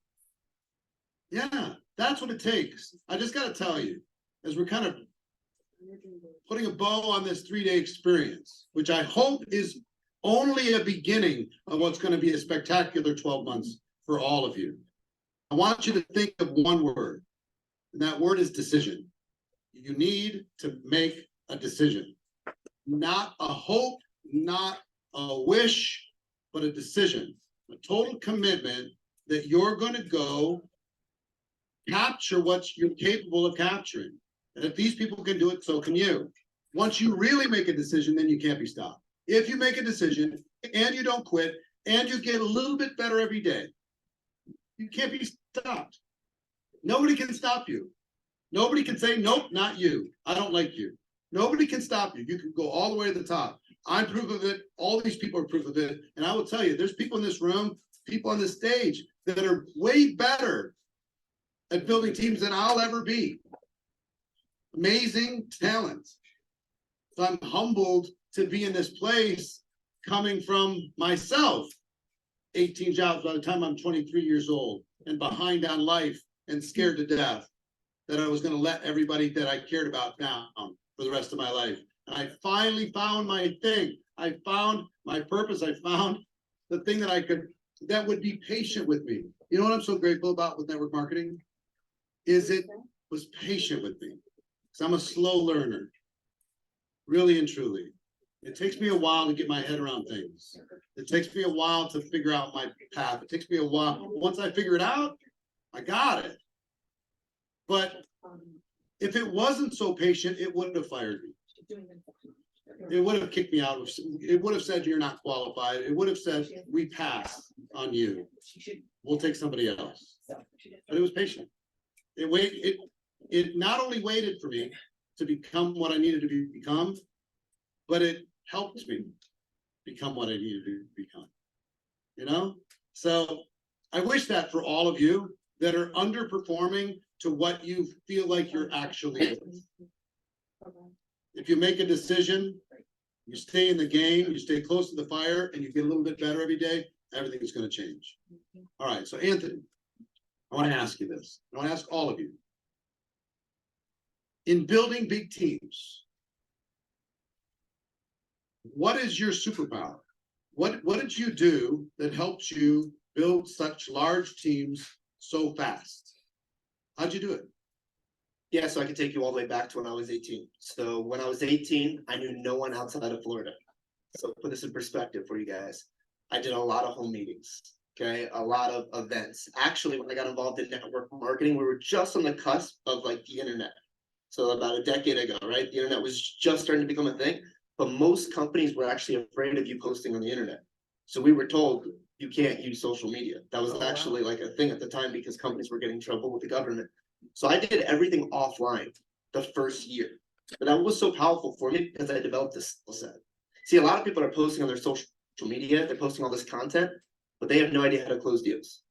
Yeah, that's what it takes. I just got to tell you, as we're kind of putting a bow on this 3-day experience, which I hope is only a beginning of what's going to be a spectacular 12 months for all of you. I want you to think of one word, and that word is decision. You need to make a decision, not a hope, not a wish, but a decision, a total commitment that you're going to go capture what you're capable of capturing. And if these people can do it, so can you. Once you really make a decision, then you can't be stopped. If you make a decision and you don't quit and you get a little bit better every day, you can't be stopped. Nobody can stop you. Nobody can say, nope, not you. I don't like you. Nobody can stop you. You can go all the way to the top. I'm proof of it. All these people are proof of it. And I will tell you, there's people in this room, people on this stage that are way better at building teams than I'll ever be. Amazing talent. So I'm humbled to be in this place coming from myself. 18 jobs by the time I'm 23 years old and behind on life and scared to death that I was going to let everybody that I cared about down for the rest of my life. And I finally found my thing. I found my purpose. I found the thing that would be patient with me. You know what I'm so grateful about with network marketing? Is it was patient with me. Because I'm a slow learner. Really and truly. It takes me a while to get my head around things. It takes me a while to figure out my path. It takes me a while. Once I figure it out, I got it. But if it wasn't so patient, it wouldn't have fired me. It would have kicked me out. It would have said you're not qualified. It would have said we pass on you. We'll take somebody else. But it was patient. It not only waited for me to become what I needed to become, but it helped me become what I needed to become. You know? So I wish that for all of you that are underperforming to what you feel like you're actually worth. If you make a decision, you stay in the game, you stay close to the fire, and you get a little bit better every day, everything is going to change. All right, so Anthony, I want to ask you this. I want to ask all of you. In building big teams, what is your superpower? What did you do that helped you build such large teams so fast? How'd you do it?
Yeah, so I can take you all the way back to when I was 18. So when I was 18, I knew no one outside of Florida. So put this in perspective for you guys. I did a lot of home meetings, okay? A lot of events. Actually, when I got involved in network marketing, we were just on the cusp of like the internet. So about a decade ago, right? The internet was just starting to become a thing, but most companies were actually afraid of you posting on the internet. So we were told you can't use social media. That was actually like a thing at the time because companies were getting in trouble with the government. So I did everything offline the first year. But that was so powerful for me because I developed this skill set. See, a lot of people are posting on their social media, they're posting all this content, but they have no idea how to close deals.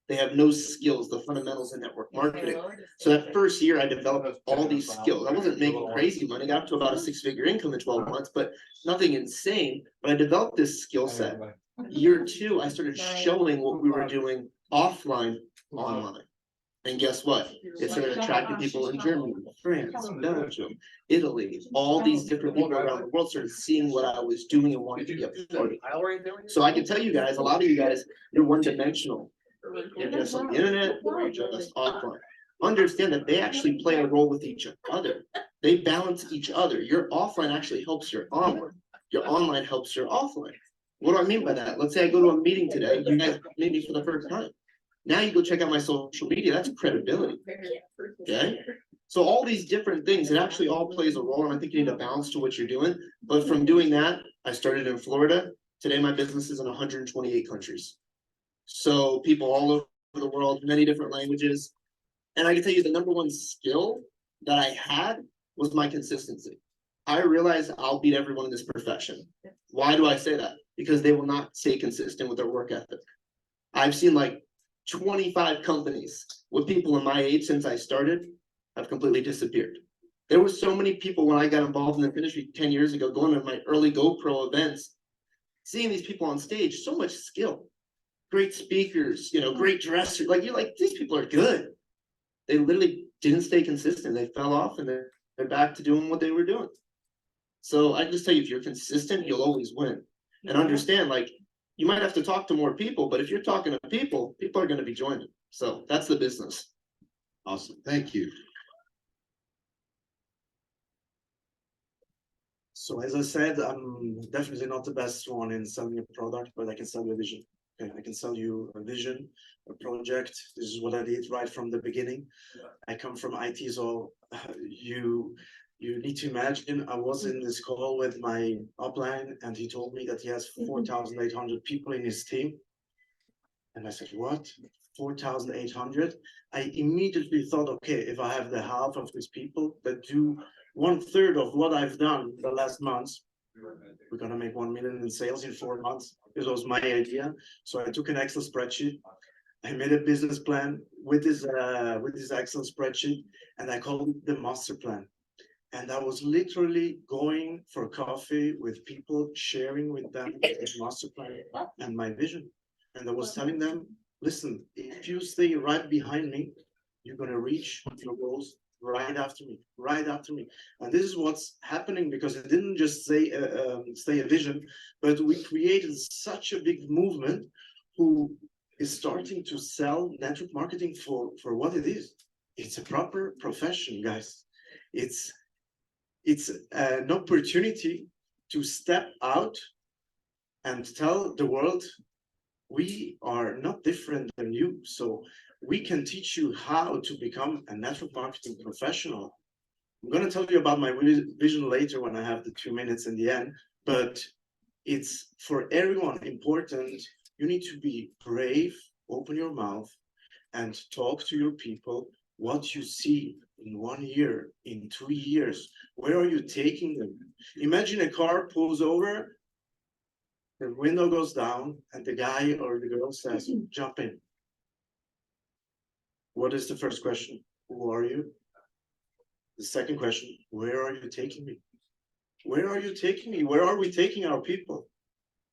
They have no skills, the fundamentals in network marketing. So that first year I developed all these skills. I wasn't making crazy money, got up to about a 6-figure income in 12 months, but nothing insane. But I developed this skill set. Year 2, I started showing what we were doing offline, online. And guess what? It started attracting people in Germany, France, Belgium, Italy, all these different people around the world started seeing what I was doing and wanted to be a part of it. So I can tell you guys, a lot of you guys, you're one-dimensional. You're just on the internet or you're just offline. Understand that they actually play a role with each other. They balance each other. Your offline actually helps your online. Your online helps your offline. What do I mean by that? Let's say I go to a meeting today, you guys meet me for the first time. Now you go check out my social media, that's credibility. Okay? So all these different things, it actually all plays a role, and I think you need a balance to what you're doing. But from doing that, I started in Florida. Today my business is in 128 countries. So people all over the world, many different languages. And I can tell you the number one skill that I had was my consistency. I realized I'll beat everyone in this profession. Why do I say that? Because they will not stay consistent with their work ethic. I've seen like 25 companies with people in my age since I started have completely disappeared. There were so many people when I got involved in the industry 10 years ago, going to my early GoPro events, seeing these people on stage, so much skill, great speakers, great dressers. Like you're like, these people are good. They literally didn't stay consistent. They fell off and they're back to doing what they were doing. So I just tell you, if you're consistent, you'll always win. And understand, like, you might have to talk to more people, but if you're talking to people, people are going to be joining. So that's the business.
Awesome, thank you.
So as I said, I'm definitely not the best one in selling a product, but I can sell you a vision. Okay, I can sell you a vision, a project. This is what I did right from the beginning. I come from IT, so you need to imagine I was in this call with my upline, and he told me that he has 4,800 people in his team. And I said, what? 4,800? I immediately thought, okay, if I have the half of these people that do 1/3 of what I've done the last months, we're gonna make 1 million in sales in 4 months. This was my idea. So I took an Excel spreadsheet. I made a business plan with this Excel spreadsheet, and I called it the master plan. And I was literally going for coffee with people, sharing with them the master plan and my vision. And I was telling them, listen, if you stay right behind me, you're gonna reach your goals right after me, right after me. And this is what's happening, because it didn't just stay a vision, but we created such a big movement who is starting to sell network marketing for what it is. It's a proper profession, guys. It's an opportunity to step out and tell the world, we are not different than you. So we can teach you how to become a network marketing professional. I'm going to tell you about my vision later when I have the 2 minutes in the end, but it's for everyone important. You need to be brave, open your mouth, and talk to your people what you see in 1 year, in 2 years. Where are you taking them? Imagine a car pulls over, the window goes down, and the guy or the girl says, jump in. What is the first question? Who are you? The second question, where are you taking me? Where are you taking me? Where are we taking our people?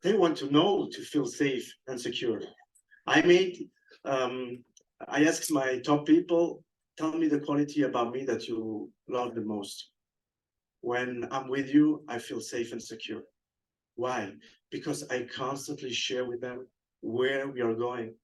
They want to know, to feel safe and secure. I asked my top people, tell me the quality about me that you love the most. When I'm with you, I feel safe and secure. Why? Because I constantly share with them where we are going.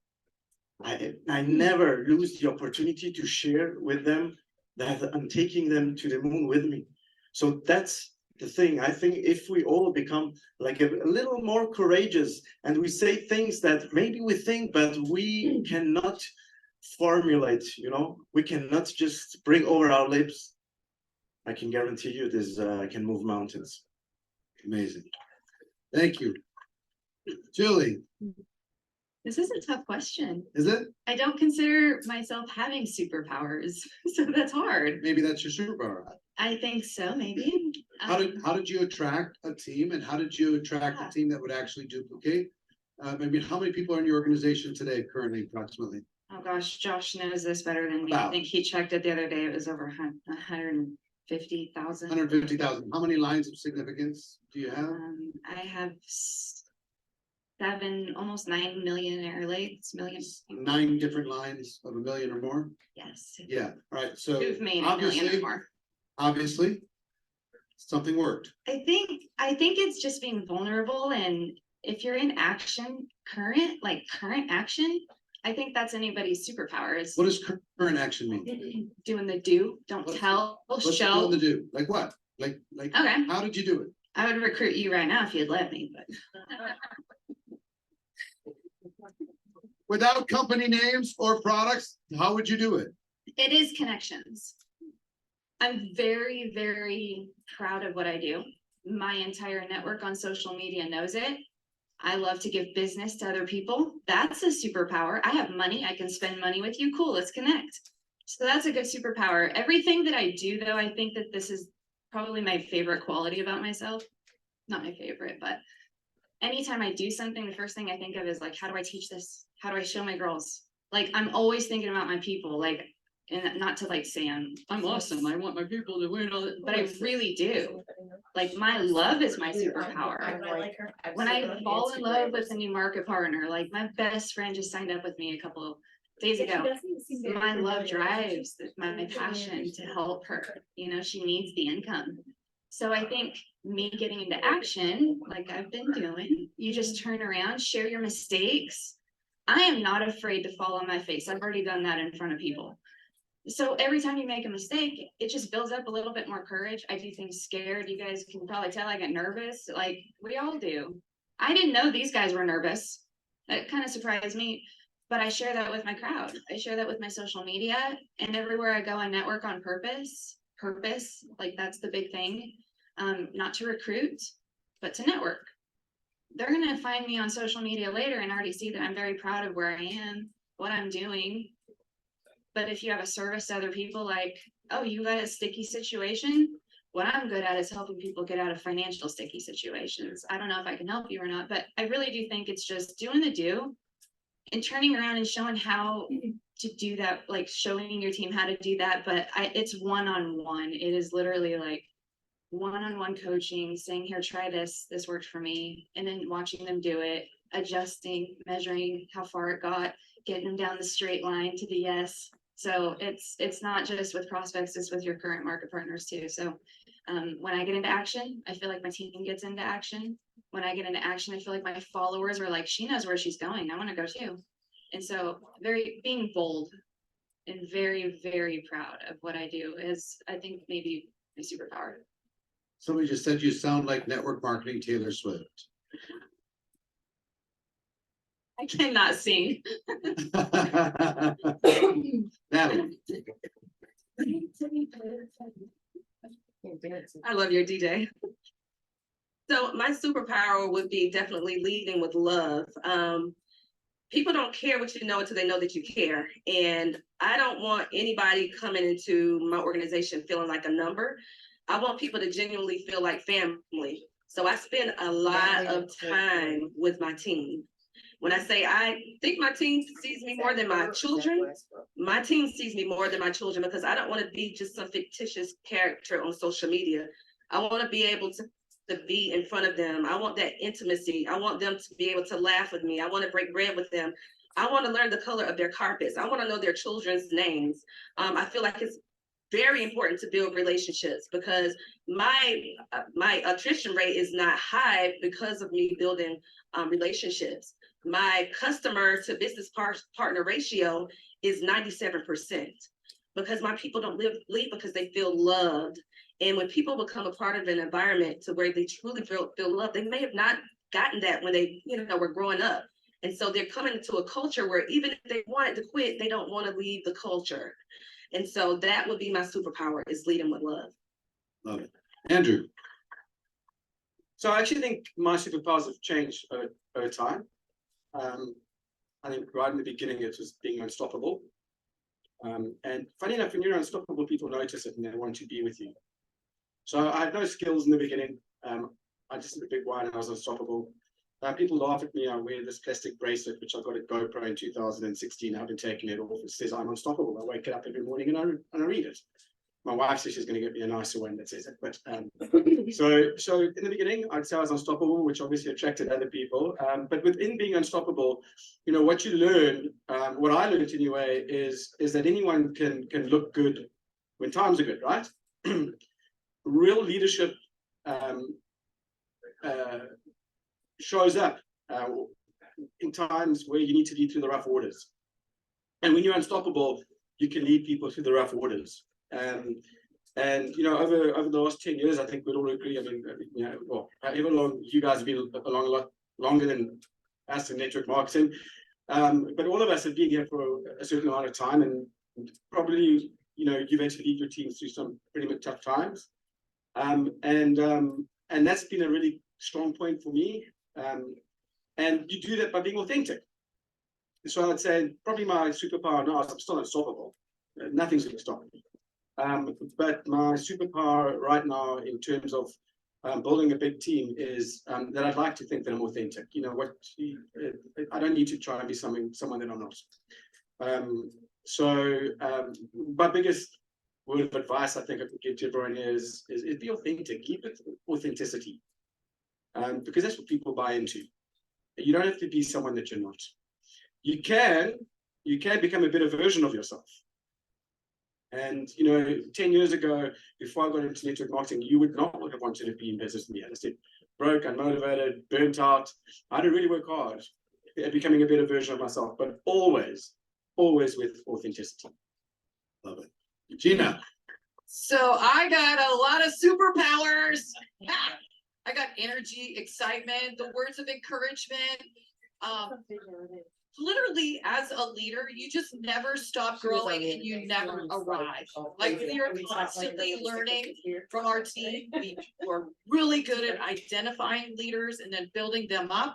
I never lose the opportunity to share with them that I'm taking them to the moon with me. So that's the thing. I think if we all become like a little more courageous and we say things that maybe we think, but we cannot formulate, we cannot just bring over our lips, I can guarantee you this can move mountains.
Amazing. Thank you. Julie,
This is a tough question.
is it?
I don't consider myself having superpowers, so that's hard.
Maybe that's your superpower.
I think so, maybe.
How did you attract a team, and how did you attract a team that would actually duplicate? How many people are in your organization today currently approximately?
Oh gosh, Josh knows this better than me. I
Wow.
think he checked it the other day. It was over 150,000.
150,000. How many lines of significance do you have?
I have 7, almost 9 millionaire leads, millions.
9 different lines of $1 million or more?
Yes.
Yeah, all right, so
Who've made $1 million or more.
obviously, something worked.
I think it's just being vulnerable, and if you're in action, current action, I think that's anybody's superpowers.
What does current action mean?
Doing the do, don't tell,
What's
show.
doing the do? Like what? Like,
Okay.
how did you do it?
I would recruit you right now if you'd let me, but
Without company names or products, how would you do it?
it is connections. I'm very, very proud of what I do. My entire network on social media knows it. I love to give business to other people. That's a superpower. I have money. I can spend money with you. Cool. Let's connect. So that's a good superpower. Everything that I do, though, I think that this is probably my favorite quality about myself. Not my favorite, but anytime I do something, the first thing I think of is like, how do I teach this? How do I show my girls? Like, I'm always thinking about my people, like, and not to like say I'm awesome. I want my people to win all that, but I really do. Like, my love is my superpower. When I fall in love with a new market partner, like my best friend just signed up with me a couple of days ago. My love drives my passion to help her. You know, she needs the income. So I think me getting into action, like I've been doing, you just turn around, share your mistakes. I am not afraid to fall on my face. I've already done that in front of people. So every time you make a mistake, it just builds up a little bit more courage. I do things scared. You guys can probably tell I get nervous. Like we all do. I didn't know these guys were nervous. That kind of surprised me. But I share that with my crowd. I share that with my social media. And everywhere I go, I network on purpose. Purpose, like that's the big thing. Not to recruit, but to network. They're going to find me on social media later and already see that I'm very proud of where I am, what I'm doing. But if you have a service to other people, like, oh, you got a sticky situation, what I'm good at is helping people get out of financial sticky situations. I don't know if I can help you or not, but I really do think it's just doing the do and turning around and showing how to do that, like showing your team how to do that. But it's one-on-one. It is literally like one-on-one coaching, saying, here, try this worked for me, and then watching them do it, adjusting, measuring how far it got, getting them down the straight line to the yes. So it's not just with prospects, it's with your current market partners too. So when I get into action, I feel like my team gets into action. When I get into action, I feel like my followers are like, she knows where she's going, I want to go too. And so being bold and very, very proud of what I do is, I think, maybe my superpower.
Somebody just said you sound like network marketing Taylor Swift.
I cannot sing.
Natalie.
I love your DJ. So my superpower would be definitely leading with love. People don't care what you know until they know that you care. And I don't want anybody coming into my organization feeling like a number. I want people to genuinely feel like family. So I spend a lot of time with my team. When I say I think my team sees me more than my children, my team sees me more than my children, because I don't want to be just some fictitious character on social media. I want to be able to be in front of them. I want that intimacy. I want them to be able to laugh with me. I want to break bread with them. I want to learn the color of their carpets. I want to know their children's names. I feel like it's very important to build relationships, because my attrition rate is not high because of me building relationships. My customer to business partner ratio is 97%, because my people don't leave because they feel loved. And when people become a part of an environment to where they truly feel loved, they may have not gotten that when they were growing up. And so they're coming into a culture where even if they wanted to quit, they don't want to leave the culture. And so that would be my superpower, is leading with love.
Love it. Andrew.
So I actually think my superpowers have changed over time. I think right in the beginning, it was being unstoppable. And funny enough, when you're unstoppable, people notice it and they want to be with you. So I had no skills in the beginning. I just did a big wine and I was unstoppable. People laugh at me. I wear this plastic bracelet, which I got at GoPro in 2016. I've been taking it off. It says I'm unstoppable. I wake up every morning and I read it. My wife says she's going to get me a nicer one that says it. But so in the beginning, I'd say I was unstoppable, which obviously attracted other people. But within being unstoppable, what you learn, what I learned anyway, is that anyone can look good when times are good, right? Real leadership shows up in times where you need to lead through the rough waters. And when you're unstoppable, you can lead people through the rough waters. And over the last 10 years, I think we'd all agree. I mean, however long you guys have been along a lot longer than us in network marketing, but all of us have been here for a certain amount of time, and probably you've had to lead your teams through some pretty tough times, and that's been a really strong point for me. And you do that by being authentic. So I'd say probably my superpower now is I'm still unstoppable. Nothing's going to stop me. But my superpower right now in terms of building a big team is that I'd like to think that I'm authentic. You know what? I don't need to try and be someone that I'm not. My biggest word of advice I think I could give to everyone is be authentic. Keep it authenticity, because that's what people buy into. You don't have to be someone that you're not. You can become a better version of yourself. And 10 years ago, before I got into network marketing, you would not have wanted to be in business with me. I said, broke, unmotivated, burnt out. I had to really work hard at becoming a better version of myself, but always with authenticity.
Love it. Gina.
So I got a lot of superpowers. I got energy, excitement, the words of encouragement. Literally, as a leader, you just never stop growing and you never arrive. Like we are constantly learning from our team. We're really good at identifying leaders and then building them up.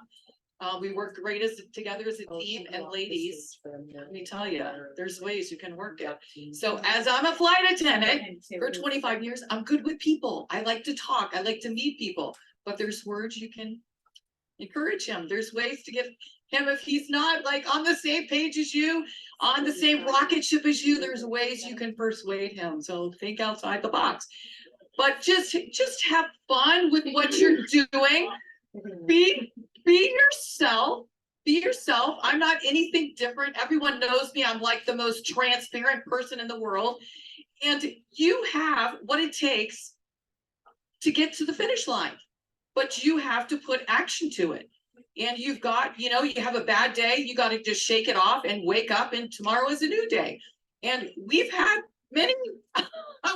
We work great together as a team, and ladies, let me tell you, there's ways you can work it. So as I'm a flight attendant for 25 years, I'm good with people. I like to talk. I like to meet people, but there's words you can encourage him. There's ways to get him, if he's not like on the same page as you, on the same rocket ship as you, there's ways you can persuade him. So think outside the box, but just have fun with what you're doing. Be yourself. Be yourself. I'm not anything different. Everyone knows me. I'm like the most transparent person in the world. And you have what it takes to get to the finish line, but you have to put action to it. And you've got, you have a bad day, you got to just shake it off and wake up, and tomorrow is a new day. And we've had many,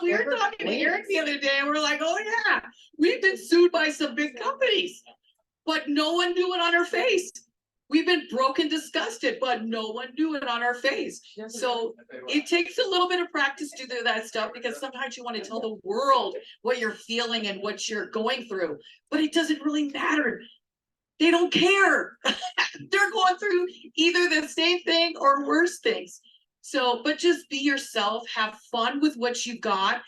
we were talking to Eric the other day, and we're like, oh yeah, we've been sued by some big companies, but no one knew it on our face. We've been broken, disgusted, but no one knew it on our face. So it takes a little bit of practice to do that stuff, because sometimes you want to tell the world what you're feeling and what you're going through, but it doesn't really matter. They don't care. They're going through either the same thing or worse things. So, but just be yourself, have fun with what you got.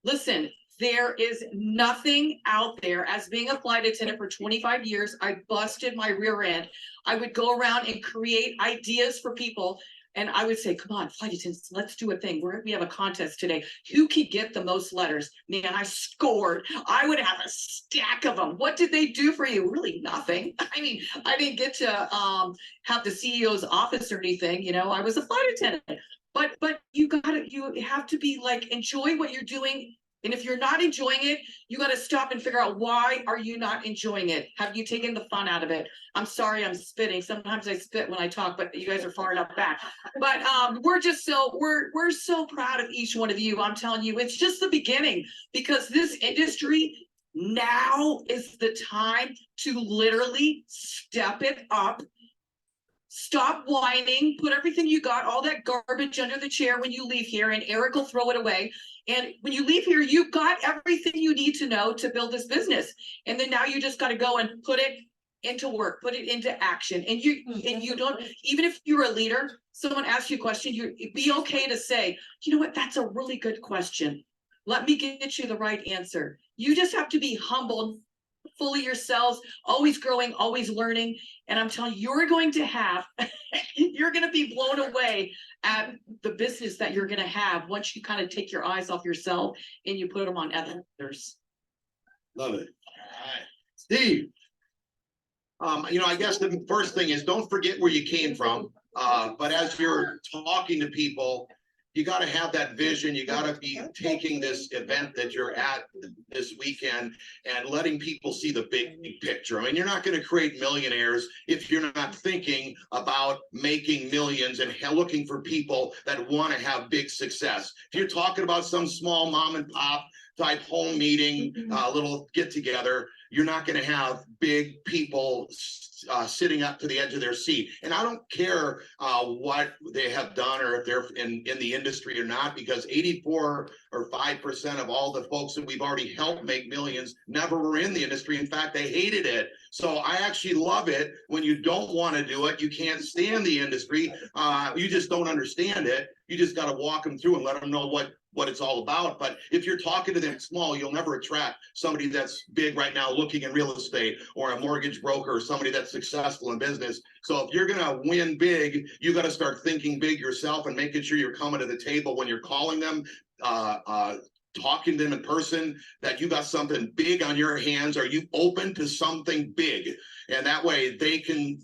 Listen, there is nothing out there. As being a flight attendant for 25 years, I busted my rear end. I would go around and create ideas for people. And I would say, come on, flight attendants, let's do a thing. We have a contest today. Who could get the most letters? Man, I scored. I would have a stack of them. What did they do for you? Really nothing. I mean, I didn't get to have the CEO's office or anything. I was a flight attendant. But you have to be like, enjoy what you're doing. And if you're not enjoying it, you got to stop and figure out, why are you not enjoying it? Have you taken the fun out of it? I'm sorry, I'm spitting. Sometimes I spit when I talk, but you guys are far enough back. But we're so proud of each one of you. I'm telling you, it's just the beginning, because this industry now is the time to literally step it up. Stop whining, put everything you got, all that garbage under the chair when you leave here, and Eric will throw it away. And when you leave here, you've got everything you need to know to build this business. And then now you just got to go and put it into work, put it into action. And you don't, even if you're a leader, someone asks you a question, you be okay to say, you know what, that's a really good question. Let me get you the right answer. You just have to be humbled, fully yourselves, always growing, always learning. And I'm telling you, you're going to be blown away at the business that you're going to have once you kind of take your eyes off yourself and you put them on others.
Love it.
All right. Steve. I guess the first thing is, don't forget where you came from. But as you're talking to people, you got to have that vision. You got to be taking this event that you're at this weekend and letting people see the big picture. I mean, you're not going to create millionaires if you're not thinking about making millions and looking for people that want to have big success. If you're talking about some small mom and pop type home meeting, little get together, you're not gonna have big people sitting up to the edge of their seat. And I don't care what they have done or if they're in the industry or not, because 84 or 5% of all the folks that we've already helped make millions never were in the industry. In fact, they hated it. So I actually love it when you don't want to do it. You can't stand the industry. You just don't understand it. You just got to walk them through and let them know what it's all about. But if you're talking to them small, you'll never attract somebody that's big right now looking in real estate, or a mortgage broker, or somebody that's successful in business. So if you're gonna win big, you got to start thinking big yourself and making sure you're coming to the table when you're calling them, talking to them in person, that you got something big on your hands. Are you open to something big? And that way they can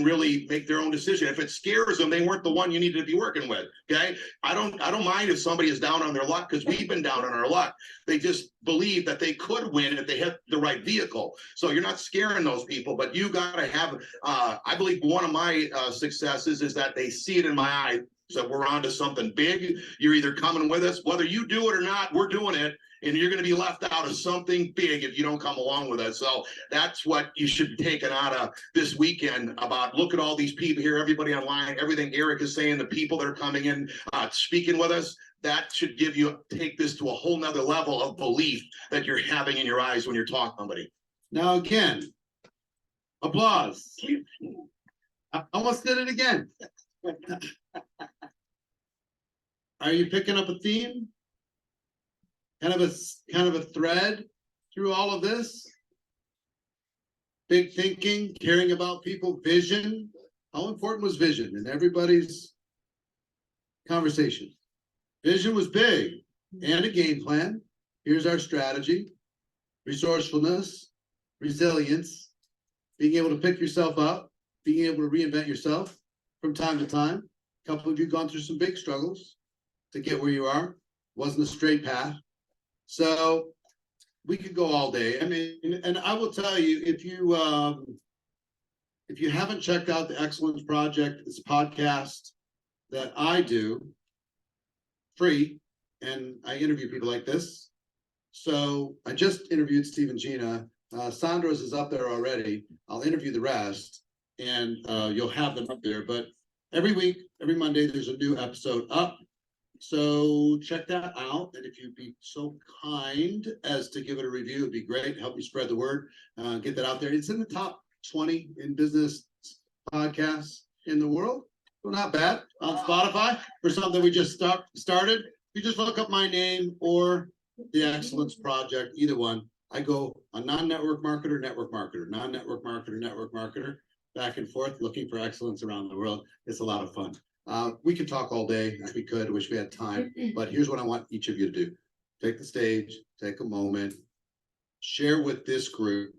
really make their own decision. If it scares them, they weren't the one you needed to be working with. Okay. I don't mind if somebody is down on their luck, because we've been down on our luck. They just believe that they could win if they hit the right vehicle. So you're not scaring those people, but you got to have, I believe one of my successes is that they see it in my eye. So we're on to something big. You're either coming with us, whether you do it or not, we're doing it. And you're going to be left out of something big if you don't come along with us. So that's what you should be taking out of this weekend about. Look at all these people here, everybody online, everything Eric is saying, the people that are coming in, speaking with us. That should take this to a whole nother level of belief that you're having in your eyes when you're talking to somebody.
Now, again, applause. I almost did it again. Are you picking up a theme? Kind of a thread through all of this? Big thinking, caring about people, vision. How important was vision in everybody's conversation? Vision was big, and a game plan. Here's our strategy: resourcefulness, resilience, being able to pick yourself up, being able to reinvent yourself from time to time. A couple of you gone through some big struggles to get where you are. Wasn't a straight path. So we could go all day. I mean, and I will tell you, if you haven't checked out the Excellence Project, it's a podcast that I do free, and I interview people like this. So I just interviewed Steve and Gina. Sandra's is up there already. I'll interview the rest, and you'll have them up there. But every week, every Monday, there's a new episode up. So check that out. And if you'd be so kind as to give it a review, it'd be great. Help me spread the word, get that out there. It's in the top 20 in business podcasts in the world. So not bad on Spotify for something we just started. You just look up my name or the Excellence Project, either one. I go a non-network marketer, network marketer, non-network marketer, network marketer, back and forth, looking for excellence around the world. It's a lot of fun. We could talk all day if we could. Wish we had time, but here's what I want each of you to do. Take the stage, take a moment, share with this group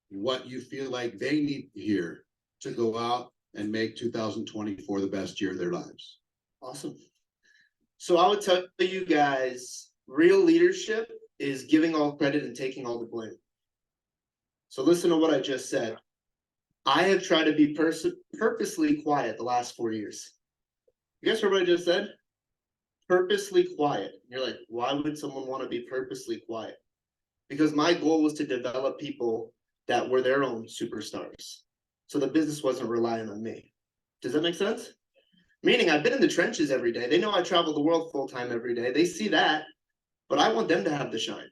what you feel like they need to hear to go out and make 2024 the best year of their lives.
Awesome. So I would tell you guys, real leadership is giving all credit and taking all the blame. So listen to what I just said. I have tried to be purposely quiet the last 4 years. You guys heard what I just said? Purposely quiet. You're like, why would someone want to be purposely quiet? Because my goal was to develop people that were their own superstars. So the business wasn't relying on me. Does that make sense? Meaning I've been in the trenches every day. They know I travel the world full time every day. They see that, but I want them to have the shine.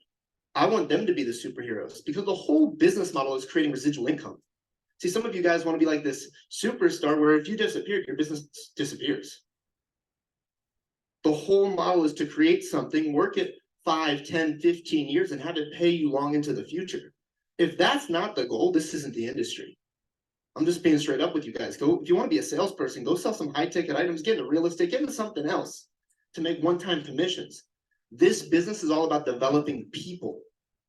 I want them to be the superheroes, because the whole business model is creating residual income. See, some of you guys want to be like this superstar where if you disappear, your business disappears. The whole model is to create something, work it 5, 10, 15 years and have it pay you long into the future. If that's not the goal, this isn't the industry. I'm just being straight up with you guys. Go, if you want to be a salesperson, go sell some high ticket items, get into real estate, get into something else to make one-time commissions. This business is all about developing people.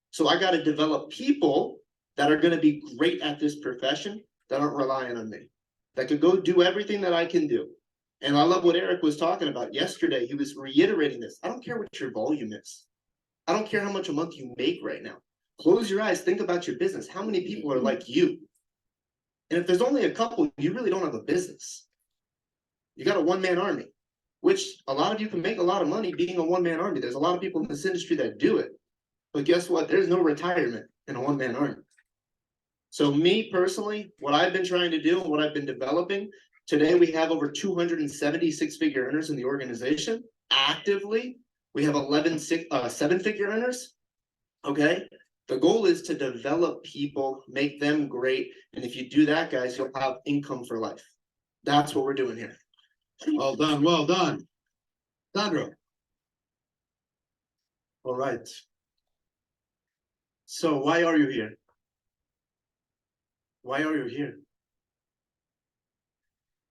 So I got to develop people that are going to be great at this profession, that aren't relying on me, that could go do everything that I can do. And I love what Eric was talking about yesterday. He was reiterating this. I don't care what your volume is. I don't care how much a month you make right now. Close your eyes, think about your business. How many people are like you? And if there's only a couple, you really don't have a business. You got a one-man army, which a lot of you can make a lot of money being a one-man army. There's a lot of people in this industry that do it. But guess what? There's no retirement. and a one-man army. So me personally, what I've been trying to do and what I've been developing, today we have over 270 six-figure earners in the organization. Actively, we have 11 seven-figure earners. Okay, the goal is to develop people, make them great, and if you do that, guys, you'll have income for life. That's what we're doing here.
Well done, well done. Sandro,
All right. So why are you here? Why are you here?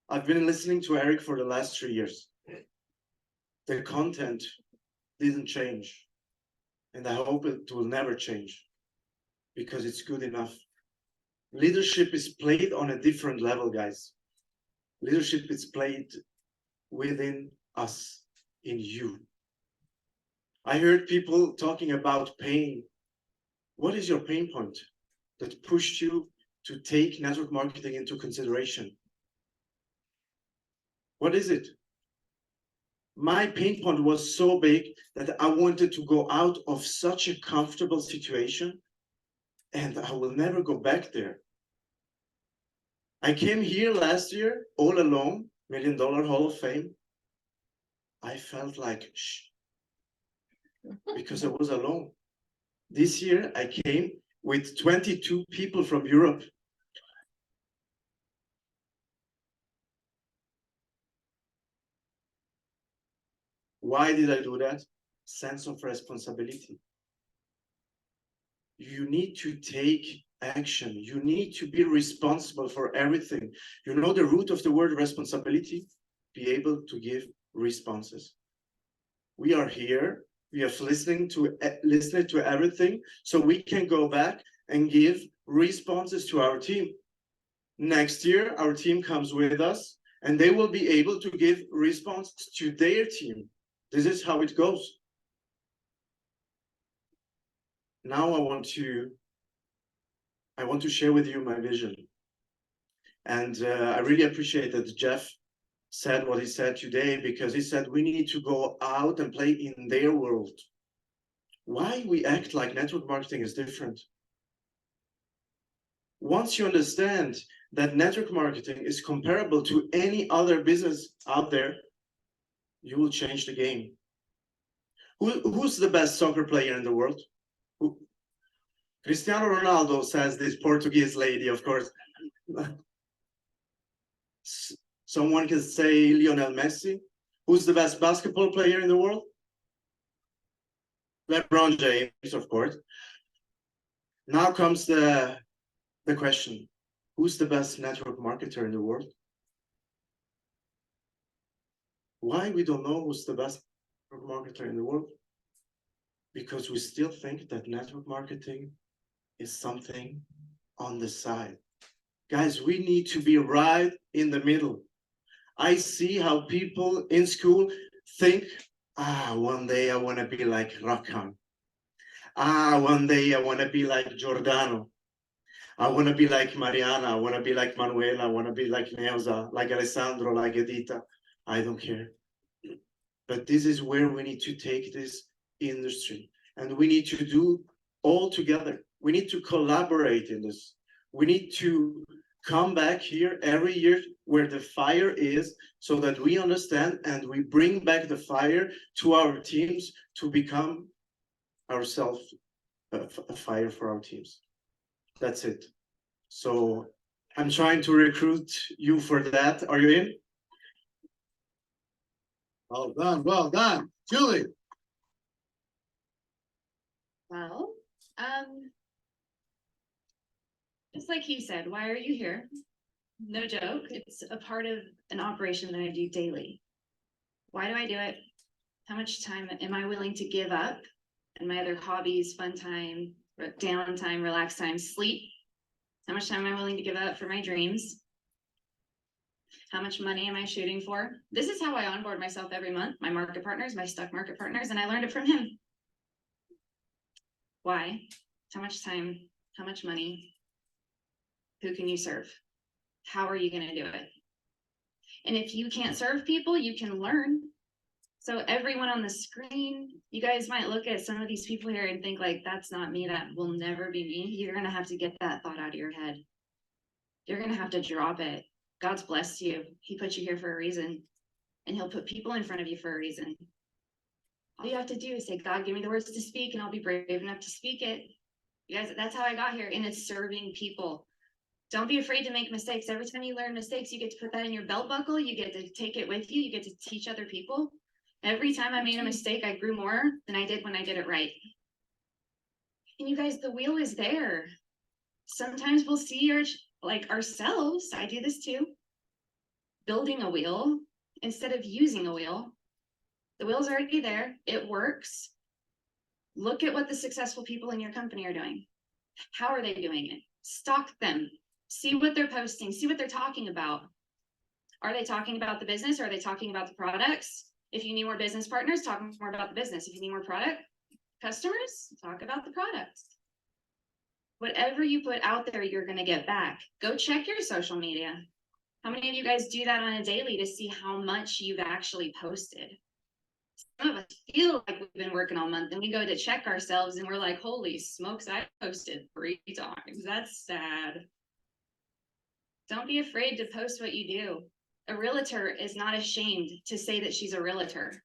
I've been listening to Eric for the last 3 years. The content didn't change. And I hope it will never change because it's good enough. Leadership is played on a different level, guys. Leadership is played within us, in you. I heard people talking about pain. What is your pain point that pushed you to take network marketing into consideration? What is it? My pain point was so big that I wanted to go out of such a comfortable situation, and I will never go back there. I came here last year all alone, $1 Million Hall of Fame. I felt like shh, because I was alone. This year I came with 22 people from Europe. Why did I do that? Sense of responsibility. You need to take action. You need to be responsible for everything. You know the root of the word responsibility? Be able to give responses. We are here. We are listening to everything, so we can go back and give responses to our team. Next year, our team comes with us, and they will be able to give responses to their team. This is how it goes. Now I want to share with you my vision. And I really appreciate that Jeff said what he said today, because he said we need to go out and play in their world. Why we act like network marketing is different. Once you understand that network marketing is comparable to any other business out there, you will change the game. Who's the best soccer player in the world? Cristiano Ronaldo, says this Portuguese lady, of course. Someone can say Lionel Messi. Who's the best basketball player in the world? LeBron James, of course. Now comes the question. Who's the best network marketer in the world? Why we don't know who's the best network marketer in the world? Because we still think that network marketing is something on the side. Guys, we need to be right in the middle. I see how people in school think, one day I want to be like Rakan. One day I want to be like Giordano. I want to be like Mariana. I want to be like Manuela. I want to be like Neuza, like Alessandro, like Edita. I don't care. But this is where we need to take this industry. And we need to do all together. We need to collaborate in this. We need to come back here every year where the fire is, so that we understand and we bring back the fire to our teams to become ourselves a fire for our teams. That's it. So I'm trying to recruit you for that. Are you in?
well done, well done. Julie,
Well, just like you said, why are you here? No joke. It's a part of an operation that I do daily. Why do I do it? How much time am I willing to give up? And my other hobbies, fun time, downtime, relax time, sleep. How much time am I willing to give up for my dreams? How much money am I shooting for? This is how I onboard myself every month, my market partners, my stock market partners, and I learned it from him. Why? How much time? How much money? Who can you serve? How are you going to do it? And if you can't serve people, you can learn. So everyone on the screen, you guys might look at some of these people here and think like, that's not me, that will never be me. You're gonna have to get that thought out of your head. You're gonna have to drop it. God's blessed you. He put you here for a reason, and he'll put people in front of you for a reason. All you have to do is say, God, give me the words to speak, and I'll be brave enough to speak it. You guys, that's how I got here, and it's serving people. Don't be afraid to make mistakes. Every time you learn mistakes, you get to put that in your belt buckle. You get to take it with you. You get to teach other people. Every time I made a mistake, I grew more than I did when I did it right. And you guys, the wheel is there. Sometimes we'll see ourselves, I do this too, building a wheel instead of using a wheel. The wheel's already there. It works. Look at what the successful people in your company are doing. How are they doing it? Stalk them. See what they're posting. See what they're talking about. Are they talking about the business? Or are they talking about the products? If you need more business partners, talk more about the business. If you need more product customers, talk about the products. Whatever you put out there, you're going to get back. Go check your social media. How many of you guys do that on a daily to see how much you've actually posted? Some of us feel like we've been working all month, and we go to check ourselves and we're like, holy smokes, I posted 3 times. That's sad. Don't be afraid to post what you do. A realtor is not ashamed to say that she's a realtor.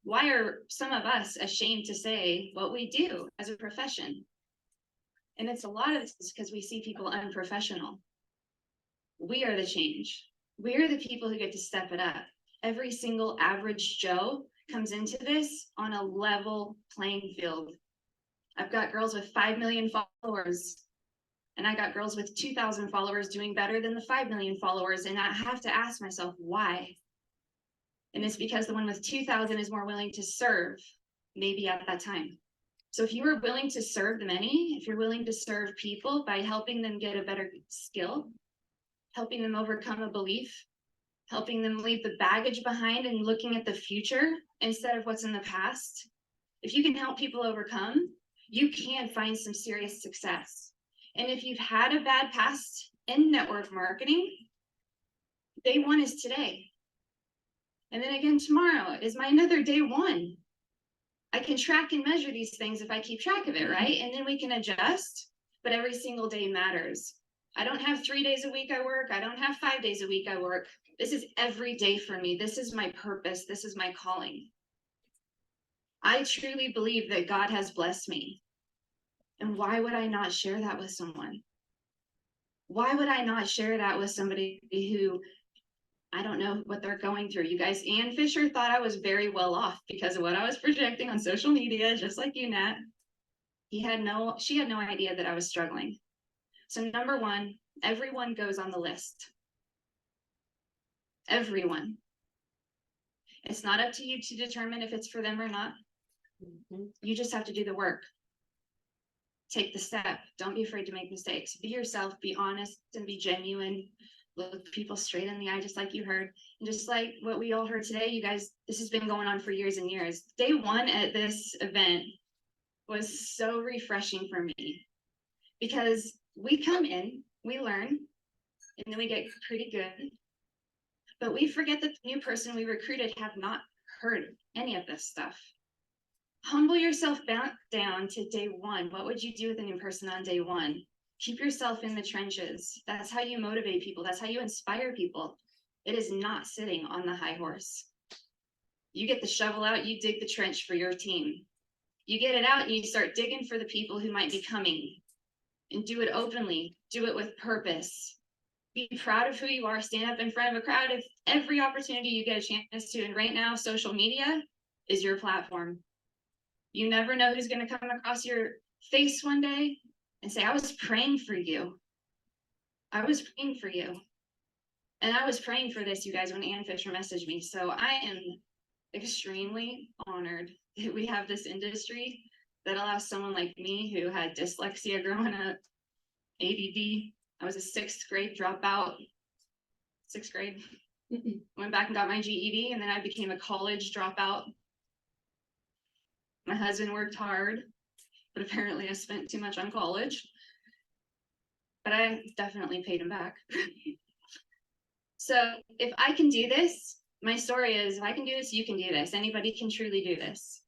Why are some of us ashamed to say what we do as a profession? And it's a lot of it's because we see people unprofessional. We are the change. We are the people who get to step it up. Every single average Joe comes into this on a level playing field. I've got girls with 5 million followers, and I got girls with 2,000 followers doing better than the 5 million followers. And I have to ask myself, why? And it's because the one with 2,000 is more willing to serve, maybe at that time. So if you are willing to serve the many, if you're willing to serve people by helping them get a better skill, helping them overcome a belief, helping them leave the baggage behind and looking at the future instead of what's in the past, if you can help people overcome, you can find some serious success. And if you've had a bad past in network marketing, day one is today. And then again, tomorrow is my another day one. I can track and measure these things if I keep track of it, right? And then we can adjust, but every single day matters. I don't have 3 days a week I work. I don't have 5 days a week I work. This is every day for me. This is my purpose. This is my calling. I truly believe that God has blessed me. And why would I not share that with someone? Why would I not share that with somebody who I don't know what they're going through? You guys, Ann Fisher thought I was very well off because of what I was projecting on social media, just like you, Nat. She had no idea that I was struggling. So number one, everyone goes on the list. Everyone. It's not up to you to determine if it's for them or not. You just have to do the work. Take the step. Don't be afraid to make mistakes. Be yourself, be honest, and be genuine. Look people straight in the eye, just like you heard. And just like what we all heard today, you guys, this has been going on for years and years. Day one at this event was so refreshing for me because we come in, we learn, and then we get pretty good. But we forget that the new person we recruited have not heard any of this stuff. Humble yourself back down to day one. What would you do with a new person on day one? Keep yourself in the trenches. That's how you motivate people. That's how you inspire people. It is not sitting on the high horse. You get the shovel out, you dig the trench for your team. You get it out and you start digging for the people who might be coming. And do it openly. Do it with purpose. Be proud of who you are. Stand up in front of a crowd if every opportunity you get a chance to. And right now, social media is your platform. You never know who's going to come across your face one day and say, I was praying for you. I was praying for you. And I was praying for this, you guys, when Ann Fisher messaged me. So I am extremely honored that we have this industry that allows someone like me who had dyslexia growing up, ADD. I was a 6th grade dropout. 6th grade. Went back and got my GED, and then I became a college dropout. My husband worked hard, but apparently I spent too much on college. But I definitely paid him back. So if I can do this, My story is, if I can do this, you can do this. Anybody can truly do this.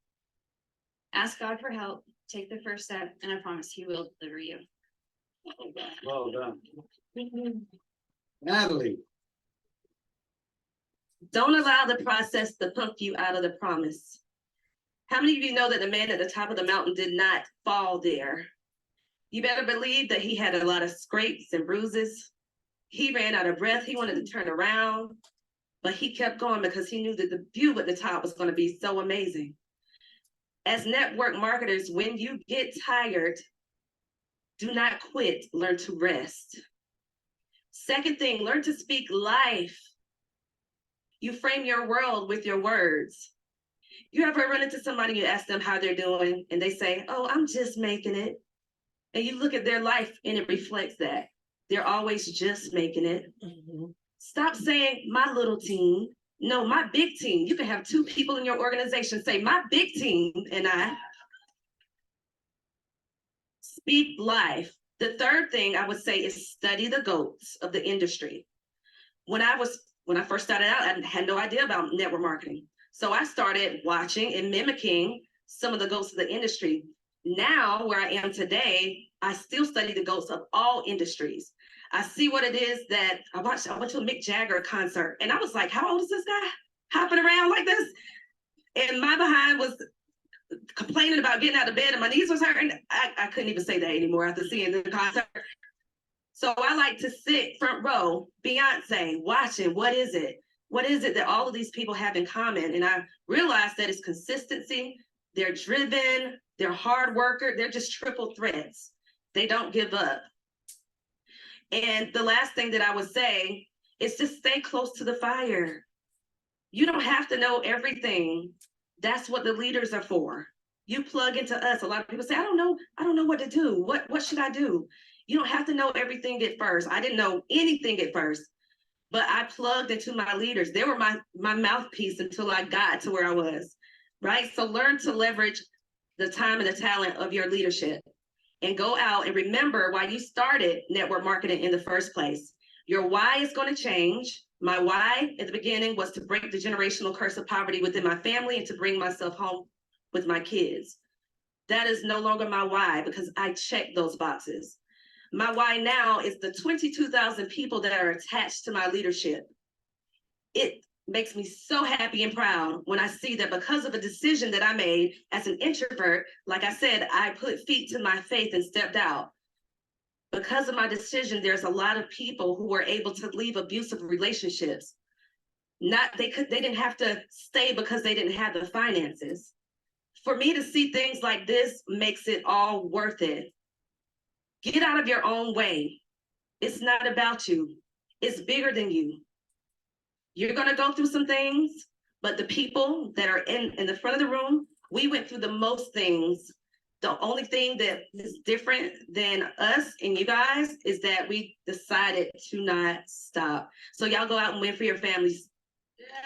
Ask God for help, take the first step, and I promise He will deliver you.
Well done.
Natalie,
Don't allow the process to pump you out of the promise. How many of you know that the man at the top of the mountain did not fall there? You better believe that he had a lot of scrapes and bruises. He ran out of breath. He wanted to turn around, but he kept going because he knew that the view at the top was going to be so amazing. As network marketers, when you get tired, do not quit, learn to rest. Second thing, learn to speak life. You frame your world with your words. You ever run into somebody, you ask them how they're doing, and they say, oh, I'm just making it. And you look at their life and it reflects that. They're always just making it. Stop saying my little team. No, my big team. You can have 2 people in your organization say my big team and I. Speak life. The third thing I would say is study the goats of the industry. When I first started out, I had no idea about network marketing. So I started watching and mimicking some of the goats of the industry. Now, where I am today, I still study the goats of all industries. I see what it is that I went to a Mick Jagger concert, and I was like, how old is this guy hopping around like this? And my behind was complaining about getting out of bed and my knees was hurting. I couldn't even say that anymore after seeing the concert. So I like to sit front row, Beyonce, watching what is it? What is it that all of these people have in common? And I realized that it's consistency. They're driven, they're hard worker, they're just triple threats. They don't give up. And the last thing that I would say is just stay close to the fire. You don't have to know everything. That's what the leaders are for. You plug into us. A lot of people say, I don't know what to do. What should I do? You don't have to know everything at first. I didn't know anything at first, but I plugged into my leaders. They were my mouthpiece until I got to where I was, right? So learn to leverage the time and the talent of your leadership and go out and remember why you started network marketing in the first place. Your why is going to change. My why at the beginning was to break the generational curse of poverty within my family and to bring myself home with my kids. That is no longer my why because I checked those boxes. My why now is the 22,000 people that are attached to my leadership. It makes me so happy and proud when I see that because of a decision that I made as an introvert, like I said, I put feet to my faith and stepped out. Because of my decision, there's a lot of people who were able to leave abusive relationships. They didn't have to stay because they didn't have the finances. For me to see things like this makes it all worth it. Get out of your own way. It's not about you. It's bigger than you. You're gonna go through some things, but the people that are in the front of the room, we went through the most things. The only thing that is different than us and you guys is that we decided to not stop. So y'all go out and win for your families.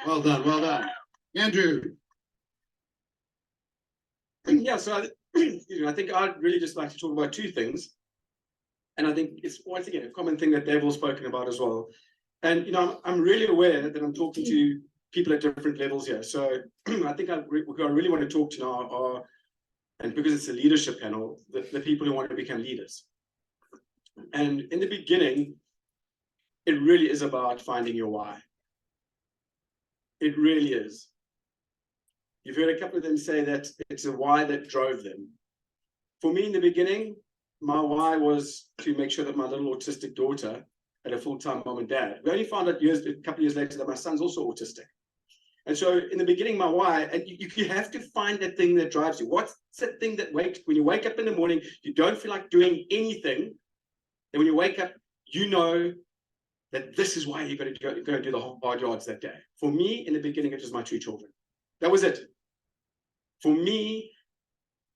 well done, well done. Andrew,
Yeah, so I think I'd really just like to talk about 2 things. And I think it's once again a common thing that they've all spoken about as well. And I'm really aware that I'm talking to people at different levels here. So I think I really want to talk to now are, and because it's a leadership panel, the people who want to become leaders. And in the beginning, it really is about finding your why. It really is. You've heard a couple of them say that it's a why that drove them. For me in the beginning, my why was to make sure that my little autistic daughter had a full-time mom and dad. We only found out a couple of years later that my son's also autistic. And so in the beginning, my why, and you have to find that thing that drives you. What's that thing that when you wake up in the morning, you don't feel like doing anything. And when you wake up, you know that this is why you're going to go and do the hard yards that day. For me, in the beginning, it was my 2 children. That was it. For me,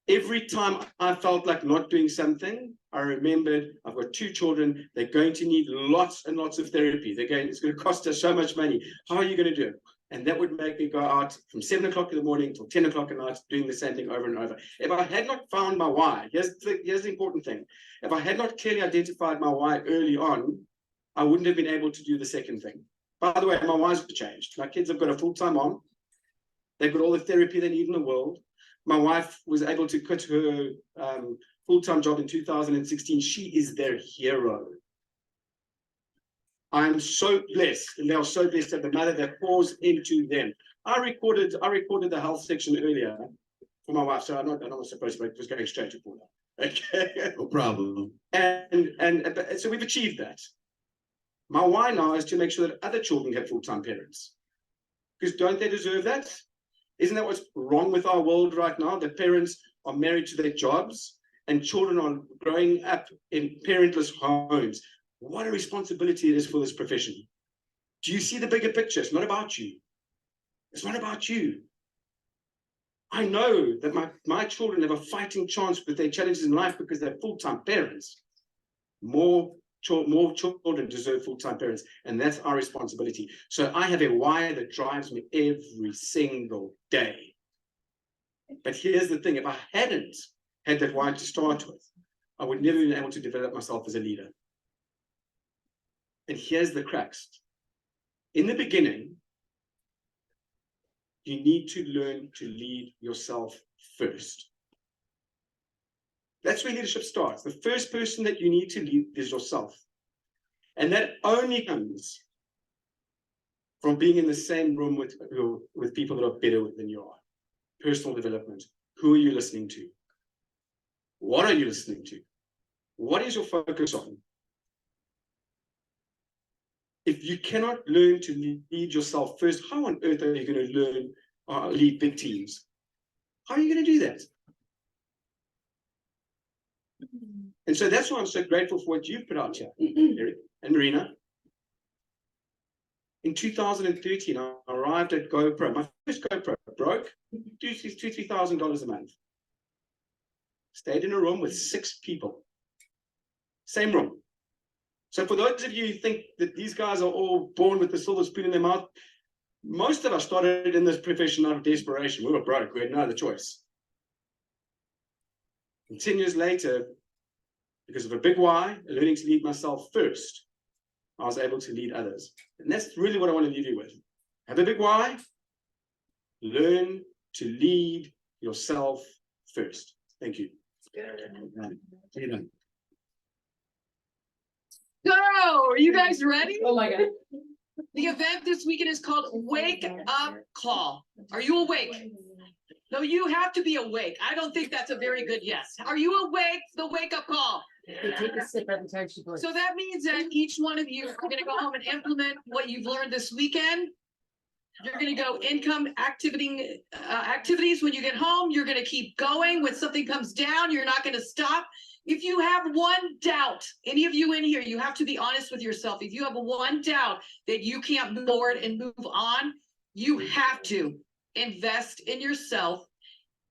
every time I felt like not doing something, I remembered I've got 2 children. They're going to need lots and lots of therapy. It's going to cost us so much money. How are you going to do it? And that would make me go out from 7 o'clock in the morning till 10 o'clock at night, doing the same thing over and over. If I had not found my why, here's the important thing. If I had not clearly identified my why early on, I wouldn't have been able to do the second thing. By the way, my wife's changed. My kids have got a full-time mom. They've got all the therapy they need in the world. My wife was able to quit her full-time job in 2016. She is their hero. I'm so blessed, and they are so blessed that the mother that pours into them. I recorded the health section earlier for my wife, so I'm not supposed to, but it was going straight to Paula. Okay.
No problem.
And so we've achieved that. My why now is to make sure that other children get full-time parents. Because don't they deserve that? Isn't that what's wrong with our world right now? The parents are married to their jobs and children are growing up in parentless homes. What a responsibility it is for this profession. Do you see the bigger picture? It's not about you. It's not about you. I know that my children have a fighting chance with their challenges in life because they're full-time parents. More children deserve full-time parents, and that's our responsibility. So I have a why that drives me every single day. But here's the thing, if I hadn't had that why to start with, I would never have been able to develop myself as a leader. And here's the crux. In the beginning, you need to learn to lead yourself first. That's where leadership starts. The first person that you need to lead is yourself. And that only comes from being in the same room with people that are better than you are. Personal development. Who are you listening to? What are you listening to? What is your focus on? If you cannot learn to lead yourself first, how on earth are you going to learn lead big teams? How are you going to do that? And so that's why I'm so grateful for what you've put out here, Eric and Marina. In 2013, I arrived at GoPro. My first GoPro broke, $2,000-$3,000 a month. Stayed in a room with 6 people. Same room. So for those of you who think that these guys are all born with the silver spoon in their mouth, most of us started in this profession out of desperation. We were broke. We had no other choice. And 10 years later, because of a big why, learning to lead myself first, I was able to lead others. And that's really what I want to leave you with. Have a big why, learn to lead yourself first. Thank you.
So, are you guys ready?
Oh my God.
The event this weekend is called Wake Up Call. Are you awake? No, you have to be awake. I don't think that's a very good yes. Are you awake? The wake up call.
Take a sip every time she plays.
So that means that each one of you are going to go home and implement what you've learned this weekend. You're going to go income activities when you get home. You're going to keep going. When something comes down, you're not going to stop. If you have one doubt, any of you in here, you have to be honest with yourself. If you have one doubt that you can't move forward and move on, you have to invest in yourself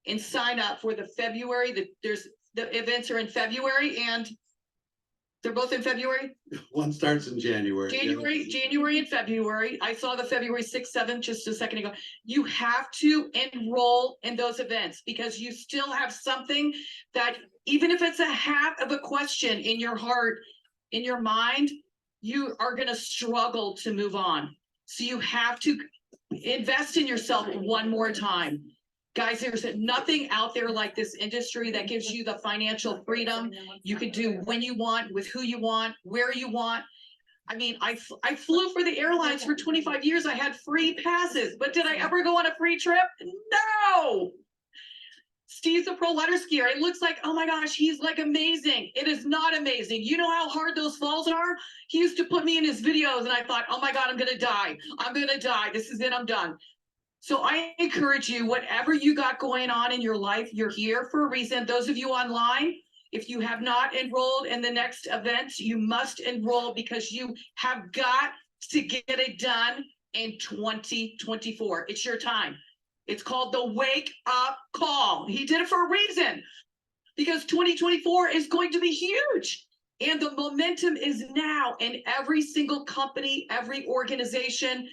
and sign up for the February. The events are in February, and they're both in February.
One starts in January.
January and February. I saw the February 6th, 7th just a second ago. You have to enroll in those events because you still have something that, even if it's a half of a question in your heart, in your mind, you are going to struggle to move on. So you have to invest in yourself one more time. Guys, there's nothing out there like this industry that gives you the financial freedom. You can do when you want, with who you want, where you want. I mean, I flew for the airlines for 25 years. I had free passes, but did I ever go on a free trip? No. Steve's a pro water skier. It looks like, oh my gosh, he's like amazing. It is not amazing. You know how hard those falls are? He used to put me in his videos and I thought, oh my God, I'm going to die. I'm going to die. This is it. I'm done. So I encourage you, whatever you got going on in your life, you're here for a reason. Those of you online, if you have not enrolled in the next event, you must enroll because you have got to get it done in 2024. It's your time. It's called the Wake Up Call. He did it for a reason because 2024 is going to be huge. And the momentum is now in every single company, every organization.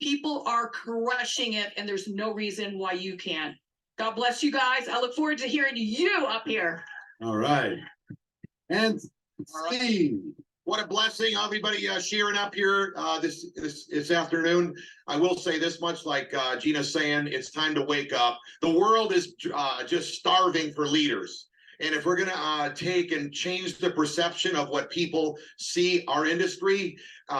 People are crushing it, and there's no reason why you can't. God bless you guys. I look forward to hearing you up here.
All right. And Steve.
What a blessing, everybody sharing up here this afternoon. I will say this much, like Gina's saying, it's time to wake up. The world is just starving for leaders. And if we're gonna take and change the perception of what people see our industry,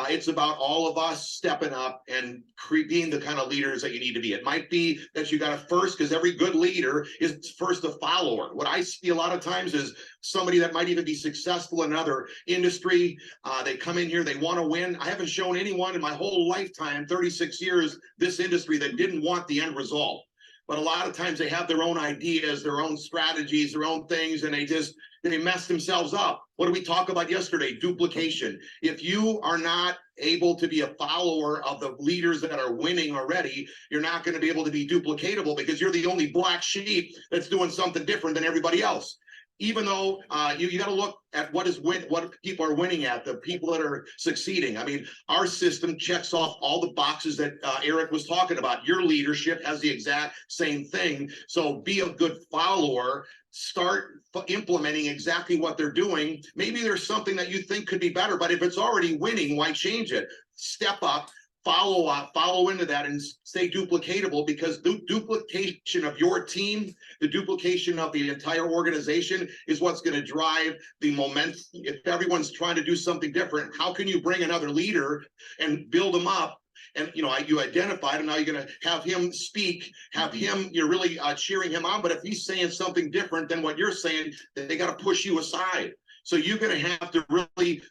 it's about all of us stepping up and being the kind of leaders that you need to be. It might be that you got to first, because every good leader is first a follower. What I see a lot of times is somebody that might even be successful in another industry. They come in here, they want to win. I haven't shown anyone in my whole lifetime, 36 years, this industry that didn't want the end result. But a lot of times they have their own ideas, their own strategies, their own things, and they mess themselves up. What did we talk about yesterday? Duplication. If you are not able to be a follower of the leaders that are winning already, you're not going to be able to be duplicatable because you're the only black sheep that's doing something different than everybody else. Even though you got to look at what people are winning at, the people that are succeeding. I mean, our system checks off all the boxes that Eric was talking about. Your leadership has the exact same thing. So be a good follower. Start implementing exactly what they're doing. Maybe there's something that you think could be better, but if it's already winning, why change it? Step up. Follow into that and stay duplicatable, because the duplication of your team, the duplication of the entire organization is what's going to drive the momentum. If everyone's trying to do something different, how can you bring another leader and build them up? And you identified him, now you're going to have him speak, you're really cheering him on. But if he's saying something different than what you're saying, then they got to push you aside. So you're going to have to really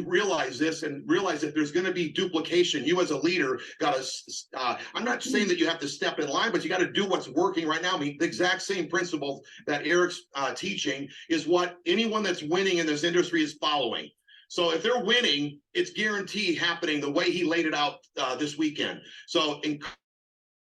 realize this and realize that there's going to be duplication. You as a leader got to, I'm not saying that you have to step in line, but you got to do what's working right now. I mean, the exact same principle that Eric's teaching is what anyone that's winning in this industry is following. So if they're winning, it's guaranteed happening the way he laid it out this weekend. So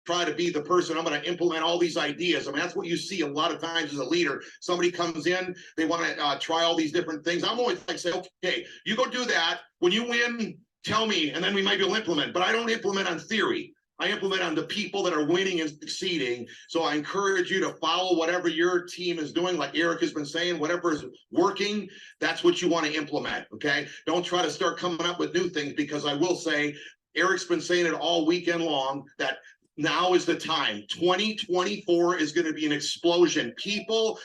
try to be the person, I'm going to implement all these ideas. I mean, that's what you see a lot of times as a leader. Somebody comes in, they want to try all these different things. I'm always like, say, okay, you go do that. When you win, tell me, and then we might be able to implement. But I don't implement on theory. I implement on the people that are winning and succeeding. So I encourage you to follow whatever your team is doing. Like Eric has been saying, whatever is working, that's what you want to implement, okay? Don't try to start coming up with new things, because I will say, Eric's been saying it all weekend long, that now is the time. 2024 is going to be an explosion. People,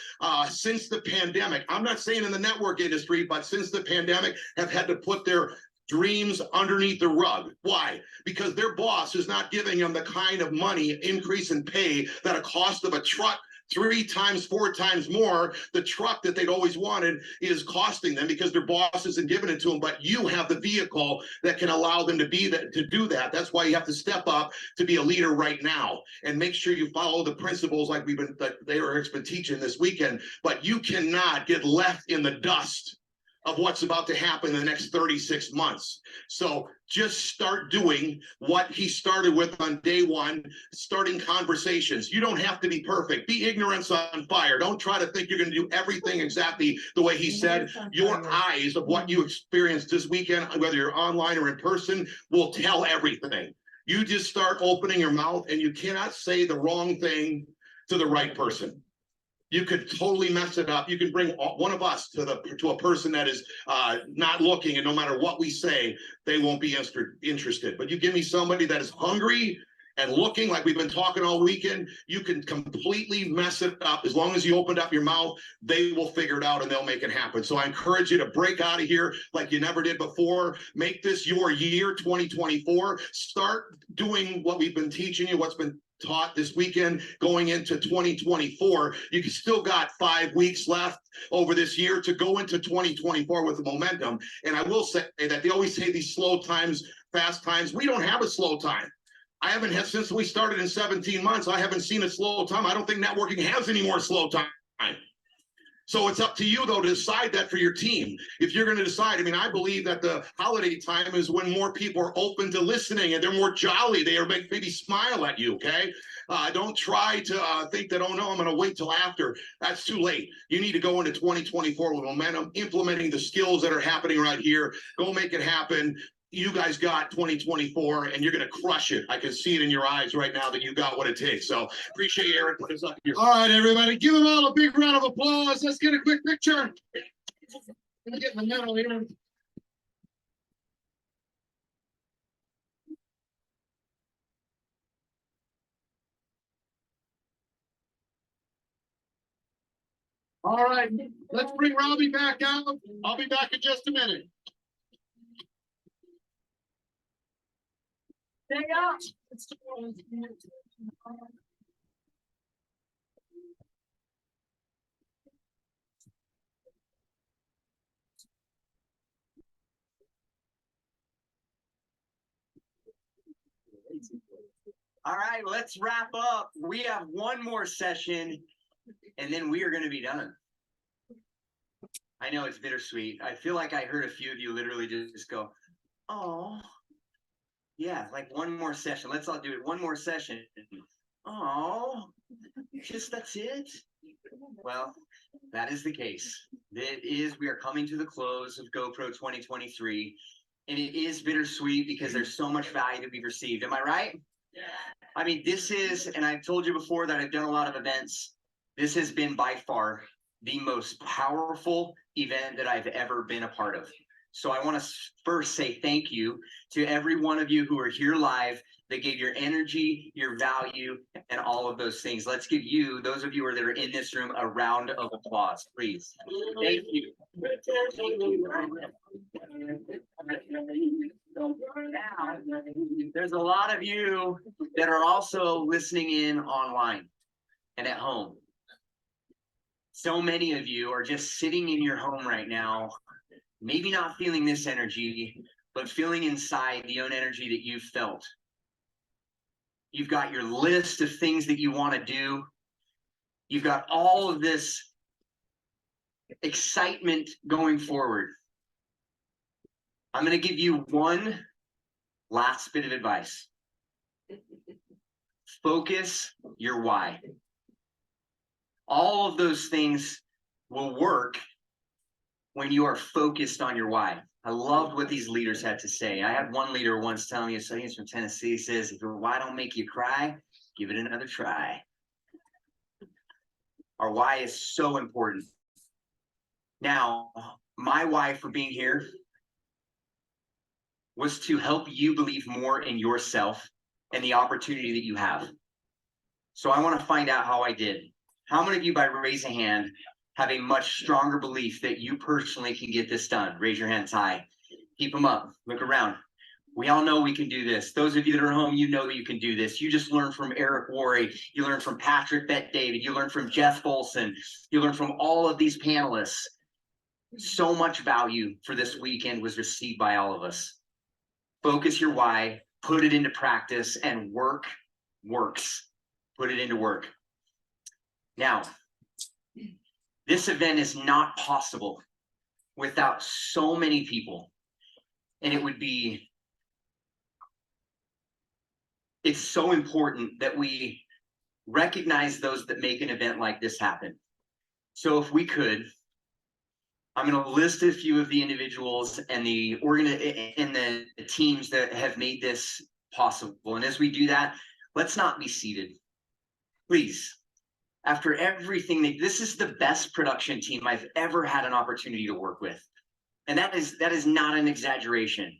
since the pandemic, I'm not saying in the network industry, but since the pandemic, have had to put their dreams underneath the rug. Why? Because their boss is not giving them the kind of money increase in pay that a cost of a truck 3 times, 4 times more. The truck that they'd always wanted is costing them because their boss isn't giving it to them. But you have the vehicle that can allow them to do that. That's why you have to step up to be a leader right now, and make sure you follow the principles like Eric's been teaching this weekend. But you cannot get left in the dust of what's about to happen in the next 36 months. So just start doing what he started with on day one, starting conversations. You don't have to be perfect. Be ignorance on fire. Don't try to think you're going to do everything exactly the way he said. Your eyes of what you experienced this weekend, whether you're online or in person, will tell everything. You just start opening your mouth, and you cannot say the wrong thing to the right person. You could totally mess it up. You can bring one of us to a person that is not looking, and no matter what we say, they won't be interested. But you give me somebody that is hungry and looking, like we've been talking all weekend, you can completely mess it up. As long as you opened up your mouth, they will figure it out and they'll make it happen. So I encourage you to break out of here like you never did before. Make this your year, 2024. Start doing what we've been teaching you, what's been taught this weekend going into 2024. You can still got 5 weeks left over this year to go into 2024 with the momentum. And I will say that they always say these slow times, fast times. We don't have a slow time. I haven't had, since we started in 17 months, I haven't seen a slow time. I don't think networking has any more slow time. So it's up to you, though, to decide that for your team. If you're going to decide, I mean, I believe that the holiday time is when more people are open to listening and they're more jolly. They are maybe smile at you, okay? Don't try to think that, oh, no, I'm going to wait till after. That's too late. You need to go into 2024 with momentum, implementing the skills that are happening right here. Go make it happen. You guys got 2024, and you're going to crush it. I can see it in your eyes right now that you got what it takes. So appreciate Eric. Put us up here.
All right, everybody, give them all a big round of applause. Let's get a quick picture. Let me get my medal here. All right, let's bring Robbie back out. I'll be back in just a minute.
All right, let's wrap up. We have one more session and then we are going to be done. I know it's bittersweet. I feel like I heard a few of you literally just go, oh, yeah, like one more session. Let's all do it. One more session. Oh, just that's it. Well, that is the case. We are coming to the close of GoPro 2023, and it is bittersweet because there's so much value that we've received. Am I right? Yeah. I mean, this is, and I've told you before that I've done a lot of events. This has been by far the most powerful event that I've ever been a part of. So I want to first say thank you to every one of you who are here live that gave your energy, your value, and all of those things. Let's give you, those of you that are in this room, a round of applause, please. Thank you. There's a lot of you that are also listening in online and at home. So many of you are just sitting in your home right now, maybe not feeling this energy, but feeling inside the own energy that you've felt. You've got your list of things that you want to do. You've got all of this excitement going forward. I'm going to give you one last bit of advice. Focus your why. All of those things will work when you are focused on your why. I loved what these leaders had to say. I had one leader once telling me, so he's from Tennessee, he says, if your why don't make you cry, give it another try. Our why is so important. Now, my why for being here was to help you believe more in yourself and the opportunity that you have. So I want to find out how I did. How many of you, by raise a hand, have a much stronger belief that you personally can get this done? Raise your hands high. Keep them up. Look around. We all know we can do this. Those of you that are home, you know that you can do this. You just learned from Eric Worre. You learned from Patrick Bet-David. You learned from Jeff Folson. You learned from all of these panelists. So much value for this weekend was received by all of us. Focus your why, put it into practice, and work works. Put it into work. Now, this event is not possible without so many people. And it's so important that we recognize those that make an event like this happen. So if we could, I'm going to list a few of the individuals and the teams that have made this possible. And as we do that, let's not be seated. Please. After everything, this is the best production team I've ever had an opportunity to work with. And that is not an exaggeration.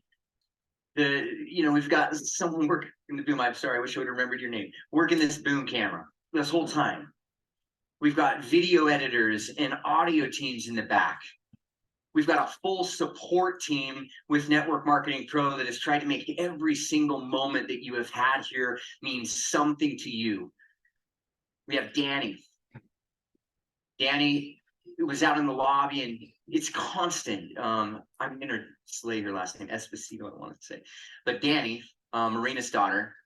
We've got someone working in the boom. I'm sorry, I wish I would have remembered your name. Working this boom camera this whole time. We've got video editors and audio teams in the back. We've got a full support team with Network Marketing Pro that has tried to make every single moment that you have had here mean something to you. We have Danny. Danny was out in the lobby, and it's constant. I'm gonna slay her last name, Esposito, I wanted to say. But Danny, Marina's daughter,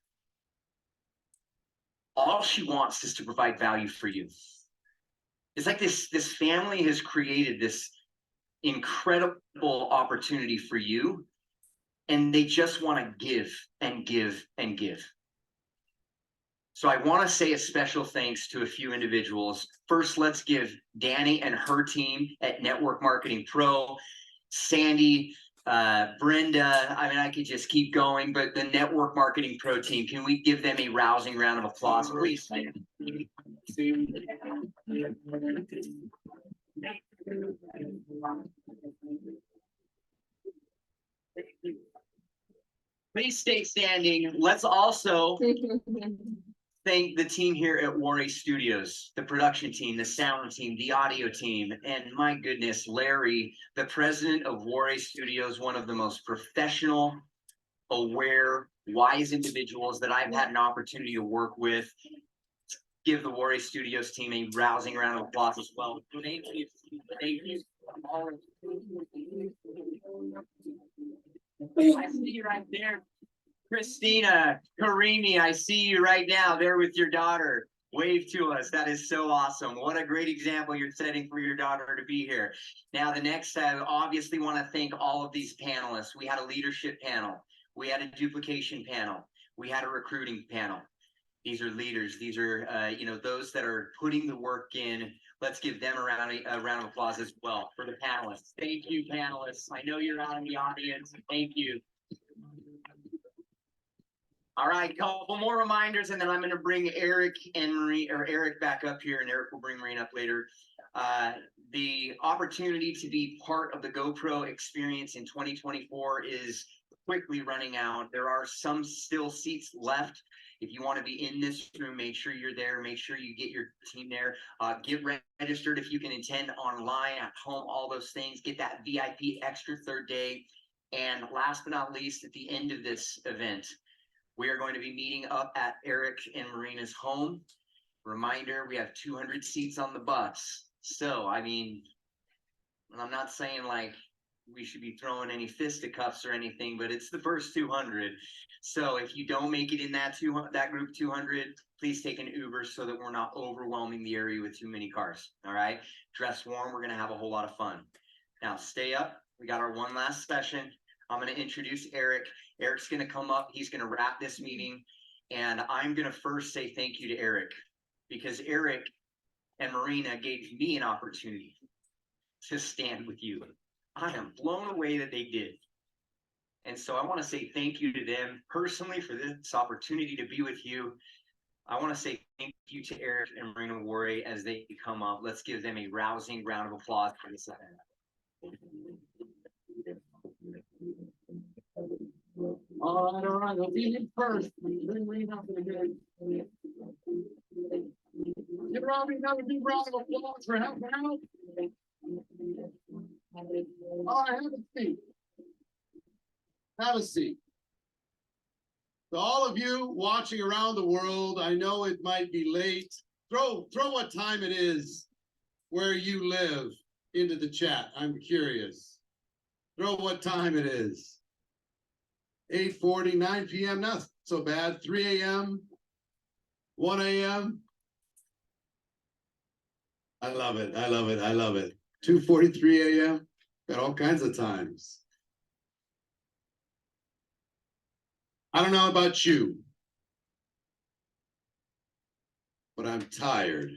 all she wants is to provide value for you. It's like this family has created this incredible opportunity for you, and they just want to give and give and give. So I want to say a special thanks to a few individuals. First, let's give Danny and her team at Network Marketing Pro, Sandy, Brenda. I mean, I could just keep going, but the Network Marketing Pro team, can we give them a rousing round of applause, please? Please stay standing. Let's also thank the team here at Worre Studios, the production team, the sound team, the audio team, and my goodness, Larry, the president of Worre Studios, one of the most professional, aware, wise individuals that I've had an opportunity to work with. Give the Worre Studios team a rousing round of applause as well. Thank you. Thank you. I see you right there. Christina, Karimi, I see you right now there with your daughter. Wave to us. That is so awesome. What a great example you're setting for your daughter to be here. Now, the next, I obviously want to thank all of these panelists. We had a leadership panel. We had a duplication panel. We had a recruiting panel. These are leaders. These are, those that are putting the work in. Let's give them a round of applause as well for the panelists. Thank you, panelists. I know you're out in the audience. Thank you. All right, couple more reminders, and then I'm going to bring Eric back up here, and Eric will bring Marine up later. The opportunity to be part of the GoPro experience in 2024 is quickly running out. There are some still seats left. If you want to be in this room, make sure you're there. Make sure you get your team there. Get registered if you can attend online, at home, all those things. Get that VIP extra third day. And last but not least, at the end of this event, we are going to be meeting up at Eric and Marina's home. Reminder, we have 200 seats on the bus. So, I mean, I'm not saying like we should be throwing any fisticuffs or anything, but it's the first 200. So if you don't make it in that group 200, please take an Uber so that we're not overwhelming the area with too many cars. All right. Dress warm. We're going to have a whole lot of fun. Now stay up. We got our one last session. I'm going to introduce Eric. Eric's going to come up. He's going to wrap this meeting. And I'm going to first say thank you to Eric, because Eric and Marina gave me an opportunity to stand with you. I am blown away that they did. And so I want to say thank you to them personally for this opportunity to be with you. I want to say thank you to Eric and Marina Worre as they come up. Let's give them a rousing round of applause for this event. All right, I'll be in first. Give Robbie another big round of applause for helping out. All right, have a seat. Have a seat. To all of you watching around the world, I know it might be late. Throw what time it is where you live into the chat. I'm curious. Throw what time it is. 8:40, 9 p.m., not so bad. 3 a.m., 1 a.m. I love it. I love it. I love it. 2:43 a.m. Got all kinds of times. I don't know about you, but I'm tired.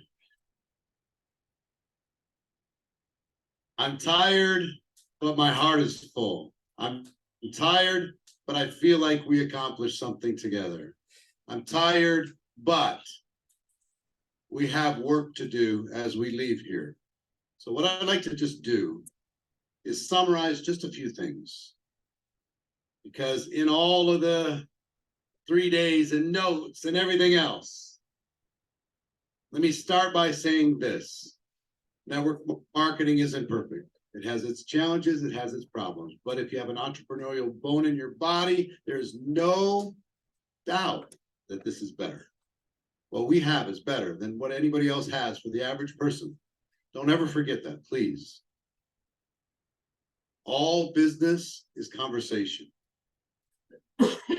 I'm tired, but my heart is full. I'm tired, but I feel like we accomplished something together. I'm tired, but we have work to do as we leave here. So what I'd like to just do is summarize just a few things. Because in all of the 3 days and notes and everything else, let me start by saying this. Network marketing isn't perfect. It has its challenges, it has its problems. But if you have an entrepreneurial bone in your body, there's no doubt that this is better. What we have is better than what anybody else has for the average person. Don't ever forget that, please. All business is conversation.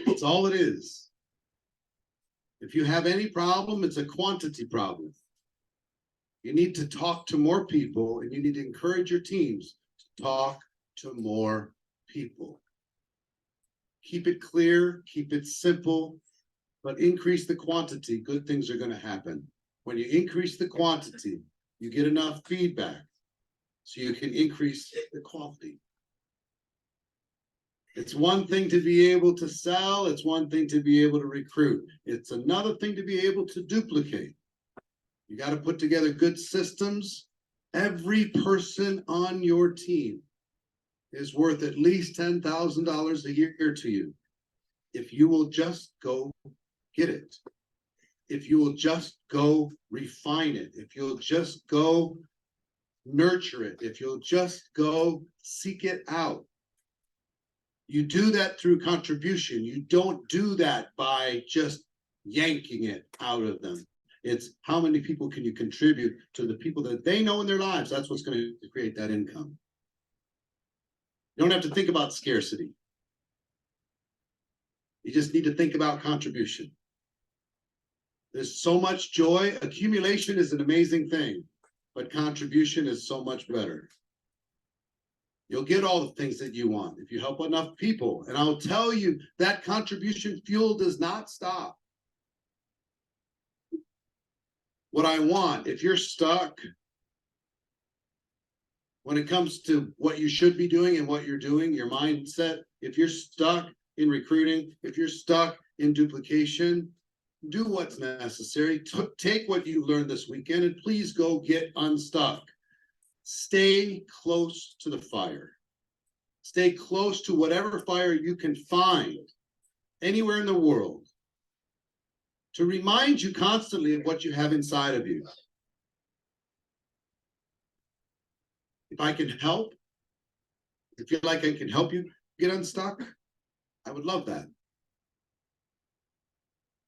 That's all it is. If you have any problem, it's a quantity problem. You need to talk to more people, and you need to encourage your teams to talk to more people. Keep it clear, keep it simple, but increase the quantity. Good things are going to happen. When you increase the quantity, you get enough feedback so you can increase the quality. It's one thing to be able to sell. It's one thing to be able to recruit. It's another thing to be able to duplicate. You got to put together good systems. Every person on your team is worth at least $10,000 a year to you if you will just go get it.
if you will just go refine it, if you'll just go nurture it, if you'll just go seek it out. You do that through contribution. You don't do that by just yanking it out of them. It's how many people can you contribute to the people that they know in their lives. That's what's going to create that income. You don't have to think about scarcity. You just need to think about contribution. There's so much joy. Accumulation is an amazing thing, but contribution is so much better. You'll get all the things that you want if you help enough people. And I'll tell you that contribution fuel does not stop. What I want, if you're stuck when it comes to what you should be doing and what you're doing, your mindset, if you're stuck in recruiting, if you're stuck in duplication, do what's necessary. Take what you learned this weekend and please go get unstuck. Stay close to the fire. Stay close to whatever fire you can find anywhere in the world to remind you constantly of what you have inside of you. If I can help, if you feel like I can help you get unstuck, I would love that.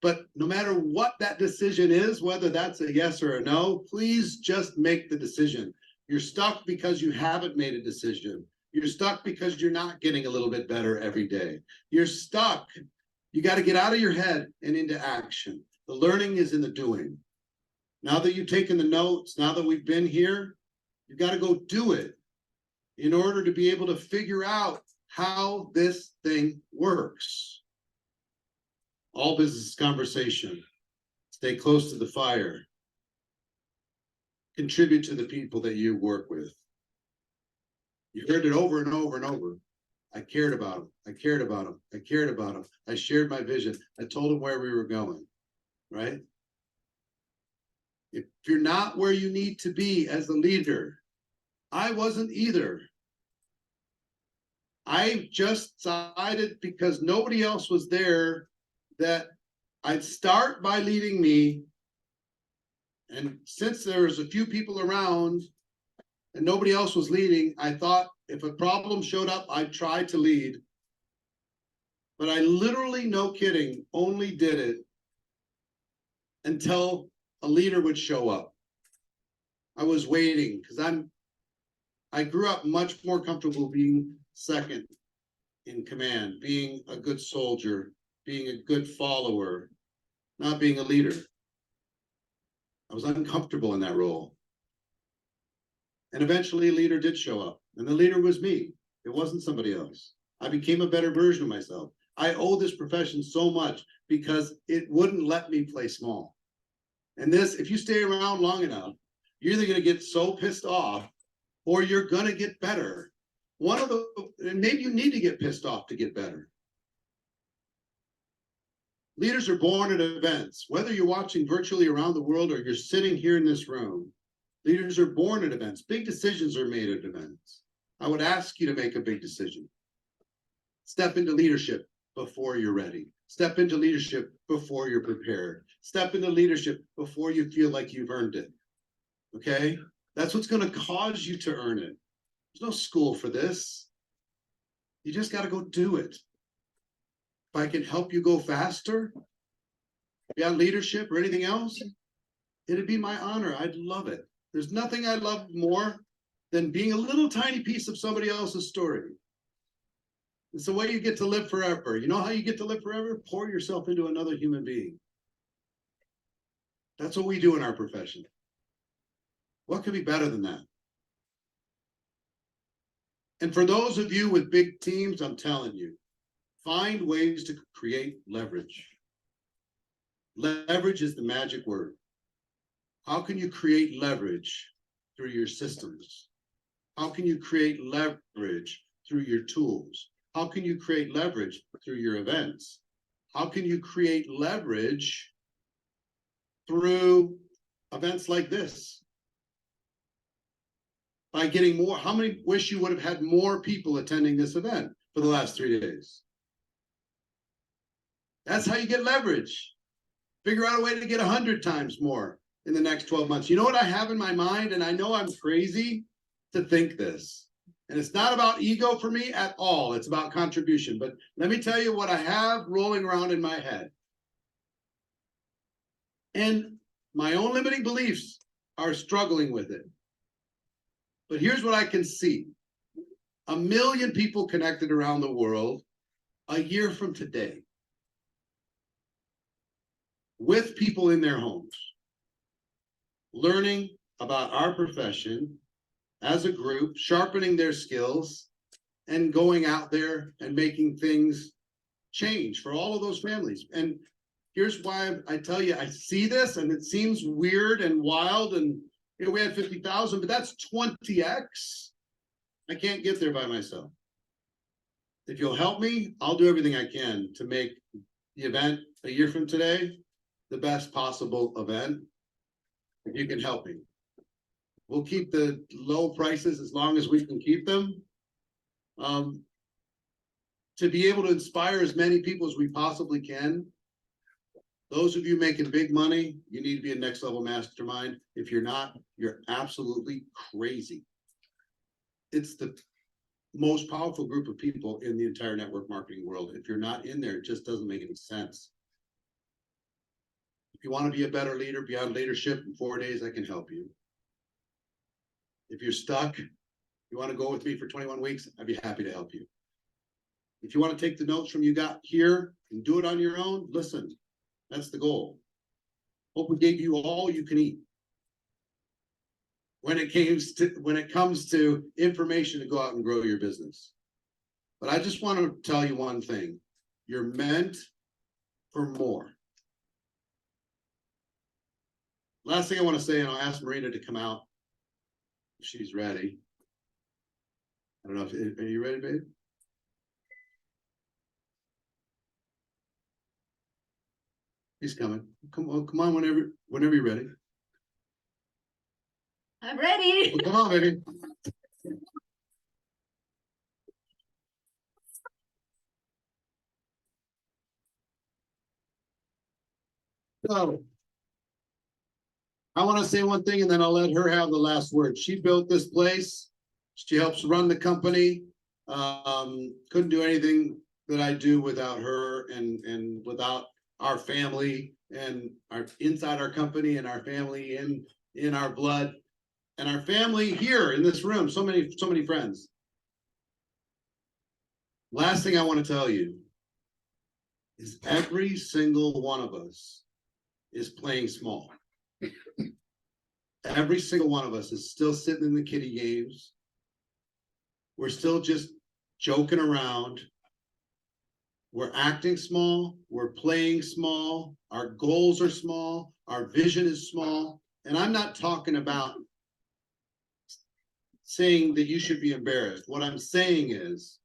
But no matter what that decision is, whether that's a yes or a no, please just make the decision. You're stuck because you haven't made a decision. You're stuck because you're not getting a little bit better every day. You're stuck. You got to get out of your head and into action. The learning is in the doing. Now that you've taken the notes, now that we've been here, you got to go do it in order to be able to figure out how this thing works. All business conversation. Stay close to the fire. Contribute to the people that you work with. You heard it over and over and over. I cared about them. I cared about them. I cared about them. I shared my vision. I told them where we were going, right? If you're not where you need to be as a leader, I wasn't either. I just decided because nobody else was there that I'd start by leading me. And since there was a few people around and nobody else was leading, I thought if a problem showed up, I'd try to lead. But I literally, no kidding, only did it until a leader would show up. I was waiting because I grew up much more comfortable being second in command, being a good soldier, being a good follower, not being a leader. I was uncomfortable in that role. And eventually a leader did show up, and the leader was me. It wasn't somebody else. I became a better version of myself. I owe this profession so much because it wouldn't let me play small. And this, if you stay around long enough, you're either going to get so pissed off or you're going to get better. And maybe you need to get pissed off to get better. Leaders are born at events. Whether you're watching virtually around the world or you're sitting here in this room, leaders are born at events. Big decisions are made at events. I would ask you to make a big decision. Step into leadership before you're ready. Step into leadership before you're prepared. Step into leadership before you feel like you've earned it. Okay? That's what's going to cause you to earn it. There's no school for this. You just got to go do it. If I can help you go faster, beyond leadership or anything else, it'd be my honor. I'd love it. There's nothing I love more than being a little tiny piece of somebody else's story. It's the way you get to live forever. You know how you get to live forever? Pour yourself into another human being. That's what we do in our profession. What could be better than that? And for those of you with big teams, I'm telling you, find ways to create leverage. Leverage is the magic word. How can you create leverage through your systems? How can you create leverage through your tools? How can you create leverage through your events? How can you create leverage through events like this? By getting more, how many wish you would have had more people attending this event for the last 3 days? That's how you get leverage. Figure out a way to get 100 times more in the next 12 months. You know what I have in my mind? And I know I'm crazy to think this. And it's not about ego for me at all. It's about contribution. But let me tell you what I have rolling around in my head. And my own limiting beliefs are struggling with it. But here's what I can see. 1 million people connected around the world a year from today, with people in their homes, learning about our profession as a group, sharpening their skills, and going out there and making things change for all of those families. And here's why I tell you, I see this and it seems weird and wild, and you know, we had 50,000, but that's 20x. I can't get there by myself. If you'll help me, I'll do everything I can to make the event a year from today the best possible event. If you can help me, we'll keep the low prices as long as we can keep them. To be able to inspire as many people as we possibly can. Those of you making big money, you need to be a next level mastermind. If you're not, you're absolutely crazy. It's the most powerful group of people in the entire network marketing world. If you're not in there, it just doesn't make any sense. If you want to be a better leader beyond leadership in 4 days, I can help you. If you're stuck, you want to go with me for 21 weeks, I'd be happy to help you. If you want to take the notes from you got here and do it on your own, listen, that's the goal. Hope we gave you all you can eat. When it comes to information to go out and grow your business. But I just want to tell you one thing. You're meant for more. Last thing I want to say, and I'll ask Marina to come out if she's ready. I don't know if, are you ready, babe? He's coming. Come on, whenever you're ready.
I'm ready.
Well, come on, baby. So, I want to say one thing and then I'll let her have the last word. She built this place. She helps run the company. Couldn't do anything that I do without her and without our family and our inside our company and our family in our blood and our family here in this room. So many friends. Last thing I want to tell you is every single one of us is playing small. Every single one of us is still sitting in the kiddie games. We're still just joking around. We're acting small. We're playing small. Our goals are small. Our vision is small. And I'm not talking about saying that you should be embarrassed. What I'm saying is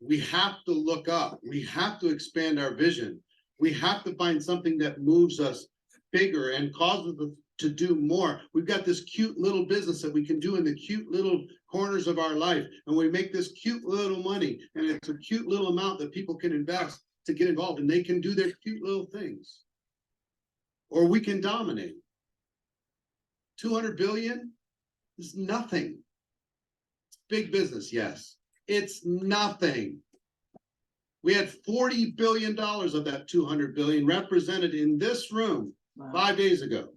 we have to look up. We have to expand our vision. We have to find something that moves us bigger and causes us to do more. We've got this cute little business that we can do in the cute little corners of our life. And we make this cute little money. And it's a cute little amount that people can invest to get involved. And they can do their cute little things. Or we can dominate. 200 billion is nothing. It's big business, yes. It's nothing. We had $40 billion of that 200 billion represented in this room 5 days ago.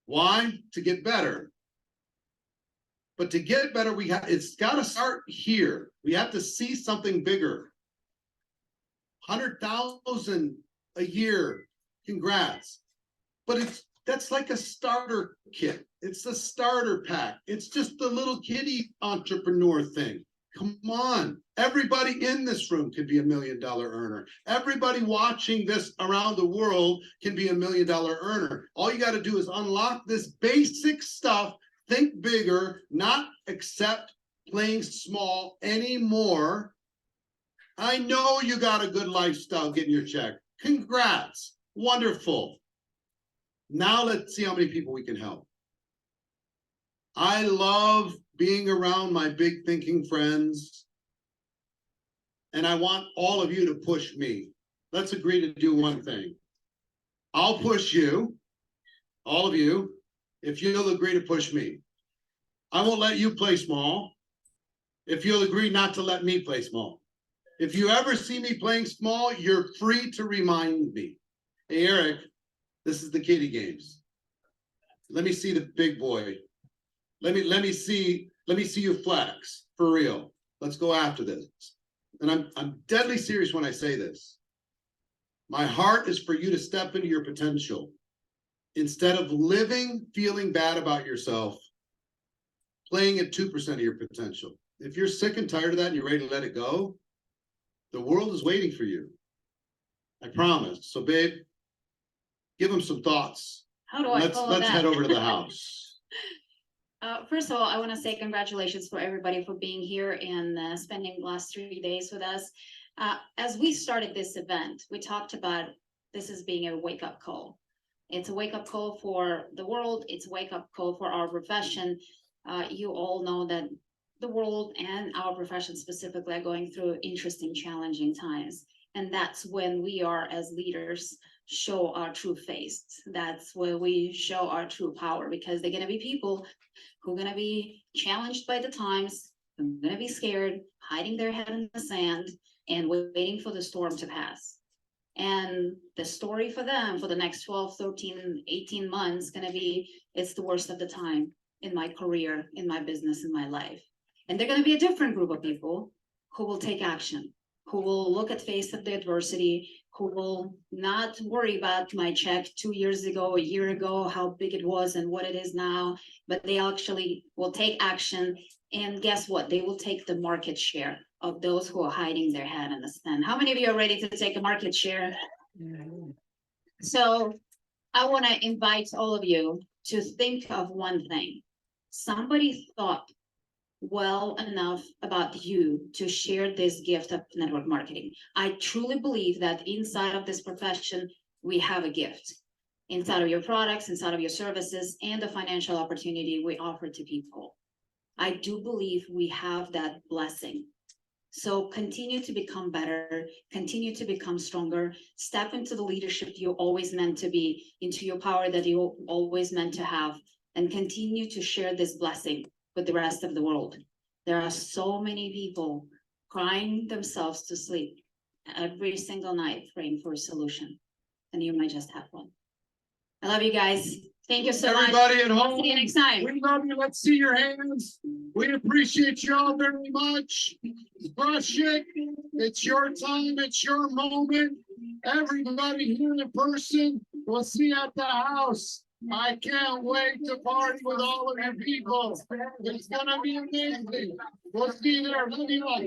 Why? To get better. But to get better, it's got to start here. We have to see something bigger. 100,000 a year. Congrats. But that's like a starter kit. It's the starter pack. It's just the little kiddie entrepreneur thing. Come on. Everybody in this room could be $1 million earner. Everybody watching this around the world can be $1 million earner. All you got to do is unlock this basic stuff, think bigger, not accept playing small anymore. I know you got a good lifestyle getting your check. Congrats. Wonderful. Now let's see how many people we can help. I love being around my big thinking friends. And I want all of you to push me. let's agree to do one thing. I'll push you, all of you, if you'll agree to push me. I won't let you play small if you'll agree not to let me play small. If you ever see me playing small, you're free to remind me. Hey, Eric, this is the kiddie games. Let me see the big boy. Let me see you flex for real. Let's go after this. And I'm deadly serious when I say this. My heart is for you to step into your potential. Instead of living, feeling bad about yourself, playing at 2% of your potential. If you're sick and tired of that and you're ready to let it go, the world is waiting for you. I promise. So babe, give them some thoughts.
How do I follow
Let's
that?
head over to the house.
First of all, I want to say congratulations for everybody for being here and spending the last 3 days with us. As we started this event, we talked about this as being a wake-up call. It's a wake-up call for the world. It's a wake-up call for our profession. You all know that the world and our profession specifically are going through interesting, challenging times. And that's when we are, as leaders, show our true face. That's where we show our true power, because they're going to be people who are going to be challenged by the times, who are going to be scared, hiding their head in the sand, and waiting for the storm to pass. And the story for them for the next 12, 13, 18 months going to be, it's the worst of the time in my career, in my business, in my life. And they're going to be a different group of people who will take action, who will look at face of the adversity, who will not worry about my check 2 years ago, a year ago, how big it was and what it is now, but they actually will take action. And guess what? They will take the market share of those who are hiding their head in the sand. How many of you are ready to take a market share? So I want to invite all of you to think of one thing. Somebody thought well enough about you to share this gift of network marketing. I truly believe that inside of this profession, we have a gift. Inside of your products, inside of your services, and the financial opportunity we offer to people. I do believe we have that blessing. So continue to become better, continue to become stronger, step into the leadership you always meant to be, into your power that you always meant to have, and continue to share this blessing with the rest of the world. There are so many people crying themselves to sleep every single night praying for a solution, and you might just have one. I love you guys. Thank you so much.
Everybody at home,
See you next time.
we love you. Let's see your hands. We appreciate you all very much. Crush it. It's your time. It's your moment. Everybody here in person, we'll see you at the house. I can't wait to party with all of you people. It's gonna be amazing. We'll see you there. Love you all.